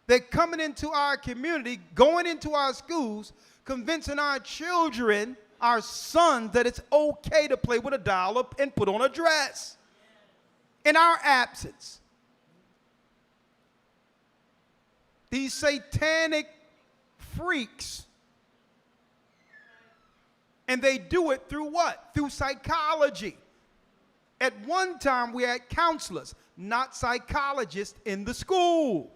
they're coming into our community, going into our schools, convincing our children, our sons, that it's okay to play with a doll and put on a dress in our absence. These satanic freaks. And they do it through what? Through psychology. At one time, we had counselors, not psychologists in the school.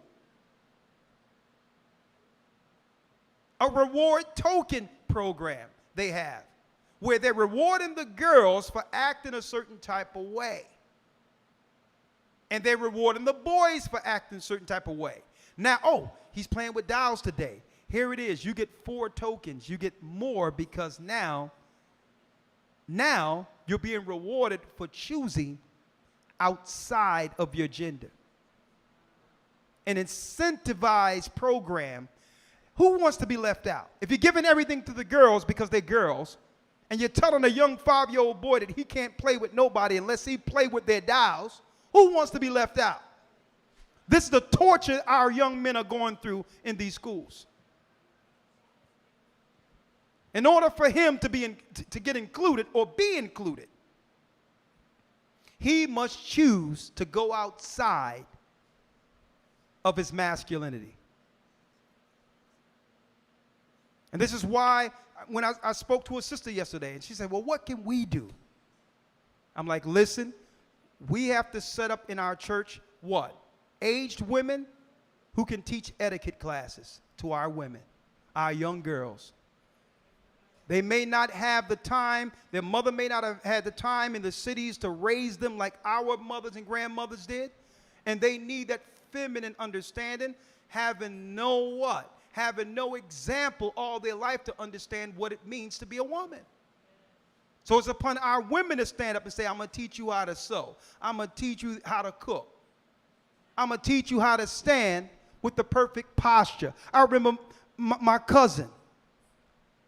A reward token program they have, where they're rewarding the girls for acting a certain type of way. And they're rewarding the boys for acting a certain type of way. Now, oh, he's playing with dolls today. Here it is. You get 4 tokens. You get more because now you're being rewarded for choosing outside of your gender. An incentivized program. Who wants to be left out? If you're giving everything to the girls because they're girls, and you're telling a young 5-year-old boy that he can't play with nobody unless he play with their dolls, who wants to be left out? This is the torture our young men are going through in these schools. In order for him to get included or be included, he must choose to go outside of his masculinity. And this is why when I spoke to a sister yesterday, and she said, well, what can we do? I'm like, listen, we have to set up in our church what? Aged women who can teach etiquette classes to our women, our young girls. They may not have the time, their mother may not have had the time in the cities to raise them like our mothers and grandmothers did. And they need that feminine understanding, having no what? Having no example all their life to understand what it means to be a woman. So it's upon our women to stand up and say, I'm going to teach you how to sew. I'm going to teach you how to cook. I'm going to teach you how to stand with the perfect posture. I remember my cousin.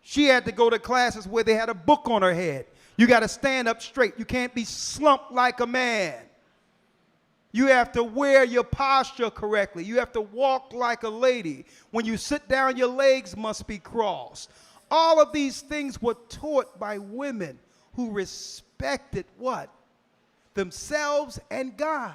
She had to go to classes where they had a book on her head. You got to stand up straight. You can't be slumped like a man. You have to wear your posture correctly. You have to walk like a lady. When you sit down, your legs must be crossed. All of these things were taught by women who respected what? Themselves and God.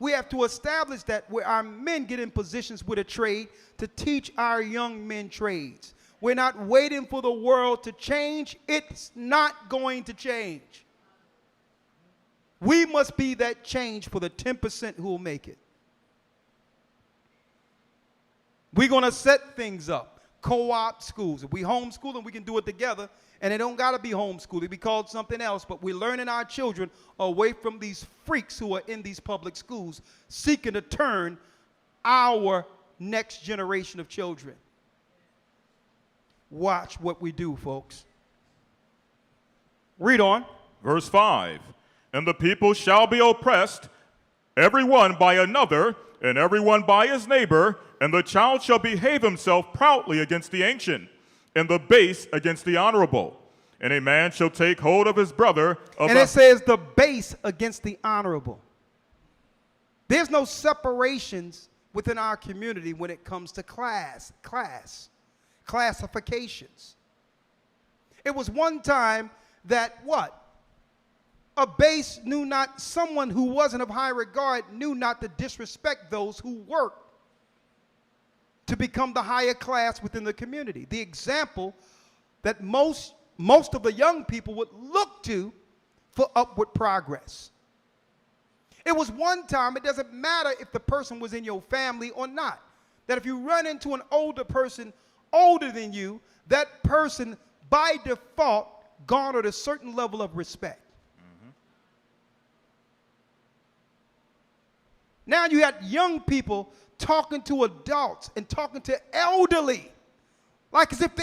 We have to establish that where our men get in positions with a trade to teach our young men trades. We're not waiting for the world to change. It's not going to change. We must be that change for the 10% who will make it. We're going to set things up. Co-op schools. If we homeschool them, we can do it together. And it don't got to be homeschool. It can be called something else. But we're learning our children away from these freaks who are in these public schools seeking to turn our next generation of children. Watch what we do, folks. Read on. Verse 5. And the people shall be oppressed, every one by another, and every one by his neighbor, and the child shall behave himself proudly against the ancient, and the base against the honorable. And a man shall take hold of his brother. And it says the base against the honorable. There's no separations within our community when it comes to classifications. It was one time that what? A base knew not, someone who wasn't of high regard knew not to disrespect those who worked to become the higher class within the community. The example that most of the young people would look to for upward progress. It was one time, it doesn't matter if the person was in your family or not, that if you run into an older person older than you, that person by default garnered a certain level of respect. Now you had young people talking to adults and talking to elderly, like as if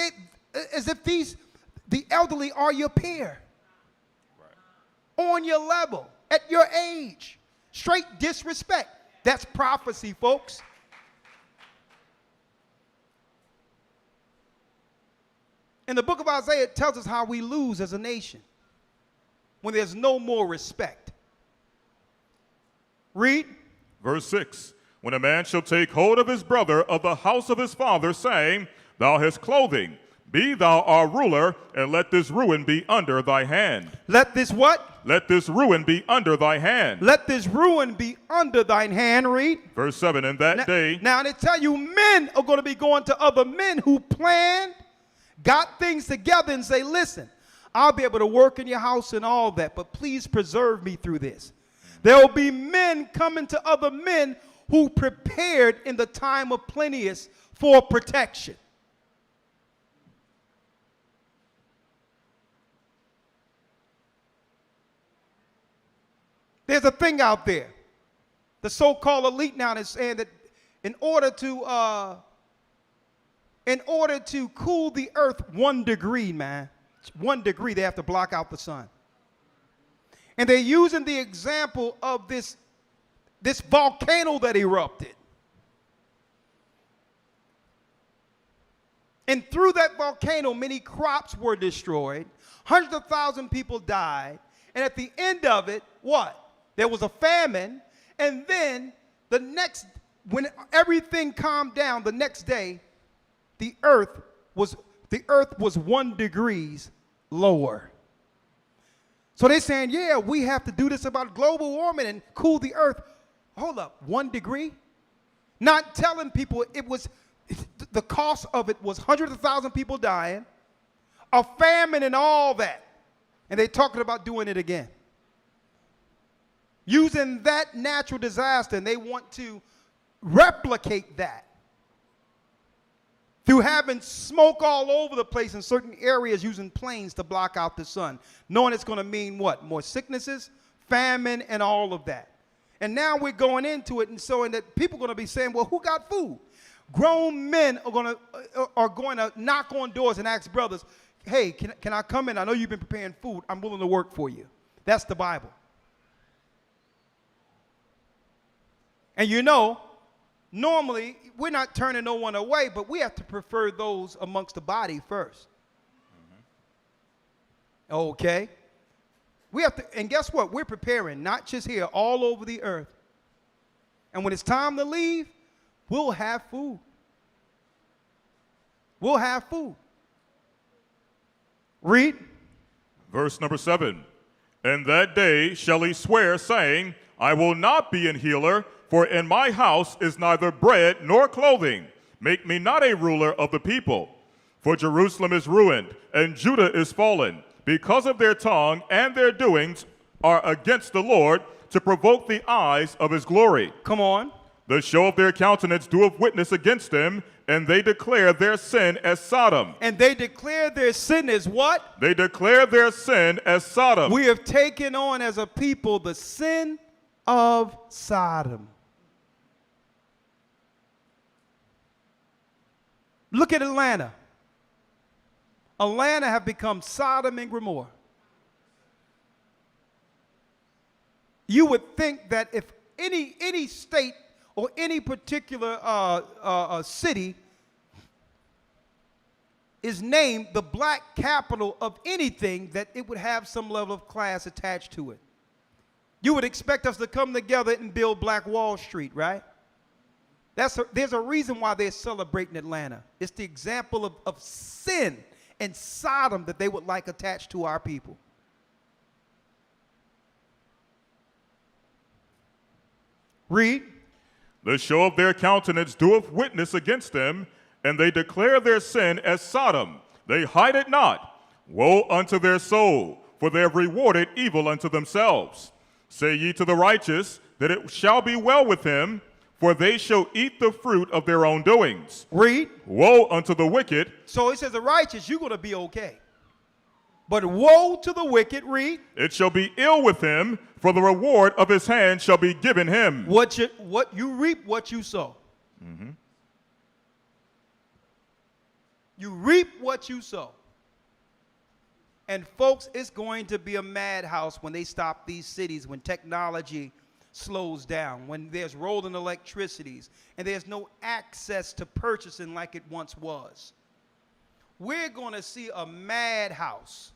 the elderly are your peer, on your level, at your age. Straight disrespect. That's prophecy, folks. In the book of Isaiah, it tells us how we lose as a nation when there's no more respect. Read. Verse 6. When a man shall take hold of his brother of the house of his father, saying, Thou hast clothing, be thou our ruler, and let this ruin be under thy hand. Let this what? Let this ruin be under thy hand. Let this ruin be under thine hand. Read. Verse 7. In that day. Now they tell you men are going to be going to other men who planned, got things together and say, listen, I'll be able to work in your house and all that, but please preserve me through this. There will be men coming to other men who prepared in the time of plenteous for protection. There's a thing out there. The so-called elite now is saying that in order to cool the earth 1 degree, man, 1 degree, they have to block out the sun. And they're using the example of this volcano that erupted. And through that volcano, many crops were destroyed. Hundreds of thousands of people died. And at the end of it, what? There was a famine. And then when everything calmed down, the next day, the earth was 1 degree lower. So they're saying, yeah, we have to do this about global warming and cool the earth. Hold up, 1 degree? Not telling people the cost of it was hundreds of thousands of people dying, a famine and all that. And they're talking about doing it again. Using that natural disaster, and they want to replicate that through having smoke all over the place in certain areas, using planes to block out the sun, knowing it's going to mean what? More sicknesses, famine, and all of that. And now we're going into it and showing that people are going to be saying, well, who got food? Grown men are going to knock on doors and ask brothers, hey, can I come in? I know you've been preparing food. I'm willing to work for you. That's the Bible. And you know, normally, we're not turning no one away, but we have to prefer those amongst the body first. Okay? We have to, and guess what? We're preparing, not just here, all over the earth. And when it's time to leave, we'll have food. We'll have food. Read. Verse number 7. In that day shall he swear, saying, I will not be an healer, for in my house is neither bread nor clothing. Make me not a ruler of the people. For Jerusalem is ruined, and Judah is fallen, because of their tongue, and their doings are against the Lord, to provoke the eyes of his glory. Come on. The show of their countenance doeth witness against them, and they declare their sin as Sodom. And they declare their sin as what? They declare their sin as Sodom. We have taken on as a people the sin of Sodom. Look at Atlanta. Atlanta have become Sodom and Gomorrah. You would think that if any state or any particular city is named the black capital of anything, that it would have some level of class attached to it. You would expect us to come together and build Black Wall Street, right? There's a reason why they're celebrating Atlanta. It's the example of sin and Sodom that they would like attached to our people. Read. The show of their countenance doeth witness against them, and they declare their sin as Sodom. They hide it not. Woe unto their soul, for they have rewarded evil unto themselves. Say ye to the righteous, that it shall be well with him, for they shall eat the fruit of their own doings. Read. Woe unto the wicked. So it says the righteous, you're going to be okay. But woe to the wicked, read. It shall be ill with him, for the reward of his hand shall be given him. What you reap, what you sow. Mm-hmm. You reap what you sow. And folks, it's going to be a madhouse when they stop these cities, when technology slows down, when there's rolling electricities, and there's no access to purchasing like it once was. We're going to see a madhouse.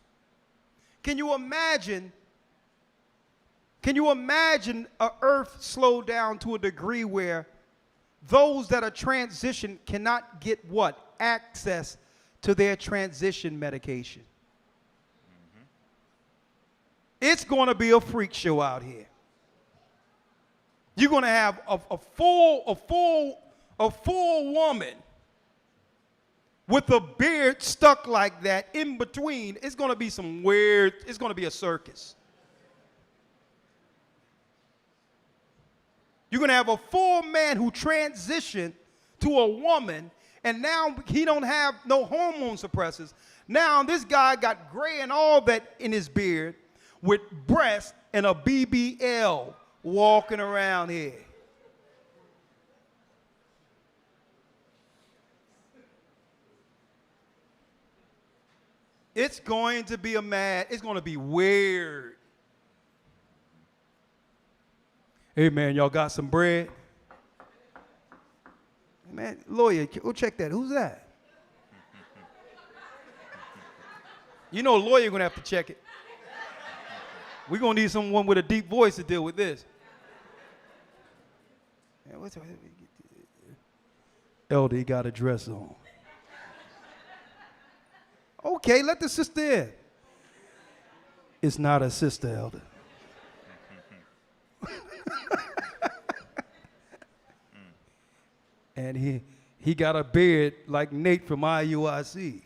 Can you imagine a earth slow down to a degree where those that are transitioned cannot get what? Access to their transition medication. Mm-hmm. It's going to be a freak show out here. You're going to have a full woman with a beard stuck like that in between. It's going to be some weird, it's going to be a circus. You're going to have a full man who transitioned to a woman, and now he don't have no hormone suppressors. Now this guy got gray and all that in his beard with breasts and a BBL walking around here. It's going to be it's going to be weird. Hey, man, y'all got some bread? Man, lawyer, go check that. Who's that? You know, lawyer going to have to check it. We're going to need someone with a deep voice to deal with this. Elder, he got a dress on. Okay, let the sister in. It's not a sister, Elder. And he got a beard like Nate from IUIC.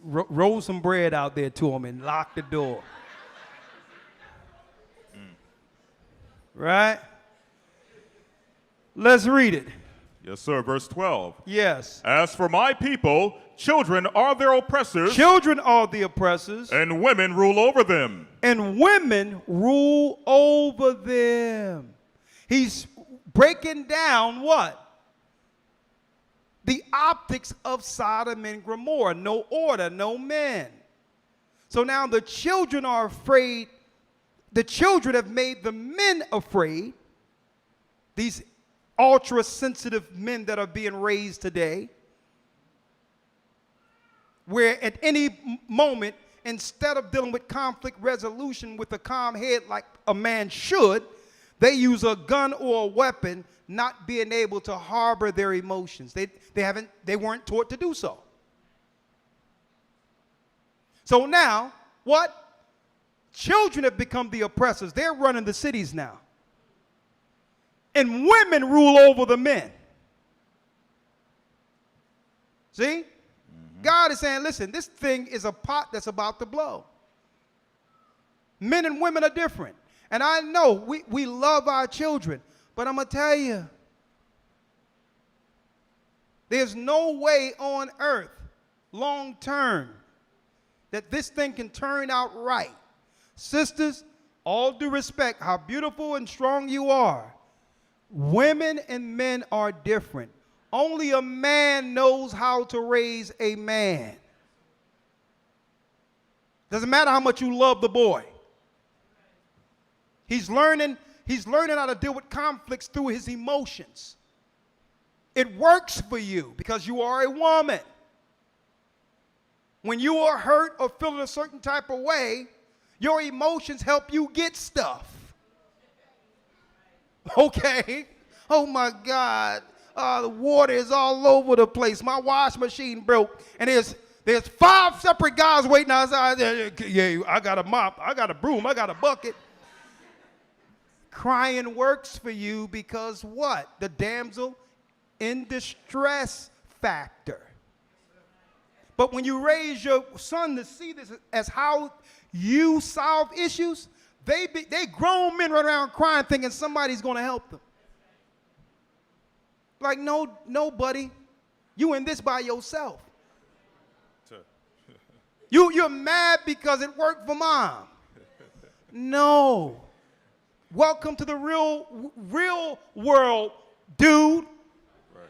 Roll some bread out there to him and lock the door. Right? Let's read it. Yes, sir. Verse 12. Yes. As for my people, children are their oppressors. Children are the oppressors. And women rule over them. And women rule over them. He's breaking down what? The optics of Sodom and Gomorrah. No order, no men. So now the children are afraid. The children have made the men afraid. These ultra-sensitive men that are being raised today. Where at any moment, instead of dealing with conflict resolution with a calm head like a man should, they use a gun or a weapon not being able to harbor their emotions. They weren't taught to do so. So now, what? Children have become the oppressors. They're running the cities now. And women rule over the men. See? God is saying, listen, this thing is a pot that's about to blow. Men and women are different. And I know we love our children, but I'm going to tell you, there's no way on earth, long term, that this thing can turn out right. Sisters, all due respect, how beautiful and strong you are, women and men are different. Only a man knows how to raise a man. Doesn't matter how much you love the boy. He's learning how to deal with conflicts through his emotions. It works for you because you are a woman. When you are hurt or feeling a certain type of way, your emotions help you get stuff. Okay? Oh my God. The water is all over the place. My wash machine broke. And there's 5 separate guys waiting outside there. Yeah, I got a mop. I got a broom. I got a bucket. Crying works for you because what? The damsel in distress factor. But when you raise your son to see this as how you solve issues, they grown men run around crying thinking somebody's going to help them. Like, no, buddy. You in this by yourself. You're mad because it worked for mom. No. Welcome to the real world, dude. Right.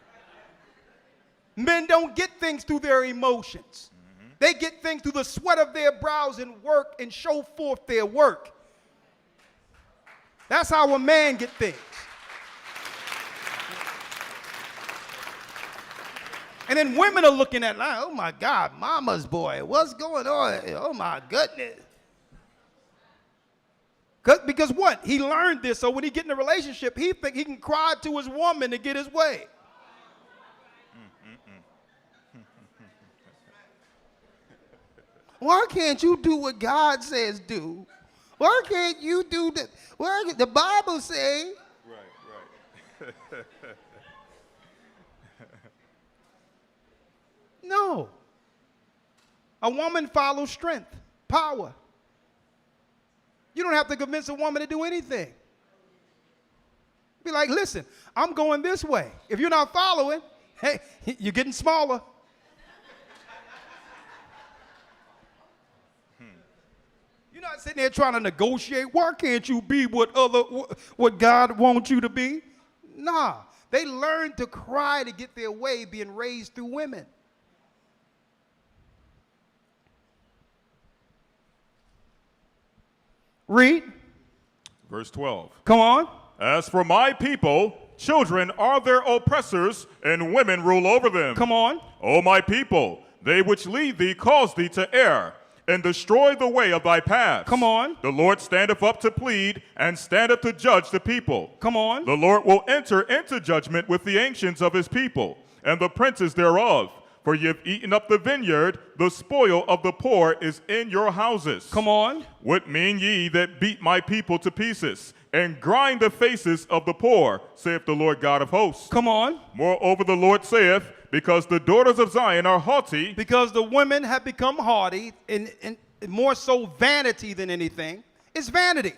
Men don't get things through their emotions. Mm-hmm. They get things through the sweat of their brows and work and show forth their work. That's how a man gets things. And then women are looking at, like, oh my God, mama's boy, what's going on? Oh my goodness. Because what? He learned this, so when he get in a relationship, he think he can cry to his woman to get his way. Why can't you do what God says do? Why can't you do that? Well, the Bible say. Right. No. A woman follows strength, power. You don't have to convince a woman to do anything. Be like, listen, I'm going this way. If you're not following, hey, you're getting smaller. You're not sitting there trying to negotiate. Why can't you be what God wants you to be? Nah, they learn to cry to get their way being raised through women. Read. Verse 12. Come on. As for my people, children are their oppressors, and women rule over them. Come on. O my people, they which lead thee cause thee to err, and destroy the way of thy paths. Come on. The Lord standeth up to plead, and standeth to judge the people. Come on. The Lord will enter into judgment with the ancients of his people, and the princes thereof. For ye have eaten up the vineyard, the spoil of the poor is in your houses. Come on. What mean ye that beat my people to pieces, and grind the faces of the poor, saith the Lord God of hosts? Come on. Moreover, the Lord saith, because the daughters of Zion are haughty. Because the women have become haughty, and more so vanity than anything. It's vanity.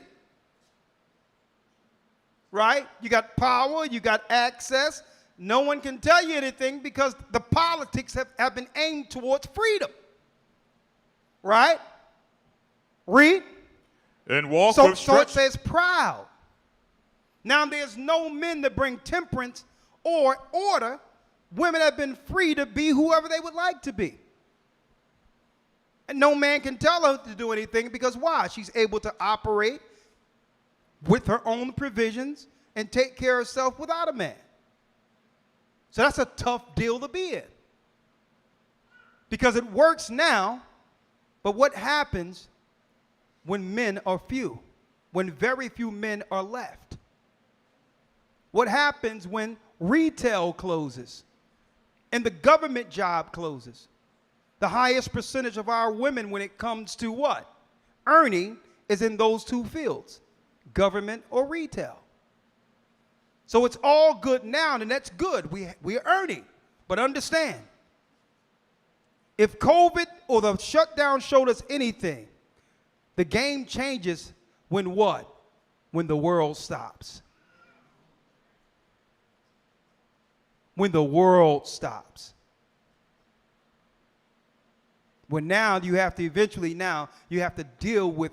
Right? You got power, you got access. No one can tell you anything because the politics have been aimed towards freedom. Right? Read. And walk so with stretch. So it says proud. Now there's no men that bring temperance or order. Women have been free to be whoever they would like to be. And no man can tell her to do anything because why? She's able to operate with her own provisions and take care of herself without a man. So that's a tough deal to be in. Because it works now, but what happens when men are few? When very few men are left? what happens when retail closes and the government job closes. The highest percentage of our women when it comes to what? Earning is in those two fields, government or retail. So it's all good now, and that's good. We're earning. But understand, if COVID or the shutdown showed us anything, the game changes when what? When the world stops. When the world stops. When now you have to eventually you have to deal with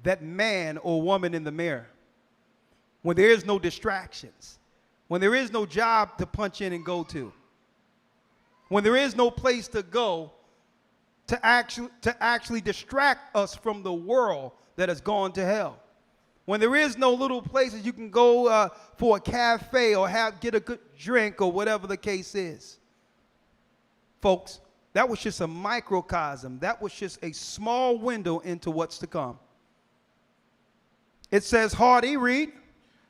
that man or woman in the mirror. When there is no distractions. When there is no job to punch in and go to. When there is no place to go to actually distract us from the world that has gone to hell. When there is no little places you can go for a cafe or get a good drink or whatever the case is. Folks, that was just a microcosm. That was just a small window into what's to come. It says, Hardy, read.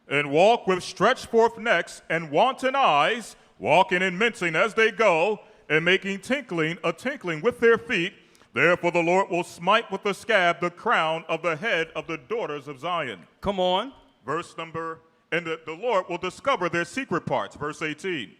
And walk with stretched forth necks and wanton eyes, walking and mincing as they go, and making a tinkling with their feet. Therefore the Lord will smite with the scab the crown of the head of the daughters of Zion. Come on. And the Lord will discover their secret parts. Verse 18.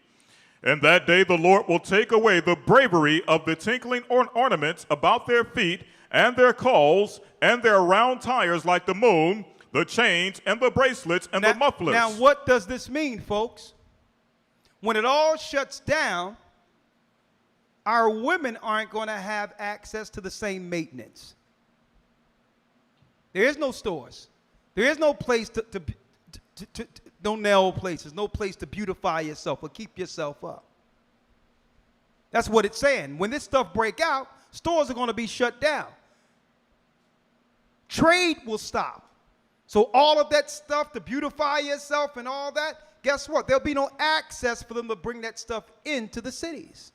And that day the Lord will take away the bravery of the tinkling ornaments about their feet, and their calls, and their round tires like the moon, the chains, and the bracelets, and the mufflers. Now what does this mean, folks? When it all shuts down, our women aren't going to have access to the same maintenance. There is no stores. There is no place no nail places, no place to beautify yourself or keep yourself up. That's what it's saying. When this stuff break out, stores are going to be shut down. Trade will stop. So all of that stuff to beautify yourself and all that, guess what? There'll be no access for them to bring that stuff into the cities.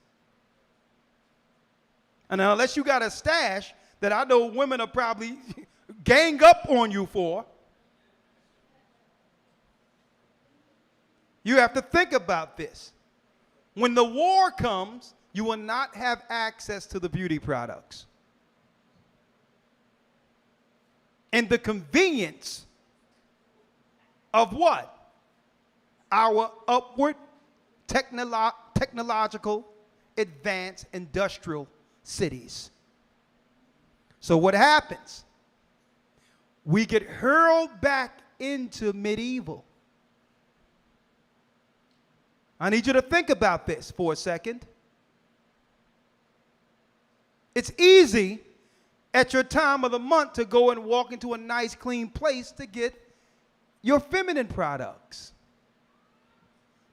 And unless you got a stash that I know women are probably gang up on you for, you have to think about this. When the war comes, you will not have access to the beauty products. And the convenience of what? Our upward technological, advanced, industrial cities. So what happens? We get hurled back into medieval. I need you to think about this for a second. It's easy at your time of the month to go and walk into a nice, clean place to get your feminine products.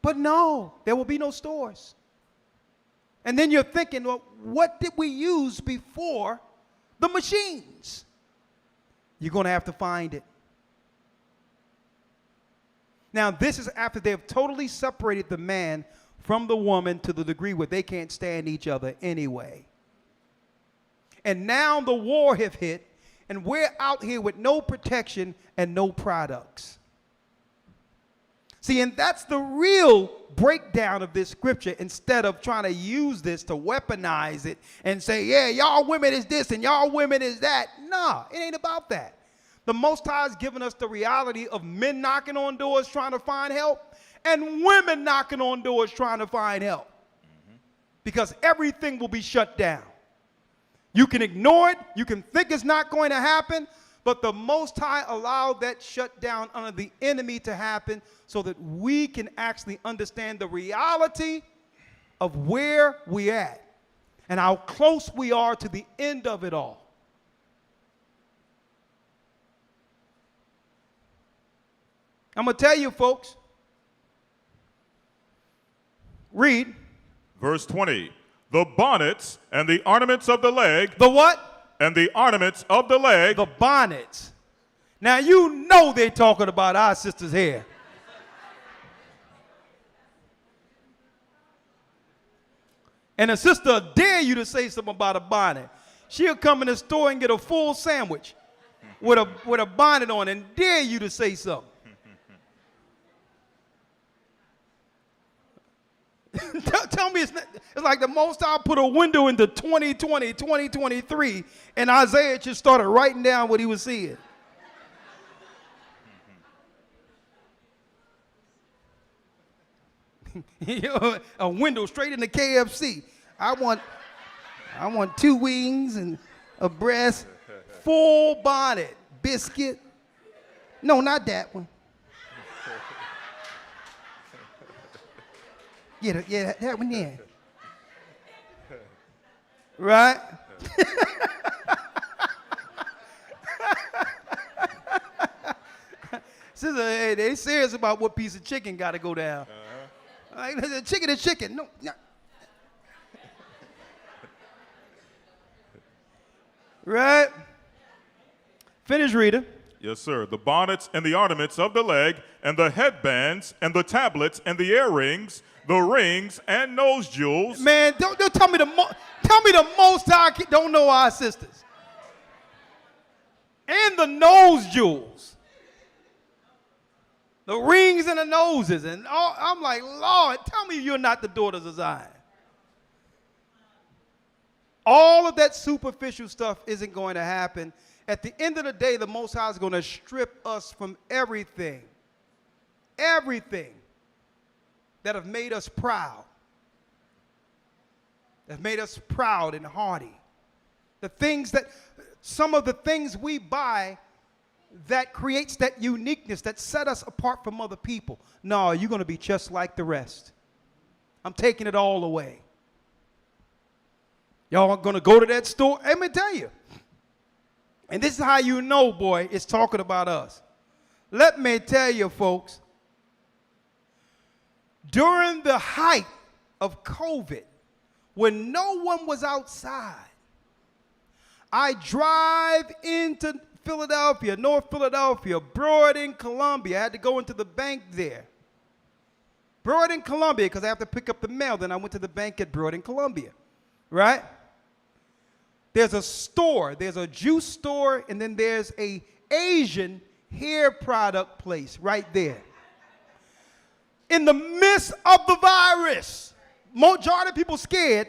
But no, there will be no stores. And then you're thinking, well, what did we use before the machines? You're going to have to find it. Now, this is after they've totally separated the man from the woman to the degree where they can't stand each other anyway. And now the war have hit, and we're out here with no protection and no products. See, and that's the real breakdown of this scripture, instead of trying to use this to weaponize it and say, yeah, y'all women is this and y'all women is that. No, it ain't about that. The Most High has given us the reality of men knocking on doors trying to find help and women knocking on doors trying to find help. Because everything will be shut down. You can ignore it. You can think it's not going to happen. But the Most High allowed that shutdown under the enemy to happen so that we can actually understand the reality of where we're at and how close we are to the end of it all. I'm going to tell you, folks. Read. Verse 20. The bonnets and the ornaments of the leg. The what? And the ornaments of the leg. The bonnets. Now, you know they're talking about our sister's hair. And a sister dare you to say something about a bonnet. She'll come in the store and get a full sandwich with a bonnet on and dare you to say something. tell me it's like the Most High put a window into 2020, 2023, and Isaiah just started writing down what he was seeing. A window straight into KFC. I want 2 wings and a breast, full bonnet, biscuit. No, not that one. Yeah, that one there. Right? Sister, hey, they serious about what piece of chicken got to go down. Like, the chicken is chicken. No. Right? Finish reading. Yes, sir. The bonnets and the ornaments of the leg, and the headbands, and the tablets, and the earrings, the rings, and nose jewels. Man, don't tell me the Most High don't know our sisters. And the nose jewels. The rings and the noses. And all, I'm like, Lord, tell me you're not the daughters of Zion. All of that superficial stuff isn't going to happen. At the end of the day, the Most High is going to strip us from everything that have made us proud, that made us proud and haughty. Some of the things we buy that creates that uniqueness, that set us apart from other people. No, you're going to be just like the rest. I'm taking it all away. Y'all are going to go to that store? Let me tell you. And this is how you know, boy, it's talking about us. Let me tell you, folks, during the height of COVID, when no one was outside, I drive into Philadelphia, North Philadelphia, Broad in Columbia. I had to go into the bank there. Broad in Columbia, because I have to pick up the mail. Then I went to the bank at Broad in Columbia, right? There's a store, there's a juice store, and then there's a Asian hair product place right there. In the midst of the virus, majority of people scared,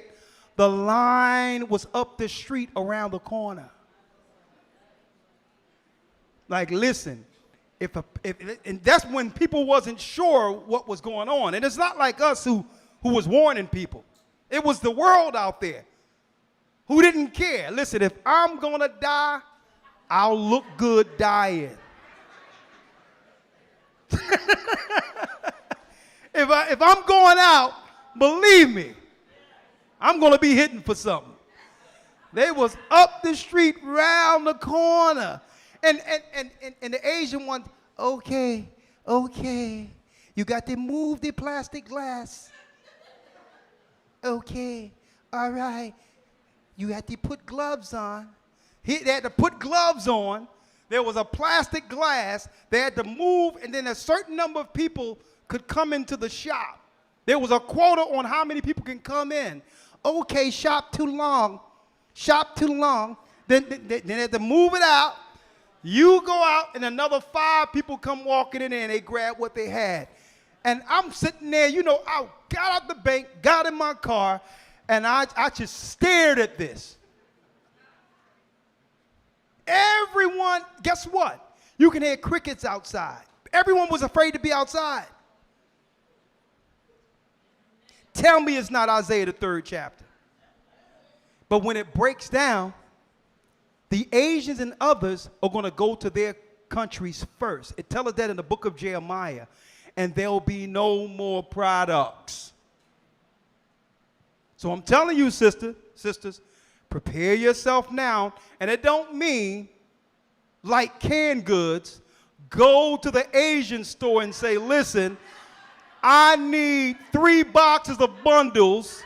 the line was up the street around the corner. Like, listen, and that's when people wasn't sure what was going on. And it's not like us who was warning people. It was the world out there who didn't care. Listen, if I'm going to die, I'll look good dying. If I'm going out, believe me, I'm going to be hitting for something. They was up the street, round the corner. And the Asian one, okay, you got to move the plastic glass. Okay, all right. You had to put gloves on. They had to put gloves on. There was a plastic glass. They had to move, and then a certain number of people could come into the shop. There was a quota on how many people can come in. Okay, shop too long. Then they had to move it out. You go out, and another 5 people come walking in there, and they grab what they had. And I'm sitting there, I got out the bank, got in my car, and I just stared at this. Everyone, guess what? You can hear crickets outside. Everyone was afraid to be outside. Tell me it's not Isaiah the 3rd chapter. But when it breaks down, the Asians and others are going to go to their countries first. It tells us that in the book of Jeremiah. And there'll be no more products. So I'm telling you, sisters, prepare yourself now. And it don't mean, like canned goods, go to the Asian store and say, listen, I need 3 boxes of bundles,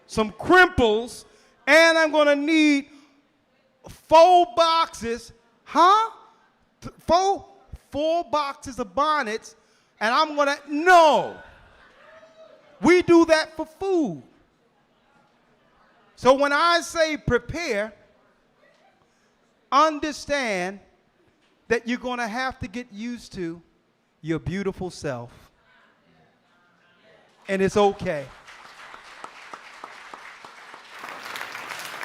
some crimples, and I'm going to need 4 boxes, four boxes of bonnets, and I'm going to, no. We do that for food. So when I say prepare, understand that you're going to have to get used to your beautiful self. And it's okay.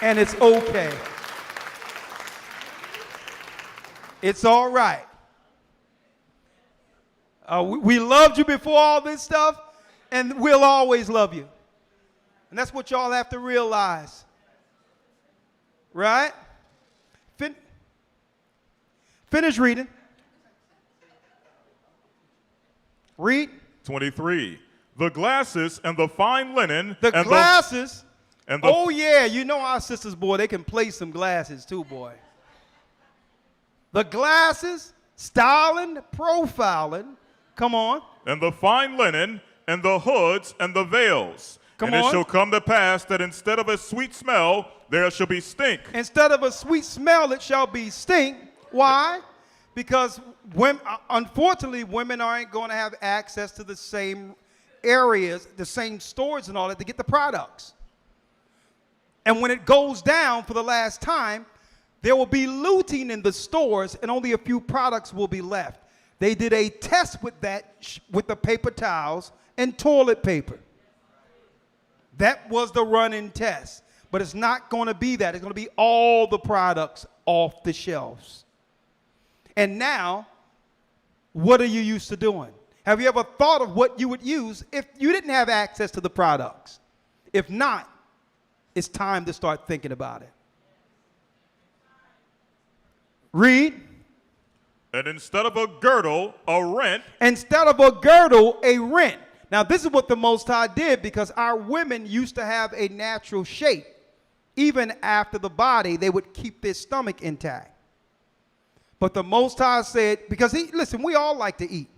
And it's okay. It's all right. We loved you before all this stuff, and we'll always love you. And that's what y'all have to realize. Right? Finish reading. Read. 23. The glasses and the fine linen. The and glasses. And the Oh, yeah. You know our sisters, boy, they can play some glasses too, boy. The glasses, styling, profiling. Come on. And the fine linen, and the hoods, and the veils. Come and on. it shall come to pass that instead of a sweet smell, there shall be stink. Instead of a sweet smell, it shall be stink. Why? Because unfortunately, women aren't going to have access to the same areas, the same stores and all that to get the products. And when it goes down for the last time, there will be looting in the stores and only a few products will be left. They did a test with that, with the paper towels and toilet paper. That was the running test. But it's not going to be that. It's going to be all the products off the shelves. And now, what are you used to doing? Have you ever thought of what you would use if you didn't have access to the products? If not, it's time to start thinking about it. Read. And instead of a girdle, a rent. Instead of a girdle, a rent. Now, this is what the Most High did because our women used to have a natural shape. Even after the body, they would keep their stomach intact. But the Most High said, because listen, we all like to eat.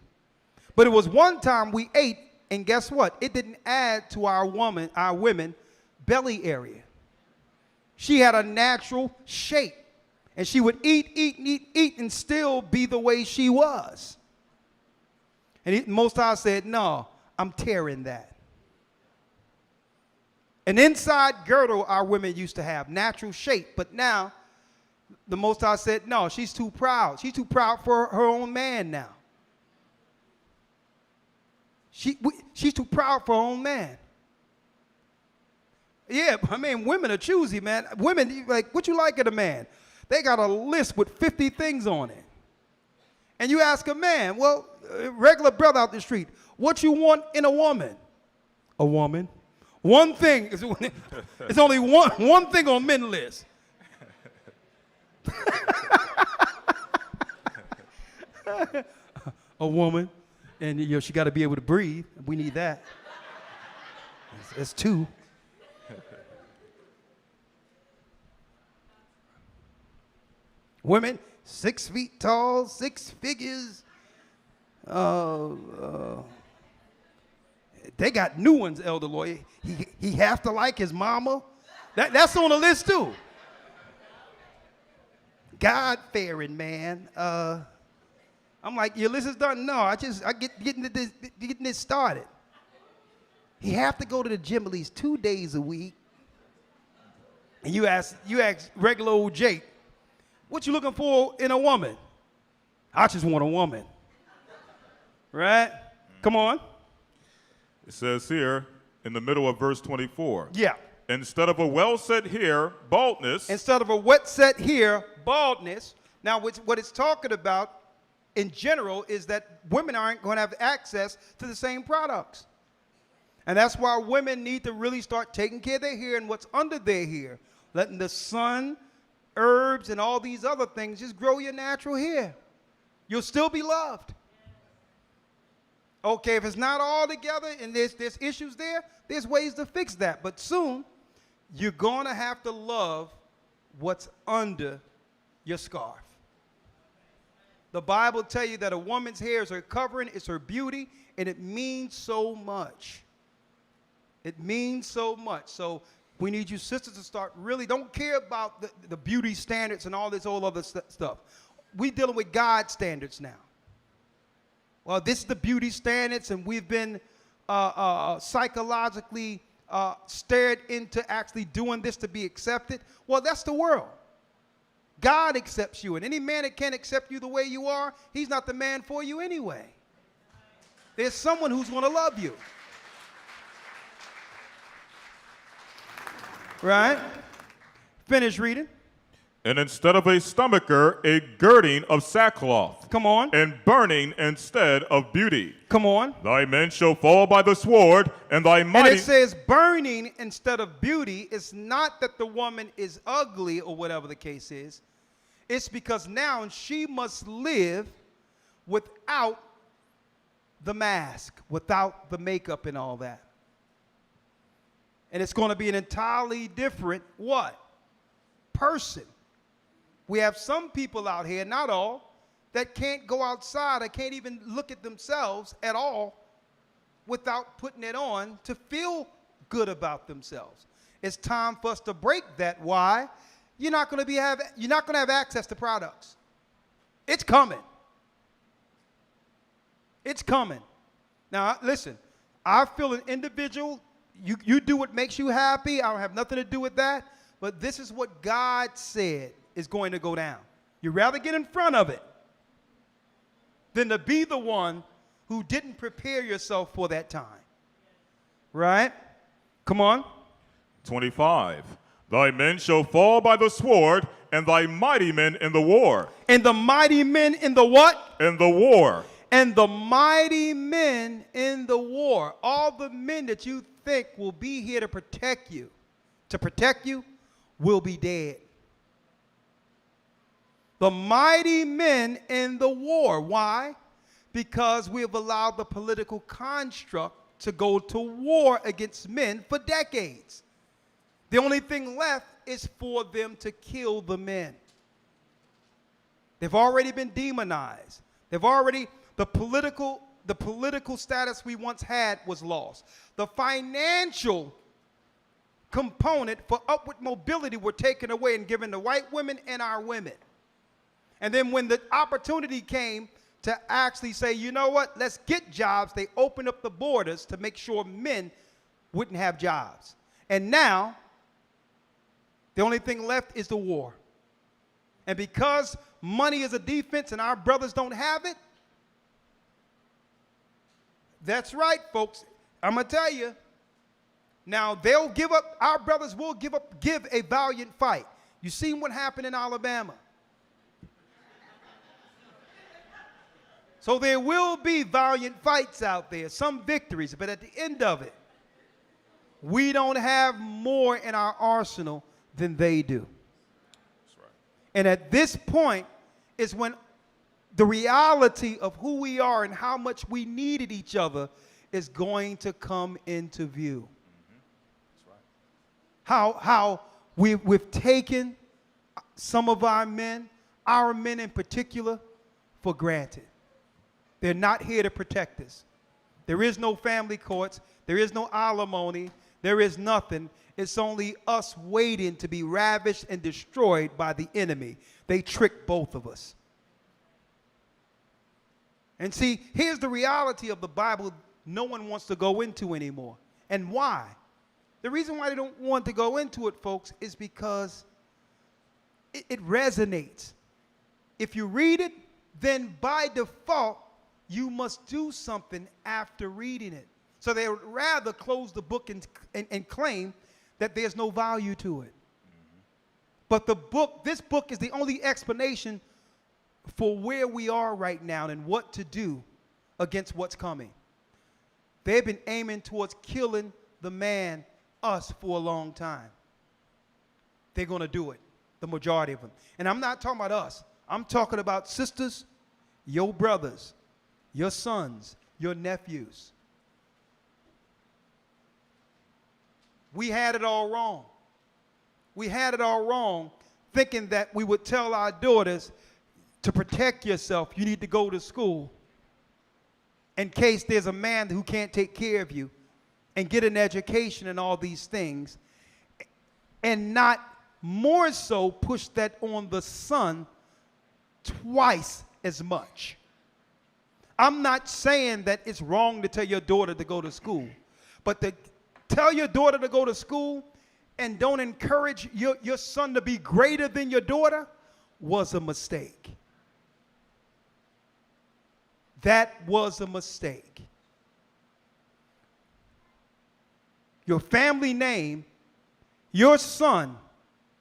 But it was one time we ate, and guess what? It didn't add to our women belly area. She had a natural shape. And she would eat, and still be the way she was. And Most High said, no, I'm tearing that. An inside girdle our women used to have, natural shape. But now, the Most High said, no, she's too proud. She's too proud for her own man now. She's too proud for her own man. Yeah, I mean, women are choosy, man. Women, like, what you like in a man? They got a list with 50 things on it. And you ask a man, well, a regular brother out the street, what you want in a woman? A woman. One thing. It's only one thing on men's list. A woman. And you know, she got to be able to breathe. We need that. That's two. Women, 6 feet tall, 6 figures. They got new ones, Elder Lawyer. He have to like his mama. That's on the list too. God-fearing man. I'm like, your list is done. No, I getting this started. He have to go to the gym at least 2 days a week. And you ask regular old Jake, what you looking for in a woman? I just want a woman. Right? Come on. It says here in the middle of verse 24. Yeah. Instead of a well-set hair, baldness. Instead of a wet set hair, baldness. Now, what it's talking about in general is that women aren't going to have access to the same products. And that's why women need to really start taking care of their hair and what's under their hair. Letting the sun, herbs, and all these other things just grow your natural hair. You'll still be loved. Okay, if it's not all together and there's issues there, there's ways to fix that. But soon, you're going to have to love what's under your scarf. The Bible tells you that a woman's hair is her covering, it's her beauty, and it means so much. It means so much. So we need you sisters to start really, don't care about the beauty standards and all this whole other stuff. We're dealing with God standards now. Well, this is the beauty standards, and we've been psychologically stared into actually doing this to be accepted. Well, that's the world. God accepts you, and any man that can't accept you the way you are, he's not the man for you anyway. There's someone who's going to love you. Right? Finish reading. And instead of a stomacher, a girding of sackcloth. Come on. And burning instead of beauty. Come on. Thy men shall fall by the sword, and thy mighty... And it says burning instead of beauty. It's not that the woman is ugly or whatever the case is. It's because now she must live without the mask, without the makeup and all that. And it's going to be an entirely different what? Person. We have some people out here, not all, that can't go outside or can't even look at themselves at all without putting it on to feel good about themselves. It's time for us to break that. Why? You're not going to have access to products. It's coming. It's coming. Now, listen, I feel an individual, you do what makes you happy. I don't have nothing to do with that. But this is what God said is going to go down. You'd rather get in front of it than to be the one who didn't prepare yourself for that time. Right? Come on. 25. Thy men shall fall by the sword, and thy mighty men in the war. And the mighty men in the what? In the war. And the mighty men in the war. All the men that you think will be here to protect you, will be dead. The mighty men in the war. Why? Because we have allowed the political construct to go to war against men for decades. The only thing left is for them to kill the men. They've already been demonized. The political status we once had was lost. The financial component for upward mobility were taken away and given to white women and our women. And then when the opportunity came to actually say, you know what, let's get jobs, they opened up the borders to make sure men wouldn't have jobs. And now, the only thing left is the war. And because money is a defense and our brothers don't have it, that's right, folks. I'm going to tell you. Now, they'll give up, our brothers will give a valiant fight. You seen what happened in Alabama. So there will be valiant fights out there, some victories, but at the end of it, we don't have more in our arsenal than they do. That's right. And at this point is when the reality of who we are and how much we needed each other is going to come into view. That's right. How we've taken some of our men in particular, for granted. They're not here to protect us. There is no family courts. There is no alimony. There is nothing. It's only us waiting to be ravished and destroyed by the enemy. They tricked both of us. And see, here's the reality of the Bible no one wants to go into anymore. And why? The reason why they don't want to go into it, folks, is because it resonates. If you read it, then by default, you must do something after reading it. So they would rather close the book and claim that there's no value to it. But this book is the only explanation for where we are right now and what to do against what's coming. They've been aiming towards killing the man, us, for a long time. They're going to do it, the majority of them. And I'm not talking about us. I'm talking about sisters, your brothers, your sons, your nephews. We had it all wrong. We had it all wrong, thinking that we would tell our daughters, to protect yourself, you need to go to school in case there's a man who can't take care of you, and get an education and all these things, and not more so push that on the son twice as much. I'm not saying that it's wrong to tell your daughter to go to school, but to tell your daughter to go to school and don't encourage your son to be greater than your daughter was a mistake. That was a mistake. your family name, your son,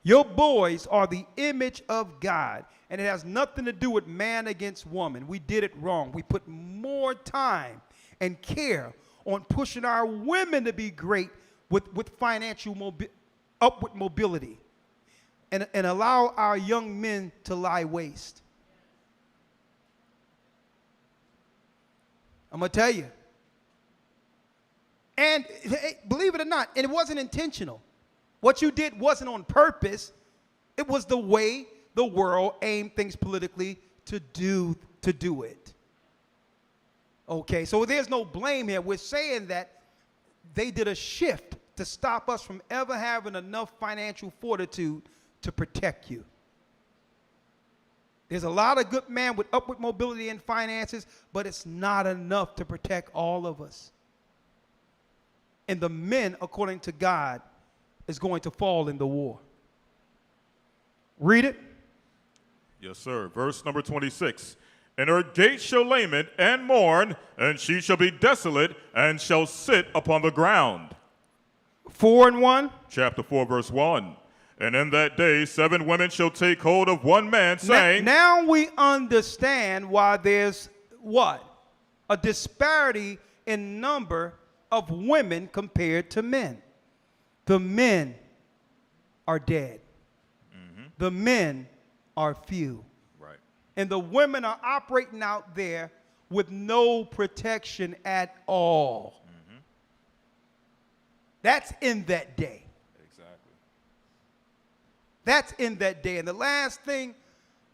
your boys are the image of God. And it has nothing to do with man against woman. We did it wrong. We put more time and care on pushing our women to be great with financial upward mobility and allow our young men to lie waste. I'm going to tell you. And believe it or not, and it wasn't intentional. What you did wasn't on purpose. It was the way the world aimed things politically to do it. Okay, so there's no blame here. We're saying that they did a shift to stop us from ever having enough financial fortitude to protect you. There's a lot of good men with upward mobility and finances, but it's not enough to protect all of us. And the men, according to God, is going to fall in the war. Read it. Yes, sir. Verse number 26. And her gates shall lament and mourn, and she shall be desolate, and shall sit upon the ground. 4 and 1. Chapter 4, verse 1. And in that day 7 women shall take hold of one man, saying... Now we understand why there's what? A disparity in number of women compared to men. The men are dead. Mm-hmm. The men are few. Right. And the women are operating out there with no protection at all. Mm-hmm. That's in that day. Exactly. That's in that day. And the last thing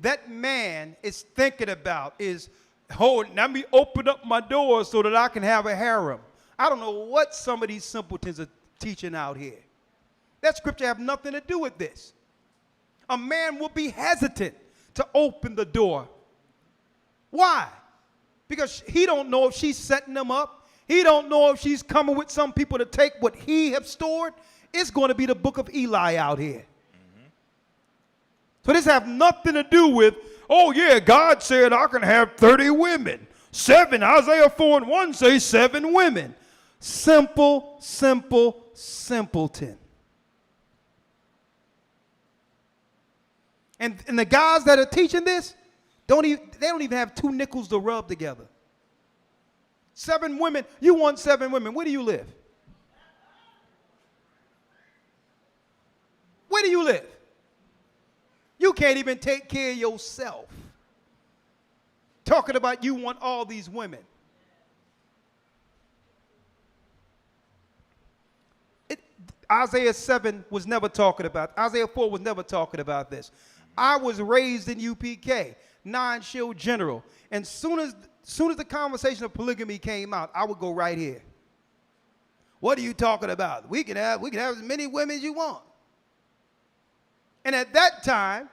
that man is thinking about is, oh, let me open up my doors so that I can have a harem. I don't know what some of these simpletons are teaching out here. That scripture have nothing to do with this. A man will be hesitant to open the door. Why? Because he don't know if she's setting them up. He don't know if she's coming with some people to take what he have stored. It's going to be the book of Eli out here. Mm-hmm. So this have nothing to do with, oh yeah, God said I can have 30 women. 7, Isaiah 4 and 1 says 7 women. Simple, simple, simpleton. And the guys that are teaching this, they don't even have 2 nickels to rub together. 7 women, you want 7 women. Where do you live? Where do you live? You can't even take care of yourself. Talking about you want all these women. Isaiah 7 was never talking about, Isaiah 4 was never talking about this. I was raised in UPK, 9-shield general. And soon as the conversation of polygamy came out, I would go right here. What are you talking about? We can have as many women as you want. And at that time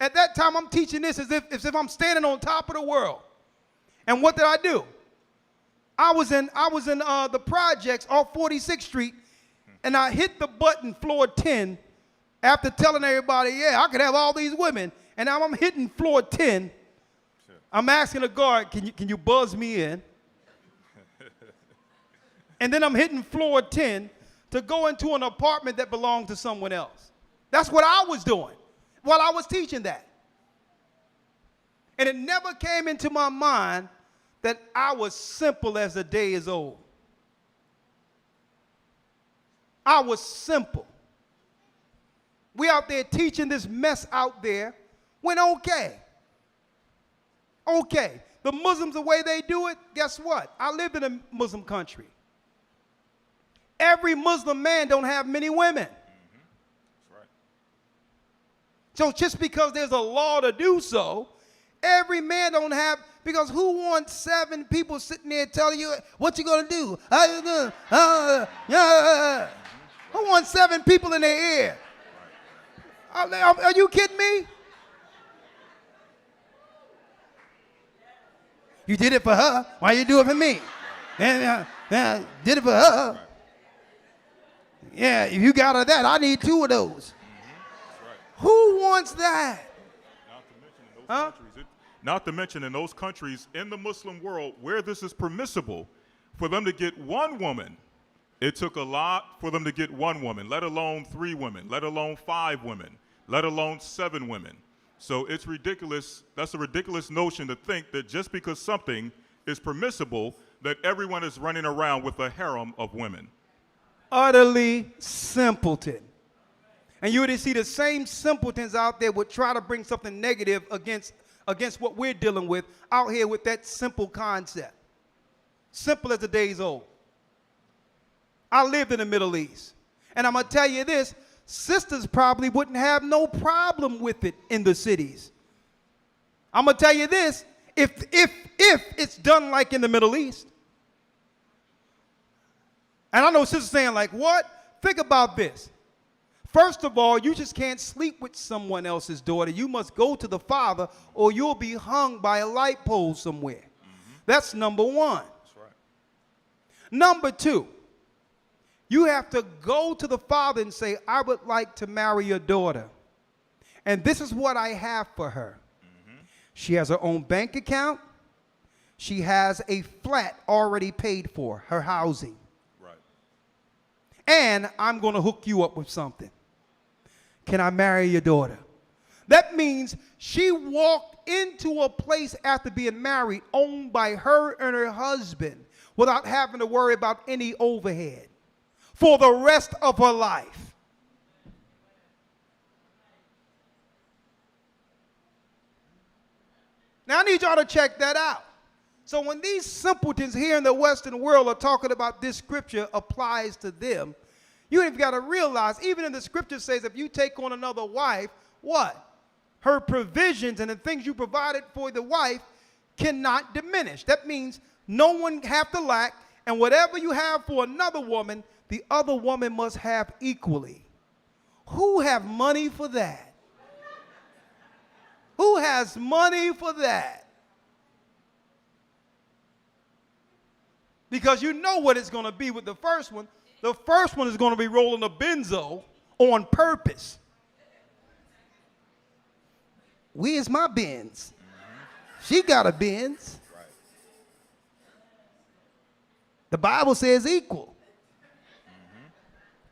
I'm teaching this as if I'm standing on top of the world. And what did I do? I was in the projects off 46th Street, and I hit the button floor 10 after telling everybody, yeah, I could have all these women. And now I'm hitting floor 10. Sure. I'm asking the guard, can you buzz me in? And then I'm hitting floor 10 to go into an apartment that belonged to someone else. That's what I was doing while I was teaching that. And it never came into my mind that I was simple as the day is old. I was simple. We out there teaching this mess out there when okay. Okay. The Muslims, the way they do it, guess what? I lived in a Muslim country. Every Muslim man don't have many women. Mm-hmm. That's right. So just because there's a law to do so, every man don't have, because who wants 7 people sitting there telling you what you gonna do? Who wants 7 people in their ear? Are you kidding me? You did it for her. Why you do it for me? Did it for her. Yeah, if you got her that, I need 2 of those. Mm-hmm. Right. Who wants that? Not to mention in those countries in the Muslim world where this is permissible, for them to get 1 woman It took a lot for them to get one woman, let alone 3 women, let alone 5 women, let alone 7 women. So it's ridiculous. That's a ridiculous notion to think that just because something is permissible, that everyone is running around with a harem of women. Utterly simpleton. And you would see the same simpletons out there would try to bring something negative against what we're dealing with out here with that simple concept. Simple as the day's old. I lived in the Middle East. And I'm going to tell you this, sisters probably wouldn't have no problem with it in the cities. I'm going to tell you this, if it's done like in the Middle East. And I know sisters saying like, what? Think about this. First of all, you just can't sleep with someone else's daughter. You must go to the father or you'll be hung by a light pole somewhere. Mm-hmm. That's number one. That's right. Number two, you have to go to the father and say, I would like to marry your daughter. And this is what I have for her. Mm-hmm. She has her own bank account. She has a flat already paid for, her housing. Right. And I'm going to hook you up with something. Can I marry your daughter? That means she walked into a place after being married owned by her and her husband without having to worry about any overhead for the rest of her life. Now I need y'all to check that out. So when these simpletons here in the Western world are talking about this scripture applies to them, you've got to realize, even in the scripture says, if you take on another wife, what? Her provisions and the things you provided for the wife cannot diminish. That means no one have to lack, and whatever you have for another woman, the other woman must have equally. Who have money for that? Who has money for that? Because you know what it's going to be with the first one. The first one is going to be rolling a benzo on purpose. Where's my Benz? She got a Benz. Right. The Bible says equal.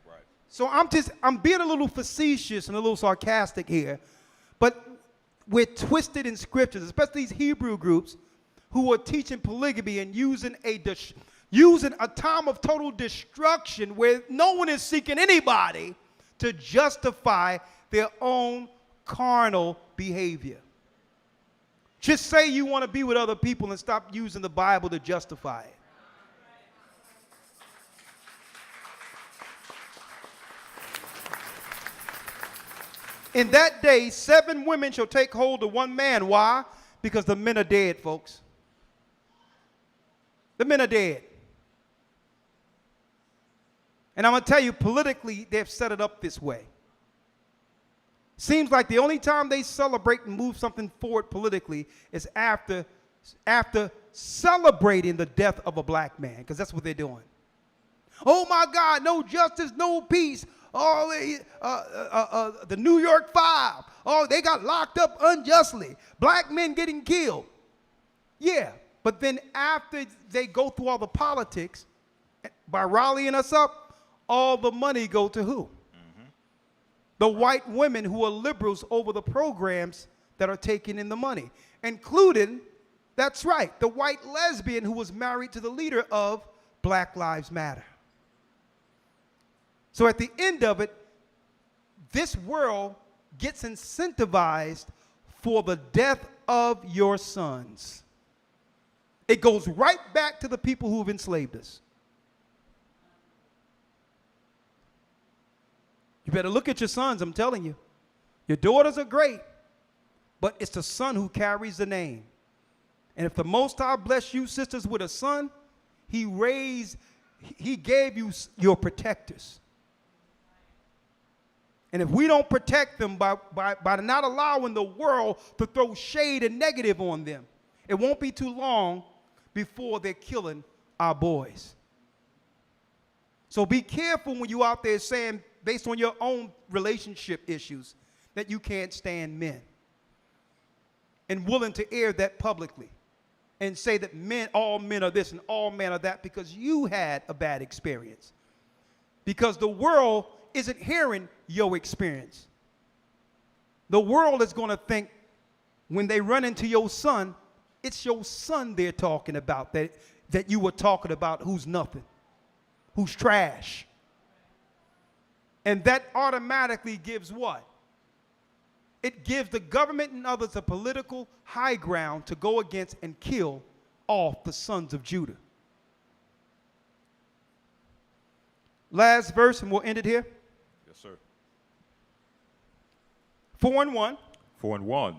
Right. So I'm being a little facetious and a little sarcastic here, but we're twisted in scriptures, especially these Hebrew groups who are teaching polygamy and using a time of total destruction where no one is seeking anybody to justify their own carnal behavior. Just say you want to be with other people and stop using the Bible to justify it. In that day, 7 women shall take hold of one man. Why? Because the men are dead, folks. The men are dead. And I'm going to tell you, politically, they've set it up this way. Seems like the only time they celebrate and move something forward politically is after celebrating the death of a black man, because that's what they're doing. Oh, my God, no justice, no peace. Oh, the New York 5. Oh, they got locked up unjustly. Black men getting killed. Yeah, but then after they go through all the politics, by rallying us up, all the money go to who? Mm-hmm. The white women who are liberals over the programs that are taking in the money, including, that's right, the white lesbian who was married to the leader of Black Lives Matter. So at the end of it, this world gets incentivized for the death of your sons. It goes right back to the people who have enslaved us. You better look at your sons, I'm telling you. Your daughters are great, but it's the son who carries the name. And if the Most High bless you, sisters, with a son, he gave you your protectors. And if we don't protect them by not allowing the world to throw shade and negative on them, it won't be too long before they're killing our boys. So be careful when you're out there saying, based on your own relationship issues, that you can't stand men. And willing to air that publicly and say that all men are this and all men are that because you had a bad experience. Because the world isn't hearing your experience. The world is going to think when they run into your son, it's your son they're talking about, that you were talking about, who's nothing, who's trash. And that automatically gives what? It gives the government and others a political high ground to go against and kill off the sons of Judah. Last verse, and we'll end it here. Yes, sir. 4:1. 4:1.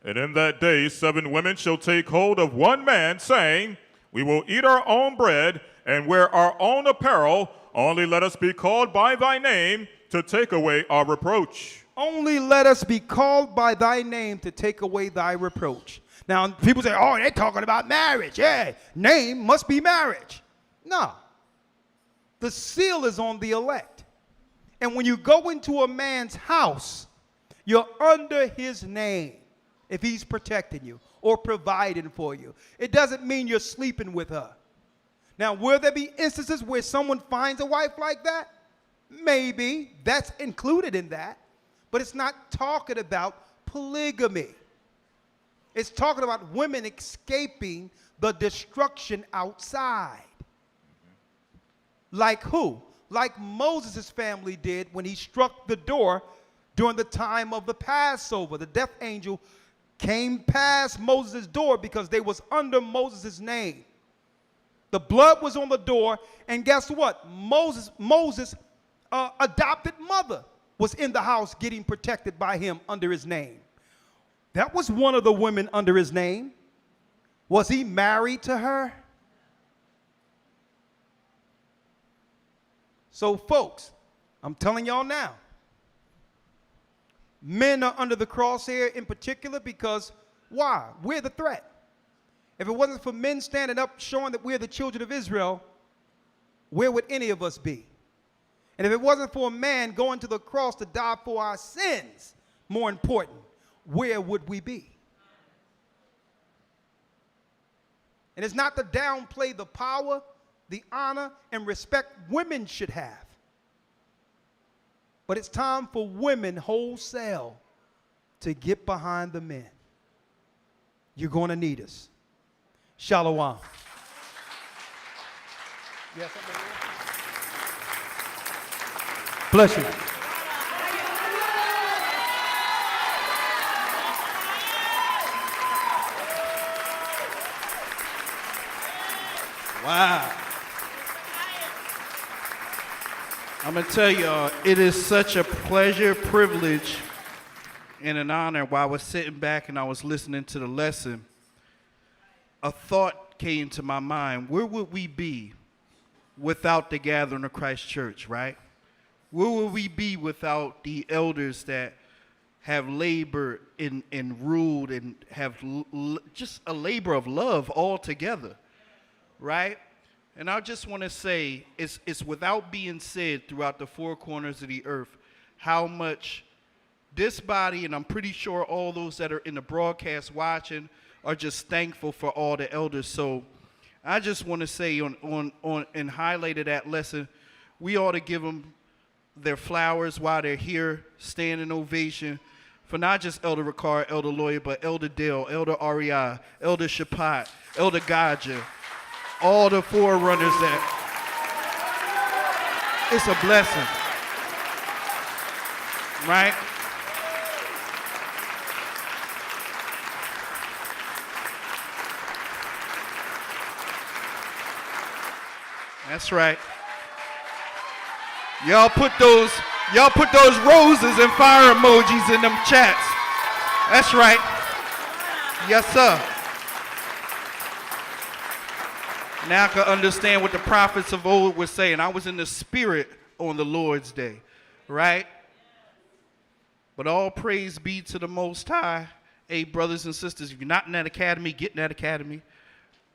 And in that day 7 women shall take hold of one man, saying, we will eat our own bread and wear our own apparel. Only let us be called by thy name to take away our reproach. Only let us be called by thy name to take away thy reproach. Now, people say, oh, they're talking about marriage. Yeah, name must be marriage. No. The seal is on the elect. And when you go into a man's house, you're under his name if he's protecting you or providing for you. It doesn't mean you're sleeping with her. Now, will there be instances where someone finds a wife like that? Maybe. That's included in that. But it's not talking about polygamy. It's talking about women escaping the destruction outside. Like who? Like Moses' family did when he struck the door during the time of the Passover. The death angel came past Moses' door because they was under Moses' name. The blood was on the door, and guess what? Moses' adopted mother was in the house getting protected by him under his name. That was one of the women under his name. Was he married to her? So, folks, I'm telling y'all now, men are under the crosshair in particular because, why? We're the threat. If it wasn't for men standing up showing that we're the children of Israel, where would any of us be? And if it wasn't for a man going to the cross to die for our sins, more important, where would we be? And it's not to downplay the power, the honor, and respect women should have. But it's time for women wholesale to get behind the men. You're going to need us. Shalom. Yes, bless you. Wow. I'm going to tell y'all, it is such a pleasure, privilege, and an honor. While I was sitting back and I was listening to the lesson, a thought came to my mind. Where would we be without the gathering of Christ Church, right? Where would we be without the elders that have labored and ruled and have just a labor of love all together, right? And I just want to say, it's without being said throughout the 4 corners of the earth how much this body, and I'm pretty sure all those that are in the broadcast watching, are just thankful for all the elders. So I just want to say on and highlighted that lesson, we ought to give them their flowers while they're here, standing ovation for not just Elder Ricard, Elder Lawyer, but Elder Dale, Elder Ariah, Elder Shapat, Elder Gaja, all the forerunners that it's a blessing, right? That's right. Y'all put those roses and fire emojis in them chats. That's right. Yes, sir. Now I can understand what the prophets of old were saying. I was in the spirit on the Lord's day, right? But all praise be to the Most High. Hey, brothers and sisters, if you're not in that academy, get in that academy.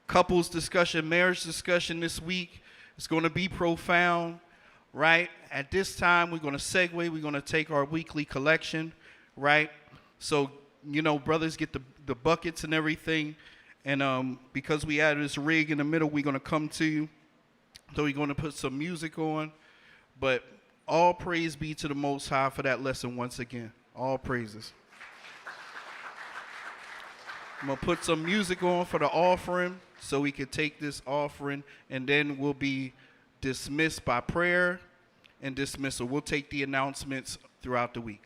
Couples discussion, marriage discussion this week. It's going to be profound, right? At this time, we're going to segue. We're going to take our weekly collection, right? So, brothers get the buckets and everything. And because we added this rig in the middle, we're going to come to you. So we're going to put some music on, But all praise be to the Most High for that lesson once again. All praises. I'm going to put some music on for the offering so we can take this offering, and then we'll be dismissed by prayer and dismissal. We'll take the announcements throughout the week.